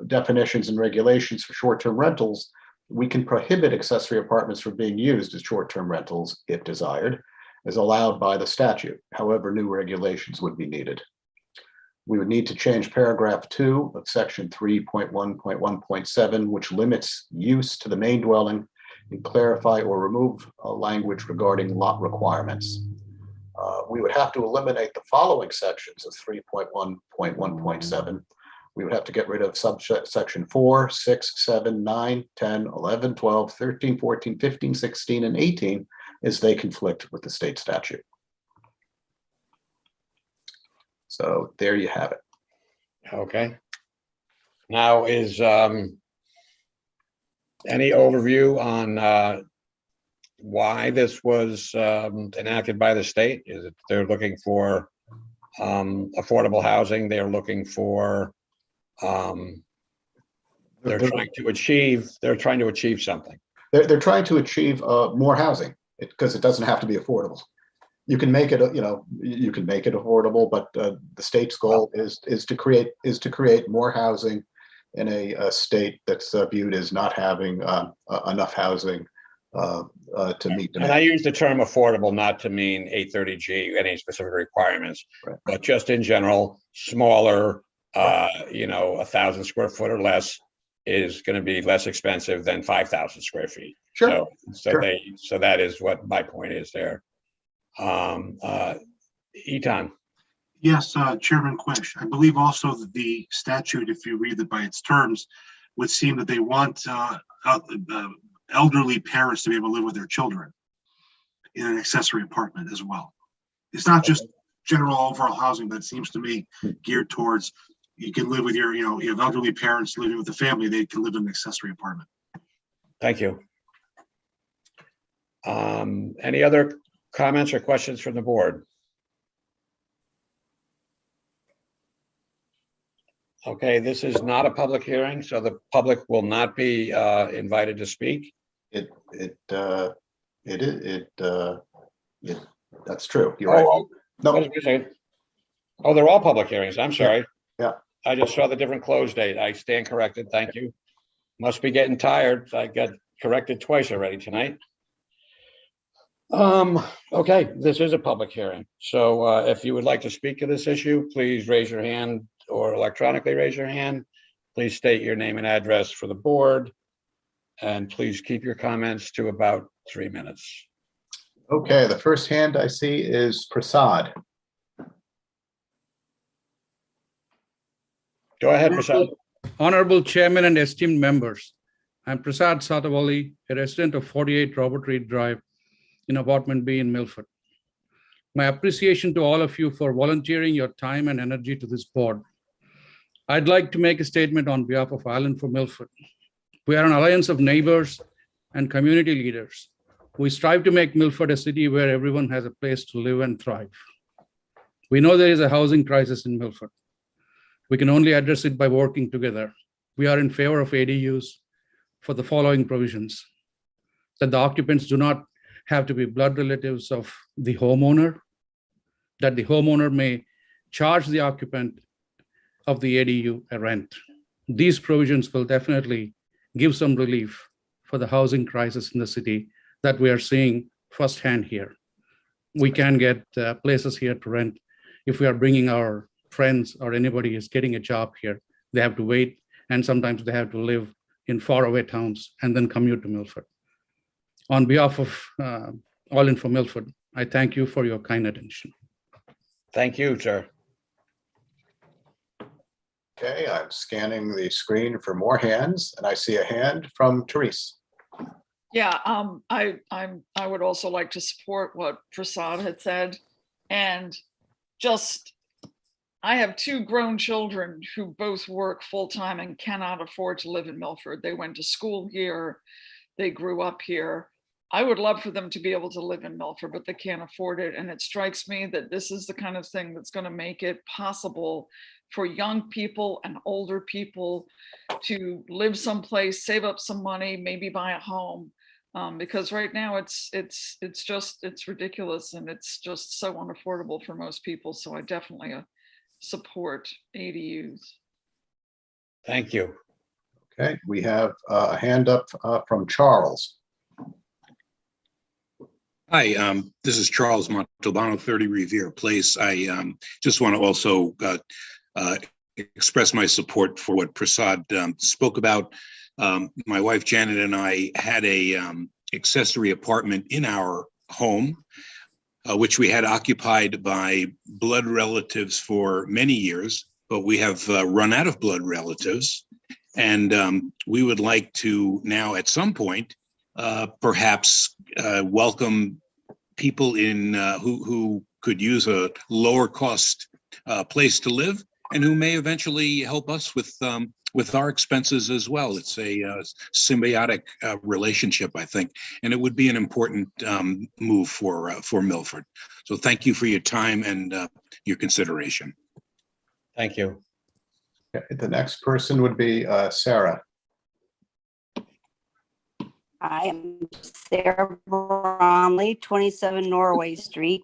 definitions and regulations for short-term rentals, we can prohibit accessory apartments from being used as short-term rentals if desired, as allowed by the statute. However, new regulations would be needed. We would need to change paragraph 2 of section 3.1.1.7, which limits use to the main dwelling, and clarify or remove language regarding lot requirements. We would have to eliminate the following sections of 3.1.1.7. We would have to get rid of subsection 4, 6, 7, 9, 10, 11, 12, 13, 14, 15, 16, and 18, as they conflict with the state statute. So there you have it. Okay. Now is any overview on why this was enacted by the state? Is it they're looking for affordable housing? They're looking for they're trying to achieve something. They're trying to achieve more housing because it doesn't have to be affordable. You can make it, you can make it affordable, but the state's goal is to create more housing in a state that's viewed as not having enough housing to meet demand. And I use the term affordable not to mean 830G, any specific requirements, right, but just in general, smaller, 1,000 square foot or less is going to be less expensive than 5,000 square feet. Sure. So that is what my point is there. Eton. Yes, Chairman Quish. I believe also that the statute, if you read it by its terms, would seem that they want elderly parents to be able to live with their children in an accessory apartment as well. It's not just general overall housing, but it seems to me geared towards you can live with your, you have elderly parents living with the family, they can live in an accessory apartment. Thank you. Any other comments or questions from the board? Okay, this is not a public hearing, so the public will not be invited to speak. That's true. You're right. No. Oh, they're all public hearings. I'm sorry. Yeah. I just saw the different close date. I stand corrected. Thank you. Must be getting tired. I got corrected twice already tonight. Okay, this is a public hearing. So if you would like to speak to this issue, please raise your hand or electronically raise your hand. Please state your name and address for the board. And please keep your comments to about 3 minutes. Okay, the first hand I see is Prasad. Go ahead, Prasad. Honorable Chairman and esteemed members, I'm Prasad Satavali, a resident of 48 Robert Reed Drive in Apartment B in Milford. My appreciation to all of you for volunteering your time and energy to this board. I'd like to make a statement on behalf of Island for Milford. We are an alliance of neighbors and community leaders. We strive to make Milford a city where everyone has a place to live and thrive. We know there is a housing crisis in Milford. We can only address it by working together. We are in favor of ADUs for the following provisions: that the occupants do not have to be blood relatives of the homeowner, that the homeowner may charge the occupant of the ADU a rent. These provisions will definitely give some relief for the housing crisis in the city that we are seeing firsthand here. We can get places here to rent. If we are bringing our friends or anybody is getting a job here, they have to wait, and sometimes they have to live in faraway towns and then commute to Milford. On behalf of All In for Milford, I thank you for your kind attention. Thank you, sir. Okay, I'm scanning the screen for more hands, and I see a hand from Therese. Yeah, I would also like to support what Prasad had said. And just, I have two grown children who both work full-time and cannot afford to live in Milford. They went to school here, they grew up here. I would love for them to be able to live in Milford, but they can't afford it. And it strikes me that this is the kind of thing that's going to make it possible for young people and older people to live someplace, save up some money, maybe buy a home. Because right now it's ridiculous, and it's just so unaffordable for most people. So I definitely support ADUs. Thank you. Okay, we have a hand up from Charles. Hi, this is Charles Montalbano, 30 Revere Place. I just want to also express my support for what Prasad spoke about. My wife Janet and I had a accessory apartment in our home, which we had occupied by blood relatives for many years, but we have run out of blood relatives. And we would like to now at some point perhaps welcome people in who could use a lower cost place to live, and who may eventually help us with our expenses as well. It's a symbiotic relationship, I think, and it would be an important move for Milford. So thank you for your time and your consideration. Thank you. Okay, the next person would be Sarah. I am Sarah Bromley, 27 Norway Street.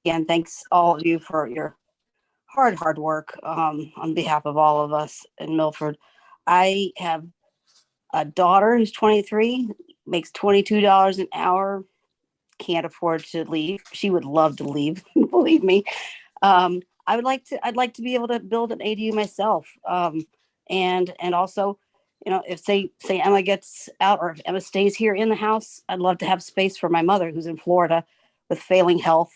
Again, thanks all of you for your hard work on behalf of all of us in Milford. I have a daughter who's 23, makes $22 an hour, can't afford to leave. She would love to leave, believe me. I'd like to be able to build an ADU myself. And also, you know, if say Emma gets out, or if Emma stays here in the house, I'd love to have space for my mother who's in Florida with failing health,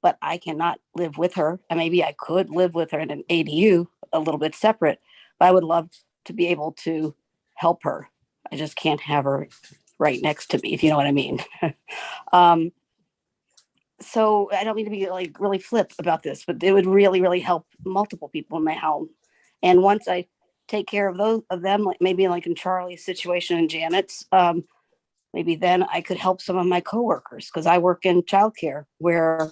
but I cannot live with her. And maybe I could live with her in an ADU a little bit separate, but I would love to be able to help her. I just can't have her right next to me, if you know what I mean. So I don't mean to be like really flip about this, but it would really help multiple people in my home. And once I take care of those of them, like maybe like in Charlie's situation and Janet's, maybe then I could help some of my coworkers, because I work in childcare where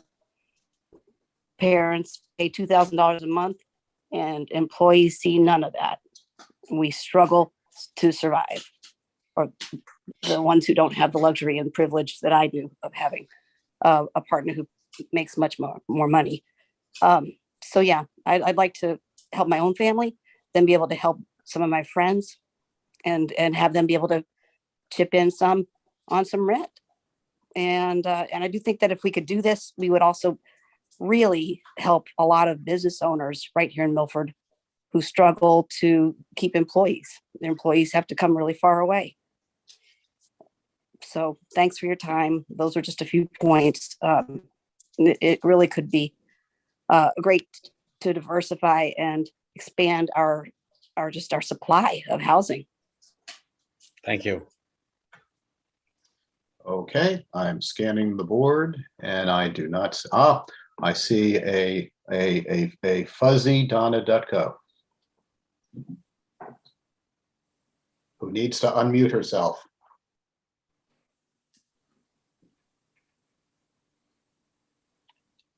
parents pay $2,000 a month and employees see none of that. We struggle to survive, or the ones who don't have the luxury and privilege that I do of having a partner who makes much more money. So yeah, I'd like to help my own family, then be able to help some of my friends, and have them be able to chip in some on some rent. And I do think that if we could do this, we would also really help a lot of business owners right here in Milford who struggle to keep employees. Their employees have to come really far away. So thanks for your time. Those are just a few points. It really could be great to diversify and expand our supply of housing. Thank you. Okay, I'm scanning the board and I do not, I see a fuzzy Donna Dutko. Who needs to unmute herself.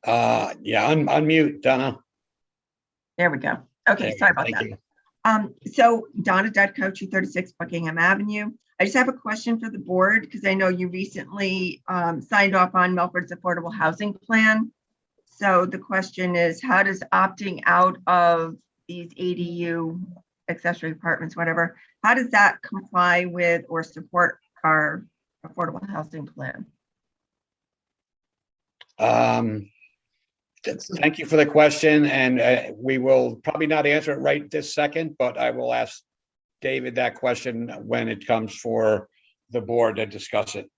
Yeah, unmute, Donna. There we go. Okay, There we sorry go. about Thank that. you. So Donna Dudko, 236 Buckingham Avenue. I just have a question for the board because I know you recently signed off on Milford's affordable housing plan. So the question is, how does opting out of these ADU accessory apartments, whatever, how does that comply with or support our affordable housing plan? Thank you for the question, and we will probably not answer it right this second, but I will ask David that question when it comes for the board to discuss it.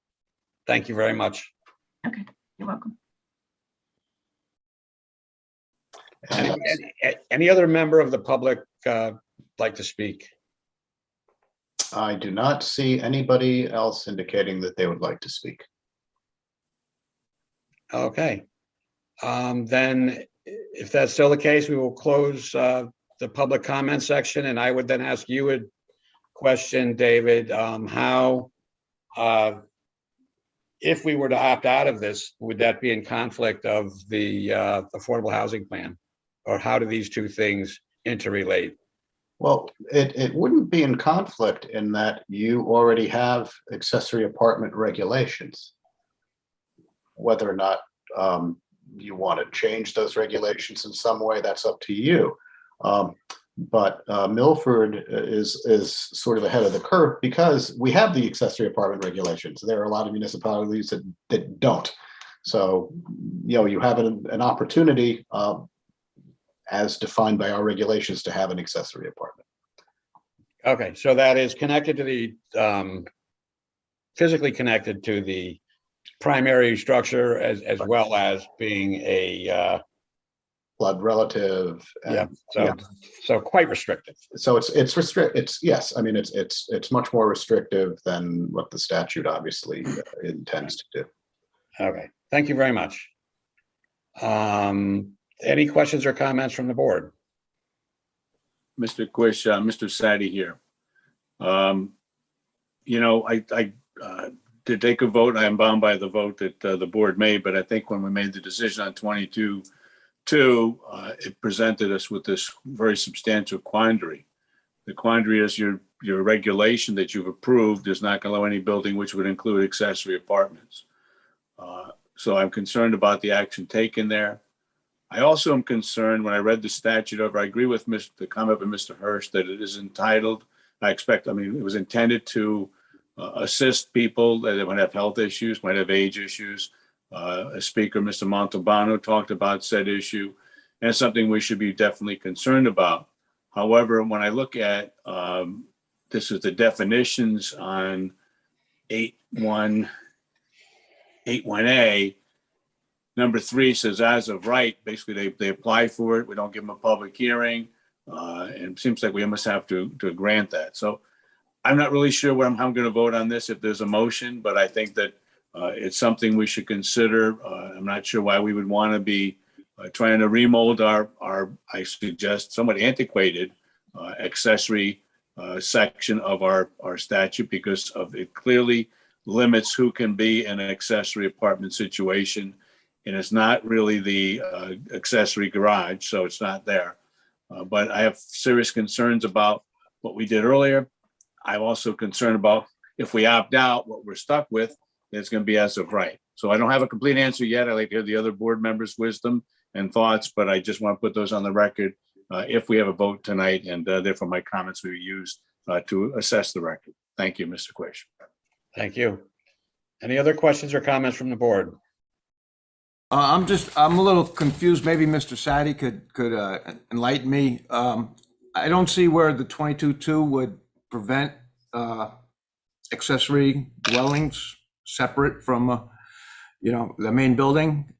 Thank you very much. Okay, you're welcome. Any other member of the public like to speak? I do not see anybody else indicating that they would like to speak. Okay. Then if that's still the case, we will close the public comment section, and I would then ask you a question, David, how, if we were to opt out of this, would that be in conflict of the affordable housing plan? Or how do these two things interrelate? Well, it wouldn't be in conflict in that you already have accessory apartment regulations. Whether or not you want to change those regulations in some way, that's up to you. But Milford is sort of ahead of the curve because we have the accessory apartment regulations. There are a lot of municipalities that don't. So, you know, you have an opportunity as defined by our regulations to have an accessory apartment. Okay, so that is connected to the, physically connected to the primary structure as well as being a blood relative. Yeah, so quite restrictive. So it's restrict. It's yes. I mean, it's much more restrictive than what the statute obviously intends to do. Okay, thank you very much. Any questions or comments from the board? Mr. Quish, Mr. Sadi here. You know, I to take a vote, I am bound by the vote that the board made, but I think when we made the decision on 22-2, it presented us with this very substantial quandary. The quandary is your regulation that you've approved does not allow any building which would include accessory apartments. So I'm concerned about the action taken there. I also am concerned when I read the statute over, I agree with the comment by Mr. Hirsch that it is entitled, I mean, it was intended to assist people that might have health issues, might have age issues. A speaker, Mr. Montalbano, talked about said issue, and it's something we should be definitely concerned about. However, when I look at, this is the definitions on 8.1A, number 3 says as of right, basically they apply for it. We don't give them a public hearing. And it seems like we must have to grant that. So I'm not really sure how I'm going to vote on this if there's a motion, but I think that it's something we should consider. I'm not sure why we would want to be trying to remold our I suggest, somewhat antiquated accessory section of our statute because of it clearly limits who can be in an accessory apartment situation. And it's not really the accessory garage, so it's not there. But I have serious concerns about what we did earlier. I'm also concerned about if we opt out, what we're stuck with, it's going to be as of right. So I don't have a complete answer yet. I'd like to hear the other board members' wisdom and thoughts, but I just want to put those on the record if we have a vote tonight, and therefore my comments will be used to assess the record. Thank you, Mr. Quish. Thank you. Any other questions or comments from the board? I'm a little confused. Maybe Mr. Sadi could enlighten me. I don't see where the 22.2 would prevent accessory dwellings separate from, the main building.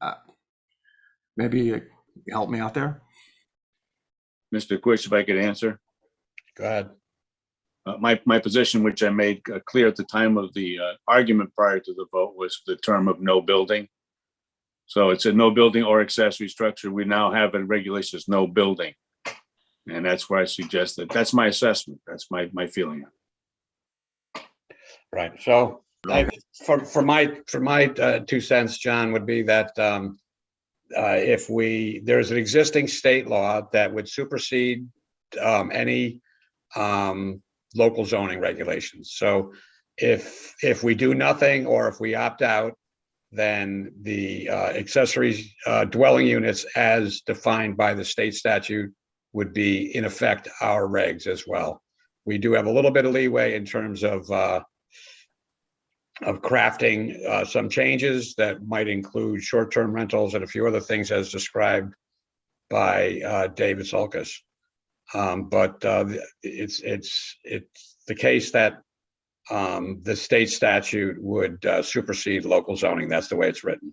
Maybe you help me out there. Mr. Quish, if I could answer. Go ahead. My position, which I made clear at the time of the argument prior to the vote, was the term of no building. So it's a no building or accessory structure. We now have in regulations no building. And that's why I suggest that. That's my assessment. That's my feeling. Right. So for my 2 cents, John, would be that there's an existing state law that would supersede any local zoning regulations. So if we do nothing or if we opt out, then the accessory dwelling units as defined by the state statute would be in effect our regs as well. We do have a little bit of leeway in terms of crafting some changes that might include short-term rentals and a few other things as described by David Sulkus. But it's the case that the state statute would supersede local zoning. That's the way it's written.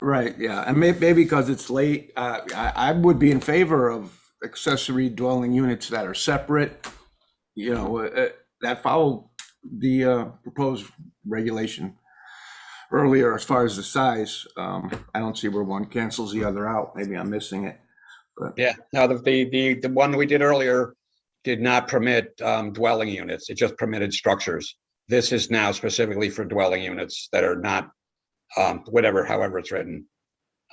Right, yeah, and maybe because it's late, I would be in favor of accessory dwelling units that are separate, that follow the proposed regulation earlier as far as the size. I don't see where one cancels the other out. Maybe I'm missing it. But yeah, no, the one we did earlier did not permit dwelling units. It just permitted structures. This is now specifically for dwelling units that are not however it's written.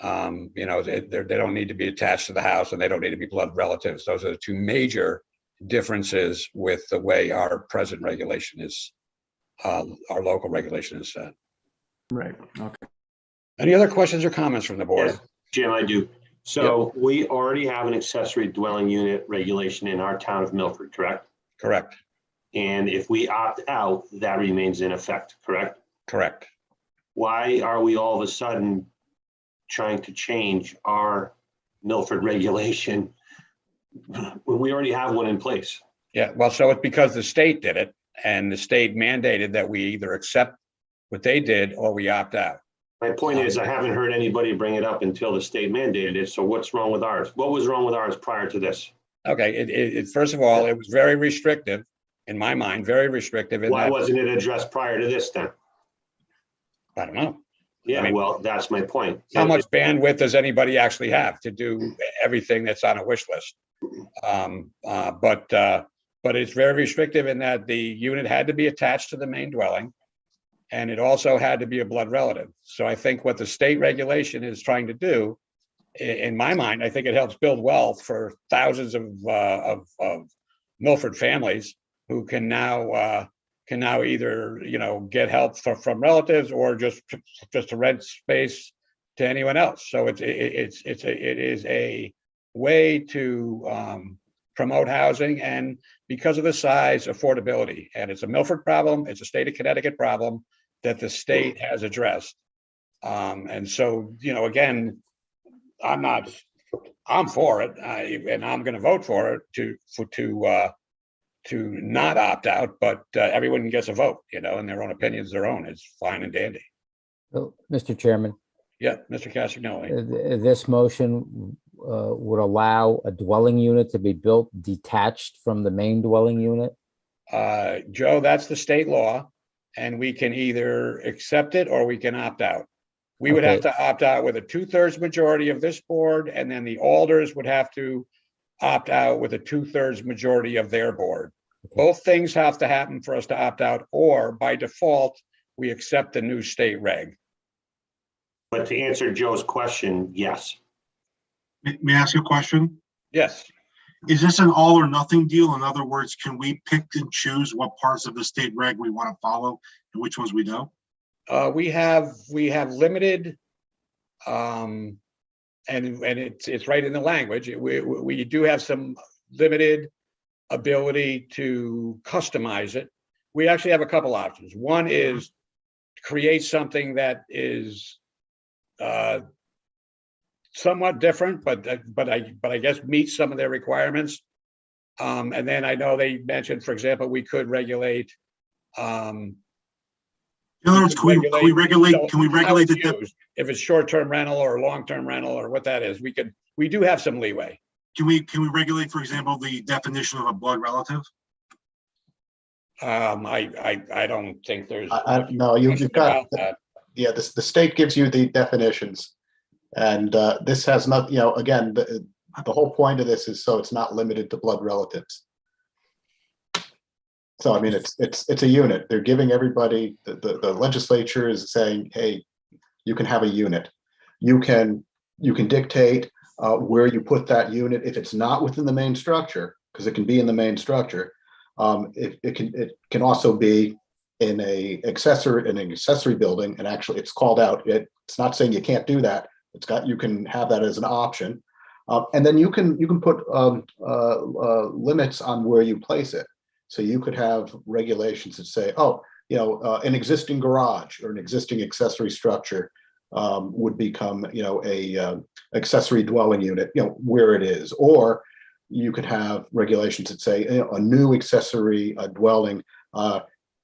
They don't need to be attached to the house and they don't need to be blood relatives. Those are the two major differences with the way our present regulation is, our local regulation is set. Right, okay. Any other questions or comments from the board? Yes, Jim, I do. So we already have an accessory dwelling unit regulation in our town of Milford, correct? Correct. And if we opt out, that remains in effect, correct? Correct. Why are we all of a sudden trying to change our Milford regulation when we already have one in place? Yeah, well, so it's because the state did it and the state mandated that we either accept what they did or we opt out. My point is, I haven't heard anybody bring it up until the state mandated it. So what's wrong with ours? What was wrong with ours prior to this? Okay, first of all, it was very restrictive, in my mind, very restrictive. Why wasn't it addressed prior to this then? I don't know. Yeah, I mean, well, that's my point. How much bandwidth does anybody actually have to do everything that's on a wish list? But it's very restrictive in that the unit had to be attached to the main dwelling. And it also had to be a blood relative. So I think what the state regulation is trying to do, in my mind, I think it helps build wealth for thousands of Milford families who can now either get help from relatives or just to rent space to anyone else. So it is a way to promote housing, and because of the size, affordability, and it's a Milford problem. It's a state of Connecticut problem that the state has addressed. And so, again, I'm for it, and I'm going to vote for it to not opt out, but everyone gets a vote, and their own opinion is their own. It's fine and dandy. So, Mr. Chairman. Yeah, Mr. Castagnoli. This motion would allow a dwelling unit to be built detached from the main dwelling unit? Joe, that's the state law. And we can either accept it or we can opt out. We would have to opt out with a 2/3 majority of this board, and then the alders would have to opt out with a 2/3 majority of their board. Both things have to happen for us to opt out, or by default, we accept the new state reg. But to answer Joe's question, yes. May I ask you a question? Yes. Is this an all or nothing deal? In other words, can we pick and choose what parts of the state reg we want to follow and which ones we don't? We have limited, and it's right in the language. We do have some limited ability to customize it. We actually have a couple options. One is to create something that is somewhat different, but I guess meets some of their requirements. And then I know they mentioned, for example, we could regulate. In other words, can we regulate if it's short-term rental or long-term rental or what that is? We do have some leeway. Can we regulate, for example, the definition of a blood relative? I don't think there's. No, you've got that. Yeah. The state gives you the definitions, and this has not. Again, The whole point of this is so it's not limited to blood relatives. So, I mean, it's a unit. They're giving everybody, the legislature is saying, hey, you can have a unit. You can dictate where you put that unit. If it's not within the main structure, because it can be in the main structure, it can also be in an accessory building, and actually it's called out. It's not saying you can't do that. You can have that as an option, and then you can put limits on where you place it. So you could have regulations that say, oh, an existing garage or an existing accessory structure would become, a accessory dwelling unit, where it is. Or you could have regulations that say, a new accessory dwelling,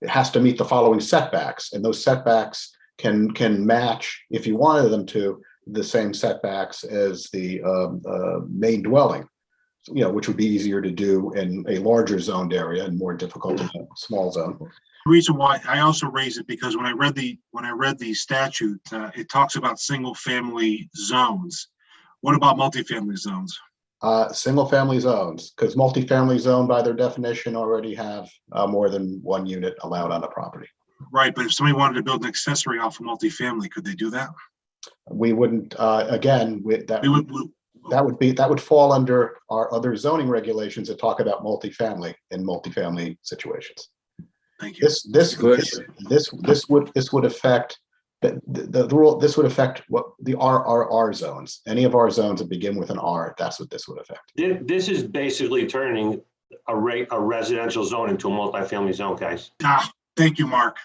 it has to meet the following setbacks, and those setbacks can match, if you wanted them to, the same setbacks as the main dwelling. Which would be easier to do in a larger zoned area and more difficult in a small zone. The reason why I also raise it, because when I read the statute, it talks about single family zones. What about multifamily zones? Single family zones, because multifamily zone by their definition already have more than one unit allowed on the property. Right, but if somebody wanted to build an accessory off of multifamily, could they do that? We wouldn't, that would fall under our other zoning regulations that talk about multifamily in multifamily situations. Thank you. This would affect the rule. This would affect what the RRR zones. Any of our zones that begin with an R. That's what this would affect. This is basically turning a residential zone into a multifamily zone, guys. Thank you, Mark.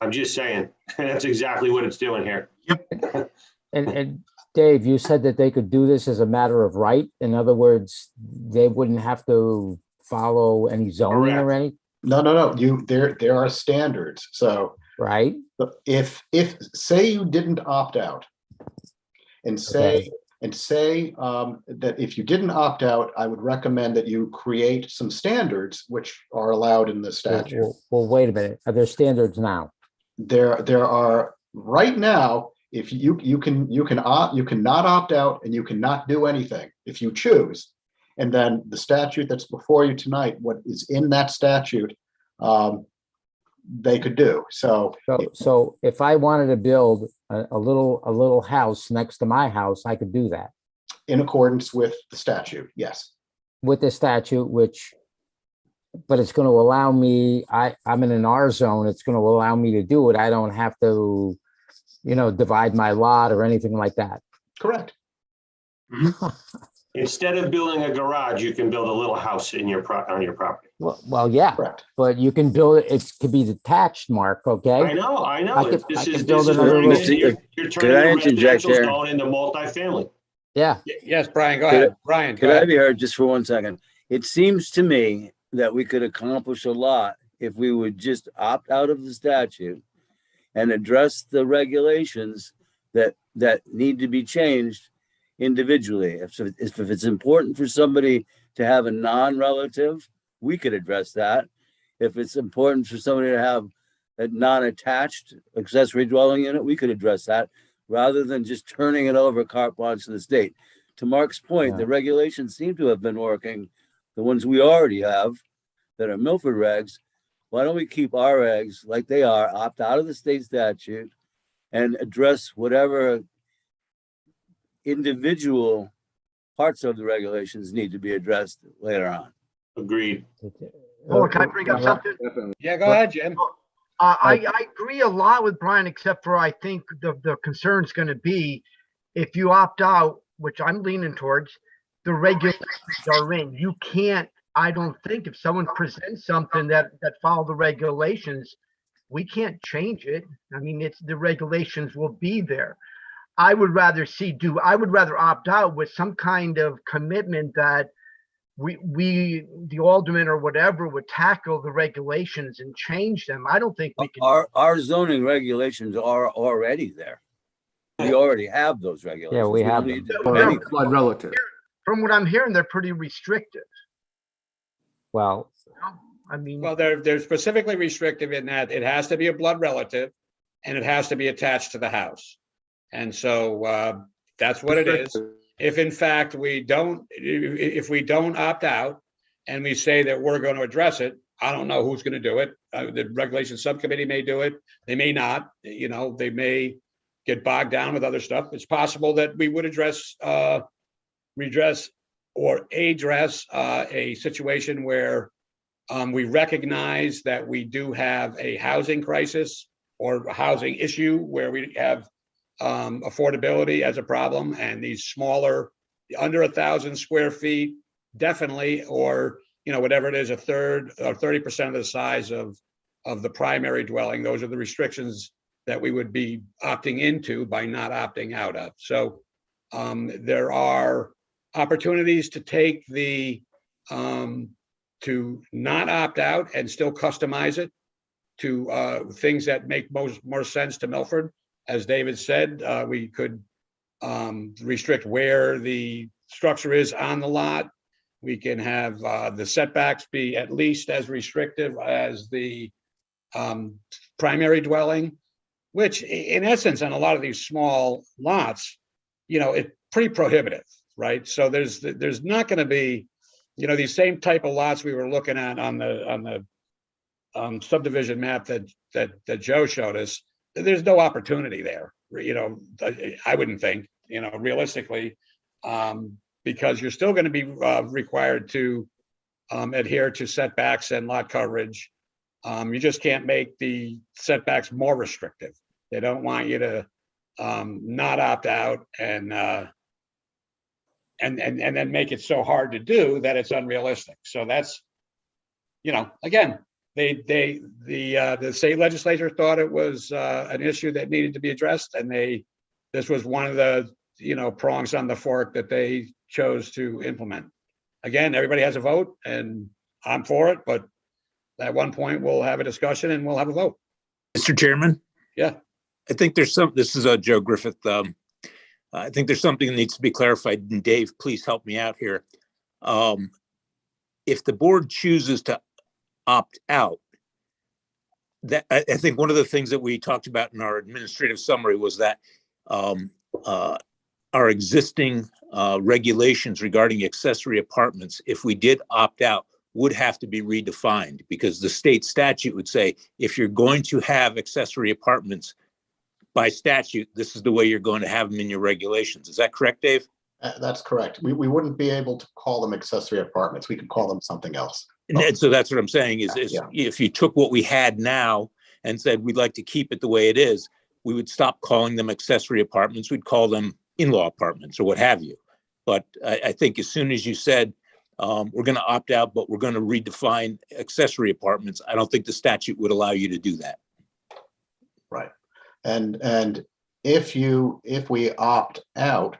I'm just saying, that's exactly what it's doing here. Yep. And Dave, you said that they could do this as a matter of right. In other words, they wouldn't have to follow any zoning or any. No. There are standards. So right. If say you didn't opt out, and say that if you didn't opt out, I would recommend that you create some standards which are allowed in the statute. Well, wait a minute. Are there standards now? There are right now. If you cannot opt out, and you cannot do anything if you choose. And then the statute that's before you tonight, what is in that statute, they could do. So if I wanted to build a little house next to my house, I could do that in accordance with the statute. Yes, with the statute, but it's going to allow me. I'm in an R zone. It's going to allow me to do it. I don't have to, divide my lot or anything like that. Correct. Instead of building a garage, you can build a little house on your property. Well, yeah, correct. But you can build it. It could be detached, Mark. Okay. I know. You're turning a residential zone into multifamily. Yeah. Yes, Brian, go ahead. Brian, could I be heard just for 1 second? It seems to me that we could accomplish a lot if we would just opt out of the statute and address the regulations that need to be changed individually. If it's important for somebody to have a non-relative, we could address that. If it's important for somebody to have a non-attached accessory dwelling unit, we could address that, rather than just turning it over carte blanche to the state. To Mark's point, the regulations seem to have been working. The ones we already have that are Milford regs, why don't we keep our regs like they are, opt out of the state statute, and address whatever individual parts of the regulations need to be addressed later on. Agreed. Can I bring up something? Yeah, go ahead, Jim. I agree a lot with Brian, except for I think the concern's going to be if you opt out, which I'm leaning towards, the regulations are in. You can't, I don't think, if someone presents something that follow the regulations, we can't change it. I mean, the regulations will be there. I would rather opt out with some kind of commitment that the alderman or whatever would tackle the regulations and change them. I don't think we can. Our zoning regulations are already there. We already have those regulations. Yeah, we have them. Blood relative. From what I'm hearing, they're pretty restrictive. Well, I mean, they're specifically restrictive in that it has to be a blood relative and it has to be attached to the house. And so that's what it is. if in fact we don't, if we don't opt out and we say that we're going to address it, I don't know who's going to do it. The regulation subcommittee may do it. They may not, they may get bogged down with other stuff. It's possible that we would redress a situation where we recognize that we do have a housing crisis or a housing issue where we have affordability as a problem, and these smaller, under 1,000 square feet, definitely, or whatever it is, a third or 30% of the size of the primary dwelling. Those are the restrictions that we would be opting into by not opting out of. So there are opportunities to take to not opt out and still customize it to things that make more sense to Milford. As David said, we could restrict where the structure is on the lot. We can have the setbacks be at least as restrictive as the primary dwelling, which in essence, on a lot of these small lots, it's pretty prohibitive, right? So there's not going to be, these same type of lots we were looking at on the subdivision map that Joe showed us. There's no opportunity there, I wouldn't think, realistically, because you're still going to be required to adhere to setbacks and lot coverage. You just can't make the setbacks more restrictive. They don't want you to not opt out and then make it so hard to do that it's unrealistic. So that's, again, the state legislature thought it was an issue that needed to be addressed, and this was one of the prongs on the fork that they chose to implement. Again, everybody has a vote, and I'm for it, but at one point we'll have a discussion and we'll have a vote. Mr. Chairman? Yeah. I think this is Joe Griffith. I think there's something that needs to be clarified, and Dave, please help me out here. If the board chooses to opt out, that I think one of the things that we talked about in our administrative summary was that our existing regulations regarding accessory apartments, if we did opt out, would have to be redefined, because the state statute would say, if you're going to have accessory apartments by statute, this is the way you're going to have them in your regulations. Is that correct, Dave? That's correct. We wouldn't be able to call them accessory apartments. We could call them something else. And so that's what I'm saying is if you took what we had now and said, we'd like to keep it the way it is, we would stop calling them accessory apartments. We'd call them in-law apartments or what have you. But I think as soon as you said, we're going to opt out, but we're going to redefine accessory apartments, I don't think the statute would allow you to do that. Right. And if we opt out,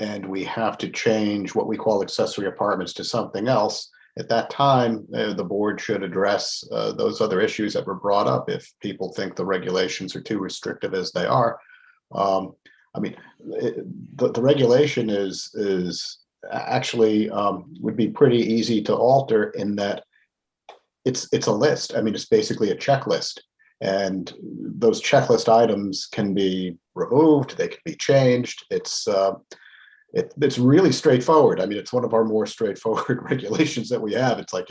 and we have to change what we call accessory apartments to something else, at that time, the board should address those other issues that were brought up if people think the regulations are too restrictive as they are. I mean, the regulation is actually would be pretty easy to alter in that it's a list. I mean, it's basically a checklist. And those checklist items can be removed, they can be changed. It's really straightforward. I mean, it's one of our more straightforward regulations that we have. It's like,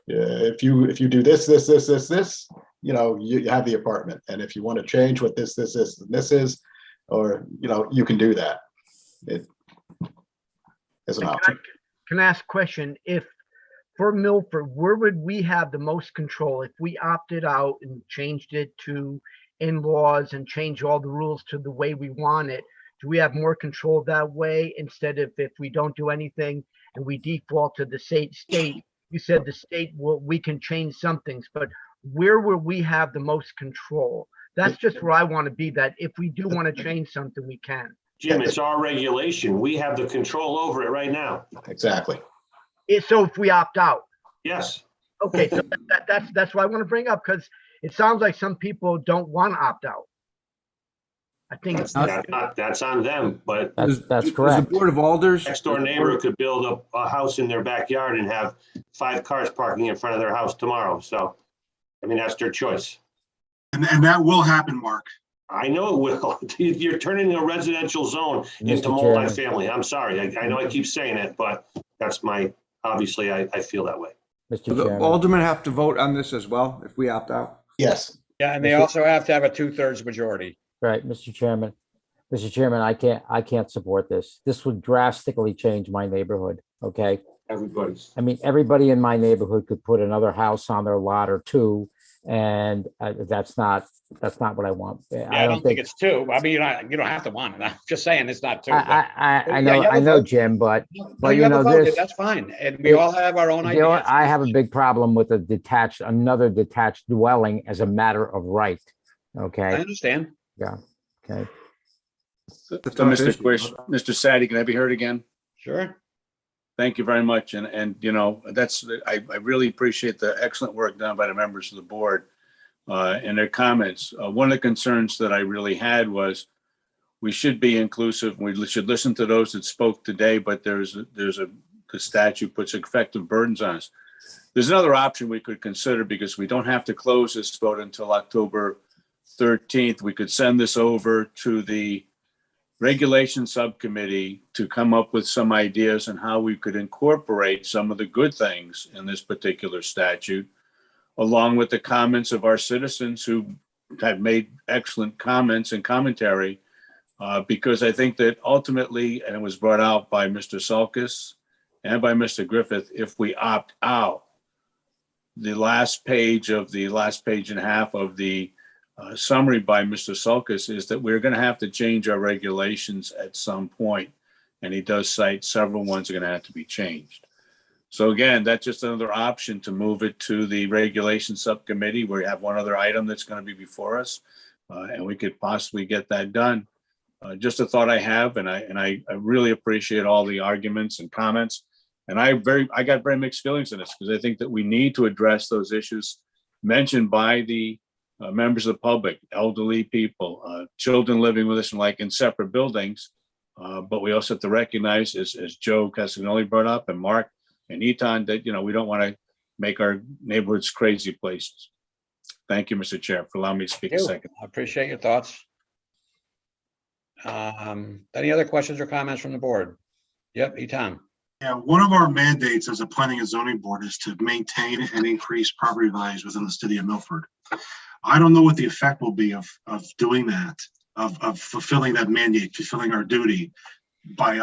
if you do this, you have the apartment. And if you want to change what this is, or you can do that. It is an option. Can I ask a question? If for Milford, where would we have the most control if we opted out and changed it to in-laws and changed all the rules to the way we want it? Do we have more control that way instead of if we don't do anything and we default to the state? You said the state we can change some things, but where will we have the most control? That's just where I want to be, that if we do want to change something, we can. Jim, it's our regulation. We have the control over it right now. Exactly. So if we opt out. Yes. Okay, so that's what I want to bring up, because it sounds like some people don't want to opt out. I think that's on them, but that's correct. The Board of Alders, next door neighbor could build a house in their backyard and have 5 cars parking in front of their house tomorrow. So, I mean, that's their choice. And that will happen, Mark. I know it will. You're turning a residential zone into Mr. Chairman. multifamily. I'm sorry. I know I keep saying it, but that's obviously, I feel that way. Mr. The Chairman. aldermen have to vote on this as well if we opt out. Yes. Yeah, and they also have to have a 2/3 majority. Right, Mr. Chairman. Mr. Chairman, I can't support this. This would drastically change my neighborhood, okay? Everybody's. I mean, everybody in my neighborhood could put another house on their lot or two, and that's not what I want. Yeah, I don't think it's two. I mean, you don't have to want it. I'm just saying it's not two. I know, Jim, but No, you you know, haven't voted. this. that's fine. And we all have our own ideas. I have a big problem with another detached dwelling as a matter of right, I okay? understand. Yeah, okay. So, Mr. Sadi, can I be heard again? Sure. Thank you very much. And you know, I really appreciate the excellent work done by the members of the board and their comments. One of the concerns that I really had was we should be inclusive. We should listen to those that spoke today, but the statute puts effective burdens on us. There's another option we could consider because we don't have to close this vote until October 13th. We could send this over to the regulation subcommittee to come up with some ideas on how we could incorporate some of the good things in this particular statute, along with the comments of our citizens who have made excellent comments and commentary, because I think that ultimately, and it was brought out by Mr. Sulkus and by Mr. Griffith, if we opt out, the last page and a half of the summary by Mr. Sulkus is that we're going to have to change our regulations at some point. And he does cite several ones are going to have to be changed. So again, that's just another option to move it to the regulation subcommittee where you have one other item that's going to be before us. And we could possibly get that done. Just a thought I have, and I really appreciate all the arguments and comments. And I got very mixed feelings in this because I think that we need to address those issues mentioned by the members of the public, elderly people, children living with us in separate buildings. But we also have to recognize, as Joe Castagnoli brought up and Mark and Eton, that, we don't want to make our neighborhoods crazy places. Thank you, Mr. Chair, for allowing me to speak a second. I appreciate your thoughts. Any other questions or comments from the board? Yep, Eton. Yeah, one of our mandates as a planning and zoning board is to maintain and increase property values within the city of Milford. I don't know what the effect will be of doing that, of fulfilling that mandate, fulfilling our duty by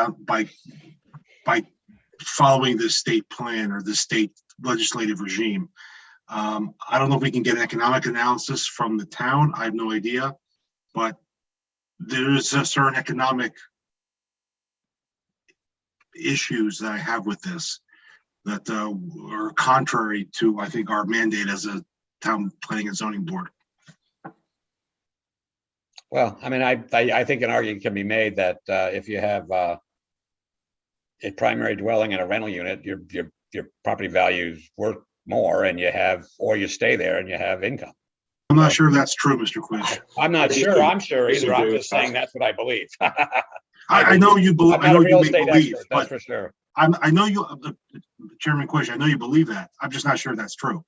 following this state plan or the state legislative regime. I don't know if we can get an economic analysis from the town. I have no idea, but there is a certain economic issues that I have with this that are contrary to, I think, our mandate as a town planning and zoning board. Well, I mean, I think an argument can be made that if you have a primary dwelling and a rental unit, your property value is worth more, and or you stay there and you have income. I'm not sure that's true, Mr. Quish. I'm not sure. I'm sure either. I'm just saying that's what I believe. I know you believe. I'm not a real estate expert, that's for sure. I know you, Chairman Quish. I know you believe that. I'm just not sure that's true.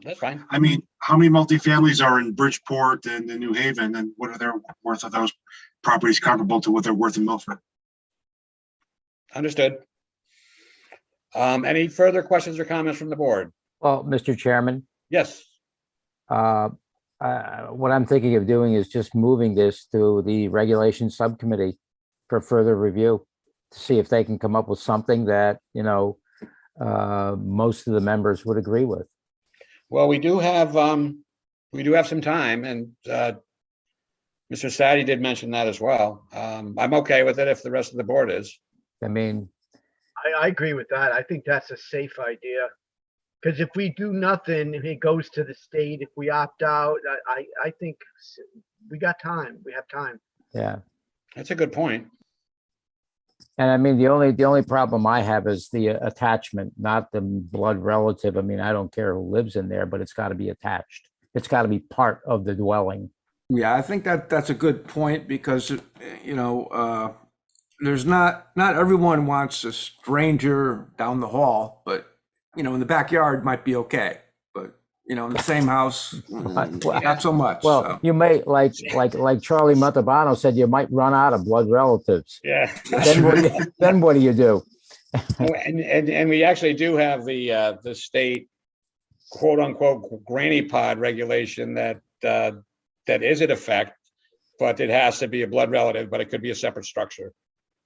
That's fine. I mean, how many multifamilies are in Bridgeport and in New Haven, and what are their worth of those properties comparable to what they're worth in Milford? Understood. Any further questions or comments from the board? Well, Mr. Chairman. Yes. What I'm thinking of doing is just moving this to the regulation subcommittee for further review to see if they can come up with something that, most of the members would agree with. Well, we do have some time, and Mr. Sadi did mention that as well. I'm okay with it if the rest of the board is. I mean, I agree with that. I think that's a safe idea. Because if we do nothing, if it goes to the state, if we opt out, I think we got time. We have time. Yeah. That's a good point. And I mean, the only problem I have is the attachment, not the blood relative. I mean, I don't care who lives in there, but it's got to be attached. It's got to be part of the dwelling. Yeah, I think that's a good point because, there's not everyone wants a stranger down the hall, but, in the backyard might be okay. But, in the same house, not so much. Well, so. you may, like Charlie Montalbano said, you might run out of blood relatives. Yeah. Then what do you do? And we actually do have the state quote unquote granny pod regulation that is in effect, but it has to be a blood relative, but it could be a separate structure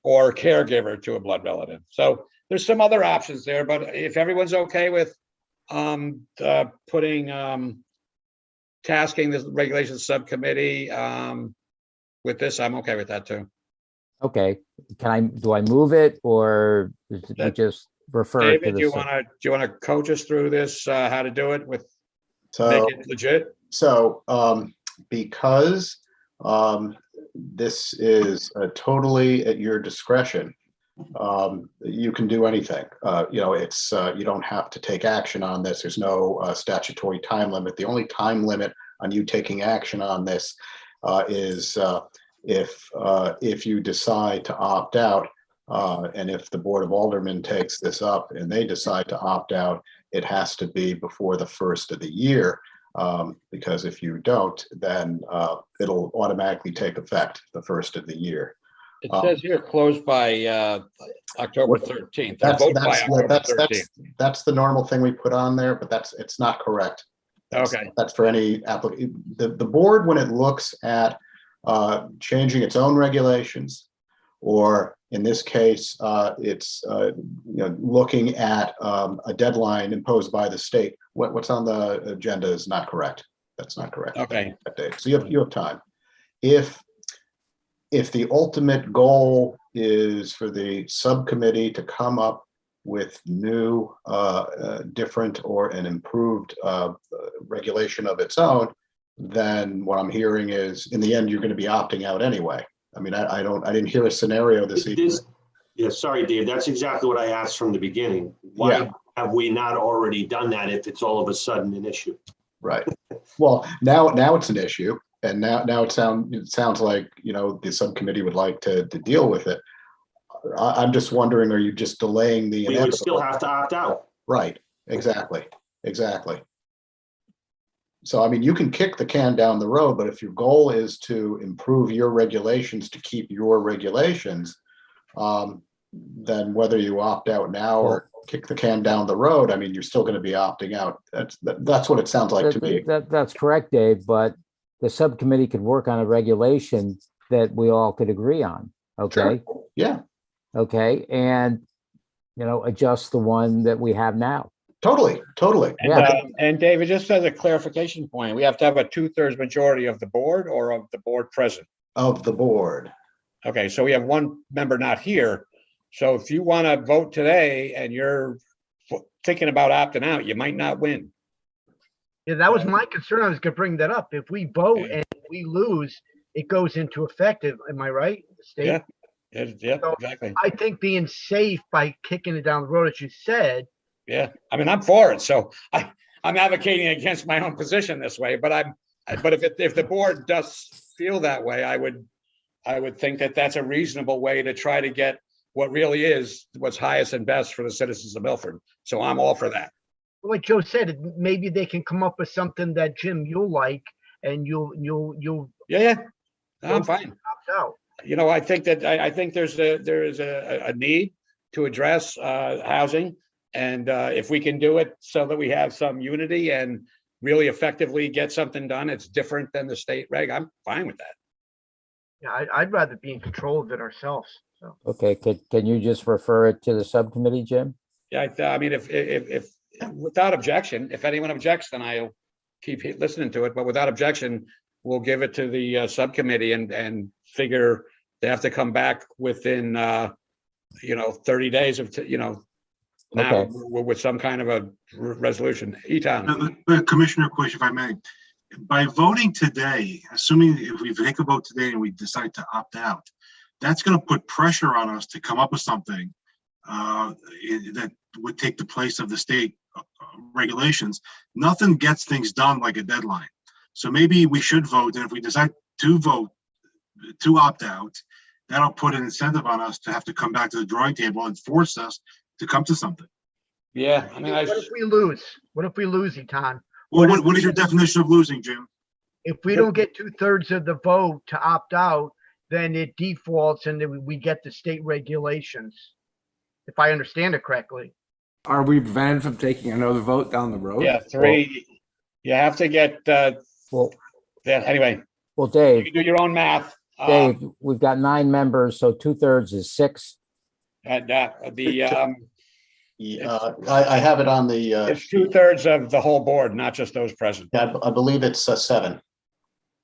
or a caregiver to a blood relative. So there's some other options there, but if everyone's okay with putting tasking the regulations subcommittee with this, I'm okay with that too. Okay, do I move it or we just refer it to David, the? do you want to coach us through this, how to do it with, So, make it legit? So because this is totally at your discretion, you can do anything. It's you don't have to take action on this. There's no statutory time limit. The only time limit on you taking action on this is if you decide to opt out, and if the Board of Aldermen takes this up and they decide to opt out, it has to be before the first of the year. Because if you don't, then it'll automatically take effect the first of the year. It says here closed by October 13th. That's the normal thing we put on there, but it's not correct. That's for any applicant. The board, when it looks at changing its own regulations, or in this case, it's looking at a deadline imposed by the state. What's on the agenda is not correct. That's not correct. Okay. That date. So you have time. If the ultimate goal is for the subcommittee to come up with new, different, or an improved regulation of its own, then what I'm hearing is, in the end, you're going to be opting out anyway. I mean, I didn't hear a scenario this evening. Yeah, sorry, Dave. That's exactly what I asked from the beginning. Why have we not already done that if it's all of a sudden an issue? Right. Well, now it's an issue, and now it sounds like the subcommittee would like to deal with it. I'm just wondering, are you just delaying the We would still have to opt out. Right. Exactly. So, I mean, you can kick the can down the road, but if your goal is to improve your regulations, to keep your regulations, then whether you opt out now or kick the can down the road, I mean, you're still going to be opting out. That's what it sounds like to me. That's correct, Dave, but the subcommittee could work on a regulation that we all could agree on. Okay. Sure. Yeah. Okay. And, adjust the one that we have now. Totally. And David, just as a clarification point, we have to have a 2/3 majority of the board or of the board present? Of the board. Okay, so we have one member not here. So if you want to vote today and you're thinking about opting out, you might not win. Yeah, that was my concern. I was going to bring that up. If we vote and we lose, it goes into effect. Am I right? The state? Yeah, So exactly. I think being safe by kicking it down the road, as you said. Yeah, I mean, I'm for it. So I'm advocating against my own position this way, but if the board does feel that way, I would think that that's a reasonable way to try to get what really is what's highest and best for the citizens of Milford. So I'm all for that. Like Joe said, maybe they can come up with something that Jim you'll like, and you'll. Yeah, I'm fine. Opt out. I think there is a need to address housing, and if we can do it so that we have some unity and really effectively get something done, it's different than the state reg. I'm fine with that. Yeah, I'd rather be in control of it ourselves. So. Okay, can you just refer it to the subcommittee, Jim? Yeah, I mean, if without objection, if anyone objects, then I'll keep listening to it. But without objection, we'll give it to the subcommittee and figure they have to come back within 30 days of now with some kind of a resolution. Eton. Commissioner Quish, if I may, by voting today, assuming if we take a vote today and we decide to opt out, that's going to put pressure on us to come up with something that would take the place of the state regulations. Nothing gets things done like a deadline. So maybe we should vote, and if we decide to vote to opt out, that'll put an incentive on us to have to come back to the drawing table and force us to come to something. Yeah, I mean, what if we lose? What if we lose, Eton? Well, what is your definition of losing, Jim? If we don't get 2/3 of the vote to opt out, then it defaults and then we get the state regulations, if I understand it correctly. Are we prevented from taking another vote down the road? Yeah, 3. You have to get, Well, anyway, well, you Dave, can do your own math. Dave, we've got 9 members, so 2/3 is 6. And I have it on the, it's 2/3 of the whole board, not just those present. I believe it's 7.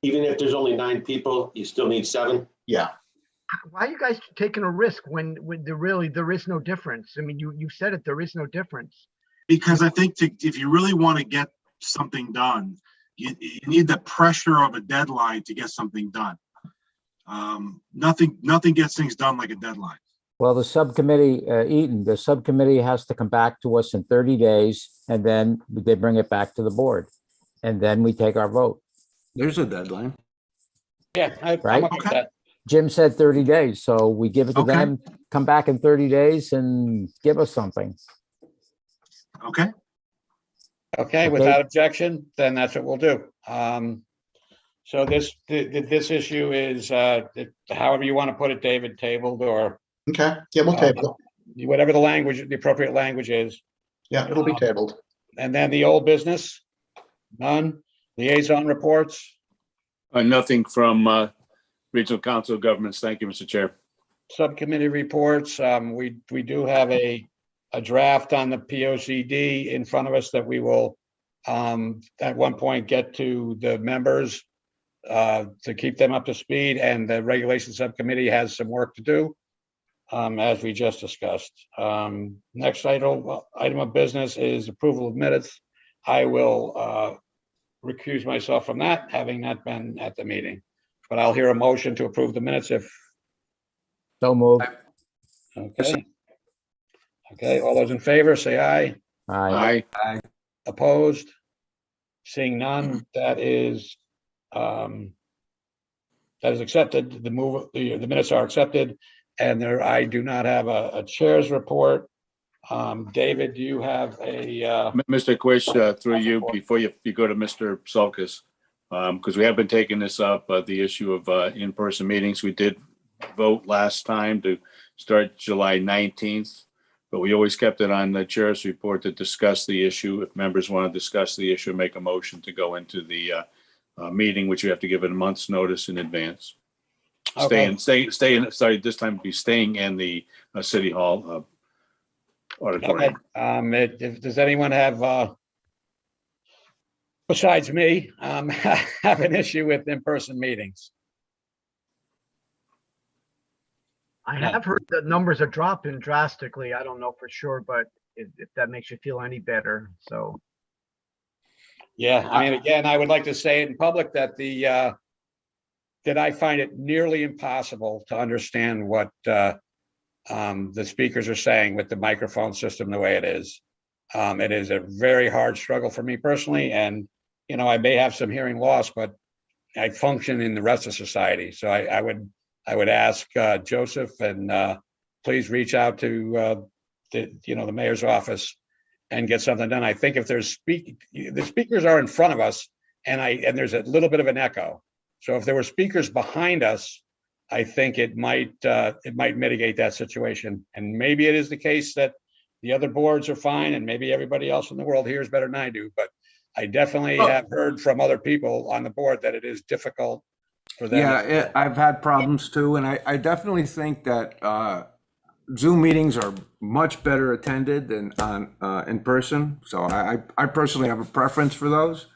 Even if there's only 9 people, you still need 7? Yeah. Why are you guys taking a risk when there is no difference? I mean, you said it, there is no difference. Because I think if you really want to get something done, you need the pressure of a deadline to get something done. Nothing gets things done like a deadline. Well, the subcommittee, Eaton, the subcommittee has to come back to us in 30 days, and then they bring it back to the board. And then we take our vote. There's a deadline. Yeah, I'm Right? okay with that. Jim said 30 days, so we give it to Okay. them, come back in 30 days and give us something. Okay. Okay, without objection, then that's what we'll do. So this issue is, however you want to put it, David, tabled or. Okay. Yeah, we'll table it. Whatever the appropriate language is. Yeah, it'll be tabled. And then the old business, none. Liaison reports, Nothing from Regional Council of Governments. Thank you, Mr. Chair. subcommittee reports. We do have a draft on the POCD in front of us that we will at one point get to the members to keep them up to speed, and the regulation subcommittee has some work to do, as we just discussed. Next item of business is approval of minutes. I will recuse myself from that, having not been at the meeting, but I'll hear a motion to approve the minutes if. So moved. Okay. Okay, all those in favor, say aye. Aye. Aye. Opposed? Seeing none, that is accepted. The minutes are accepted, and I do not have a chair's report. David, do you have a? Mr. Quish, through you, before you go to Mr. Sulkus, because we have been taking this up, the issue of in-person meetings. We did vote last time to start July 19th, but we always kept it on the chair's report to discuss the issue. If members want to discuss the issue, make a motion to go into the meeting, which you have to give it a month's notice in advance. Okay. This time be staying in the City Hall auditorium. Okay. Does anyone have, besides me, have an issue with in-person meetings? I have heard that numbers are dropping drastically. I don't know for sure, but if that makes you feel any better, so. Yeah, I mean, again, I would like to say it in public that that I find it nearly impossible to understand what the speakers are saying with the microphone system the way it is. It is a very hard struggle for me personally, and I may have some hearing loss, but I function in the rest of society. So I would ask Joseph, and please reach out to the mayor's office and get something done. I think if there's the speakers are in front of us, and there's a little bit of an echo. So if there were speakers behind us, I think it might mitigate that situation. And maybe it is the case that the other boards are fine, and maybe everybody else in the world hears better than I do. But I definitely have heard from other people on the board that it is difficult for them. Yeah, I've had problems too, and I definitely think that Zoom meetings are much better attended than on in person. So I personally have a preference for those,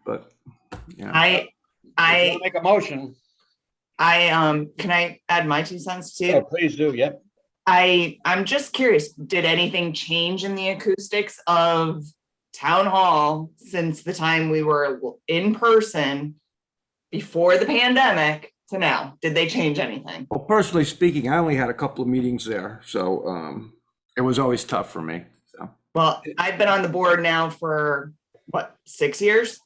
but yeah. I make a motion. Can I add my 2 cents too? Oh, please do. Yep. I'm just curious, did anything change in the acoustics of town hall since the time we were in person before the pandemic to now? Did they change anything? Well, personally speaking, I only had a couple of meetings there, so it was always tough for me. So. Well, I've been on the board now for 6 years?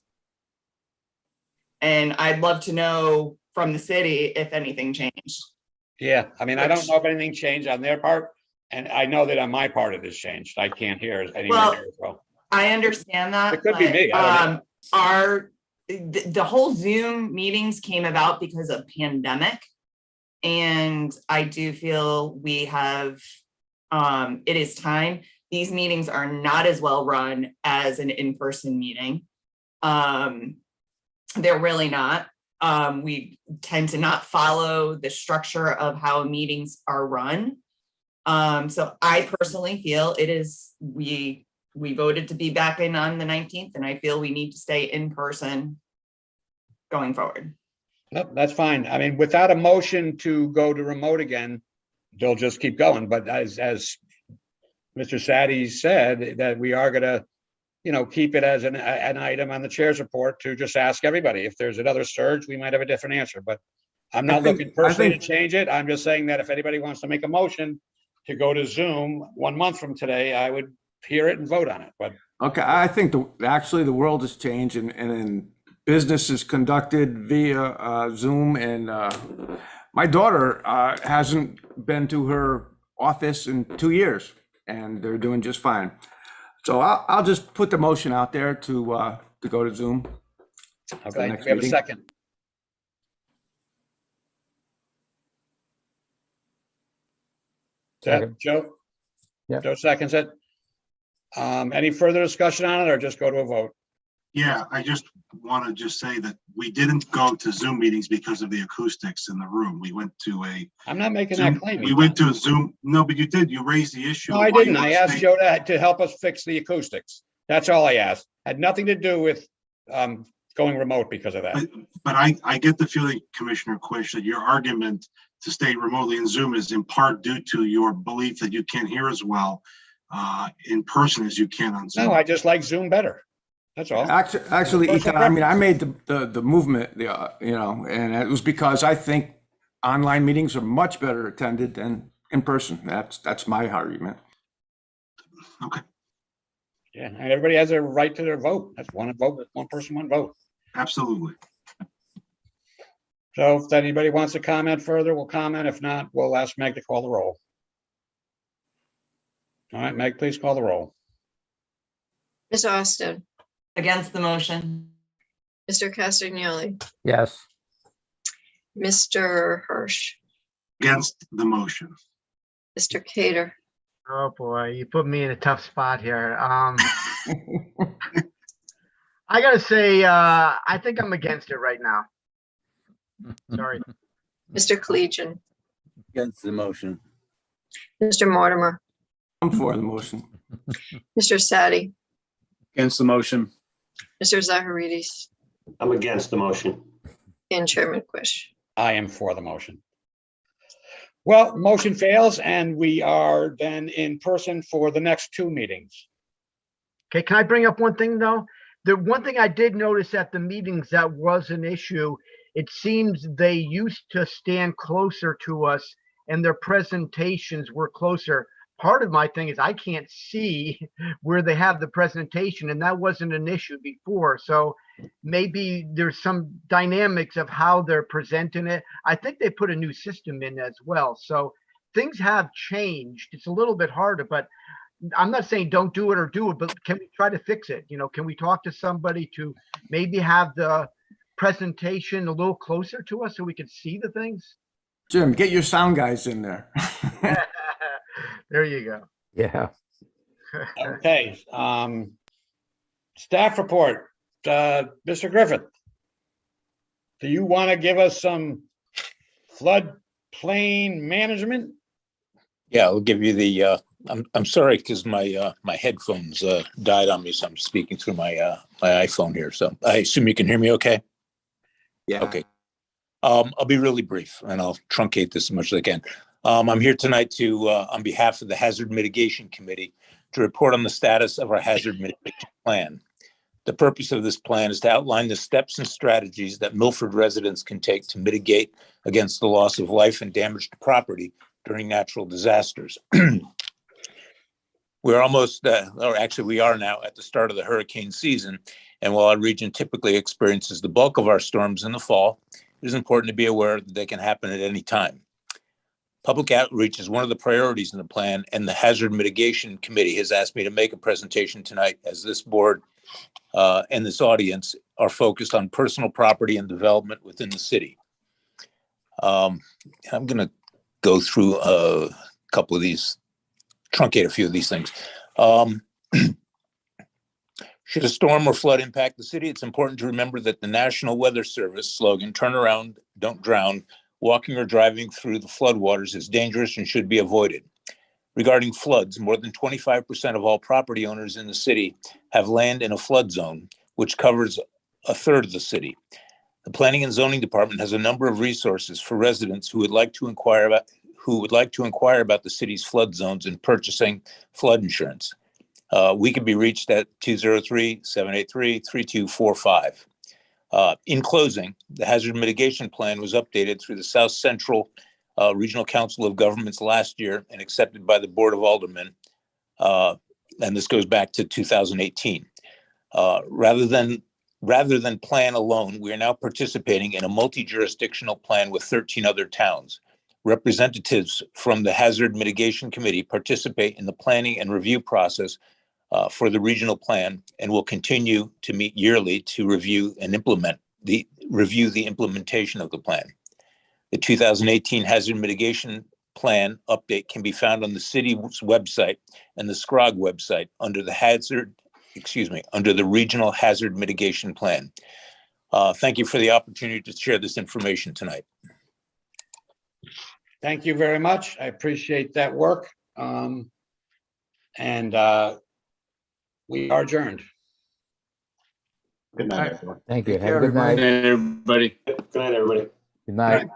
And I'd love to know from the city if anything changed. Yeah, I mean, I don't know if anything changed on their part, and I know that on my part it has changed. I can't hear anywhere near as well. I understand that. It could be but, me, I don't know. The whole Zoom meetings came about because of pandemic. And I do feel we have, it is time. These meetings are not as well run as an in-person meeting. They're really not. We tend to not follow the structure of how meetings are run. So I personally feel it is, we voted to be back in on the 19th, and I feel we need to stay in person going forward. Nope, that's fine. I mean, without a motion to go to remote again, they'll just keep going. But as Mr. Sadie said, that we are gonna, keep it as an item on the chair's report to just ask everybody. If there's another surge, we might have a different answer, but I'm not looking personally to change it. I'm just saying that if anybody wants to make a motion to go to Zoom 1 month from today, I would hear it and vote on it, but. Okay, I think actually the world has changed and business is conducted via Zoom, and my daughter hasn't been to her office in 2 years, and they're doing just fine. So I'll just put the motion out there to go to Zoom. Okay, we have a second. Second. Joe? Yeah. Joe seconds it. Any further discussion on it, or just go to a vote? Yeah, I just want to just say that we didn't go to Zoom meetings because of the acoustics in the room. We went to a. I'm not making Zoom, that claim. We went to a Zoom. No, but you did. You raised the issue. No, I didn't. I asked Joe to help us fix the acoustics. That's all I asked. Had nothing to do with going remote because of that. But I get the feeling, Commissioner Quish, that your argument to stay remotely in Zoom is in part due to your belief that you can't hear as well in person as you can on Zoom. No, I just like Zoom better. That's all. Actually, Ethan, I mean, I made the movement, and it was because I think online meetings are much better attended than in person. That's my argument. Okay. Yeah, and everybody has a right to their vote. That's one vote, one person, one vote. Absolutely. So if anybody wants to comment further, we'll comment. If not, we'll ask Meg to call the roll. All right, Meg, please call the roll. Ms. Austin, Against the motion. Mr. Castagnoli, Yes. Mr. Hirsch, Against the motion. Mr. Cater, Oh, boy, you put me in a tough spot here. I gotta say, I think I'm against it right now. Sorry. Mr. Collegian, Against the motion. Mr. Mortimer, I'm for the motion. Mr. Sadie, Against the motion. Mr. Zaharidis, I'm against the motion. and Chairman Quish. I am for the motion. Well, motion fails, and we are then in person for the next two meetings. Okay, can I bring up one thing though? The one thing I did notice at the meetings that was an issue, it seems they used to stand closer to us and their presentations were closer. Part of my thing is I can't see where they have the presentation, and that wasn't an issue before. So maybe there's some dynamics of how they're presenting it. I think they put a new system in as well. So things have changed. It's a little bit harder, but I'm not saying don't do it or do it, but can we try to fix it? Can we talk to somebody to maybe have the presentation a little closer to us so we can see the things? Jim, get your sound guys in there. There you go. Yeah. Okay, staff report, Mr. Griffith. Do you want to give us some floodplain management? Yeah, I'll give you the, I'm sorry, because my headphones died on me, so I'm speaking through my iPhone here. So I assume you can hear me okay? Yeah. Okay. I'll be really brief, and I'll truncate this as much as I can. I'm here tonight to, on behalf of the Hazard Mitigation Committee, to report on the status of our hazard mitigation plan. The purpose of this plan is to outline the steps and strategies that Milford residents can take to mitigate against the loss of life and damage to property during natural disasters. We're almost, or actually we are now at the start of the hurricane season. And while our region typically experiences the bulk of our storms in the fall, it is important to be aware that they can happen at any time. Public outreach is one of the priorities in the plan, and the Hazard Mitigation Committee has asked me to make a presentation tonight as this board and this audience are focused on personal property and development within the city. I'm going to go through a couple of these, truncate a few of these things. Should a storm or flood impact the city, it's important to remember that the National Weather Service slogan, "Turn around, don't drown," walking or driving through the floodwaters is dangerous and should be avoided. Regarding floods, more than 25% of all property owners in the city have land in a flood zone, which covers a third of the city. The Planning and Zoning Department has a number of resources for residents who would like to inquire about the city's flood zones and purchasing flood insurance. We can be reached at 203-783-3245. In closing, the Hazard Mitigation Plan was updated through the South Central Regional Council of Governments last year and accepted by the Board of Aldermen. And this goes back to 2018. Rather than plan alone, we are now participating in a multi-jurisdictional plan with 13 other towns. Representatives from the Hazard Mitigation Committee participate in the planning and review process for the regional plan and will continue to meet yearly to review the implementation of the plan. The 2018 Hazard Mitigation Plan update can be found on the city's website and the SCROG website under the Regional Hazard Mitigation Plan. Thank you for the opportunity to share this information tonight. Thank you very much. I appreciate that work. We are adjourned. Good night, everyone. Thank you. Take Have a care, good night. Good night, everybody. Good night, everybody. Good night.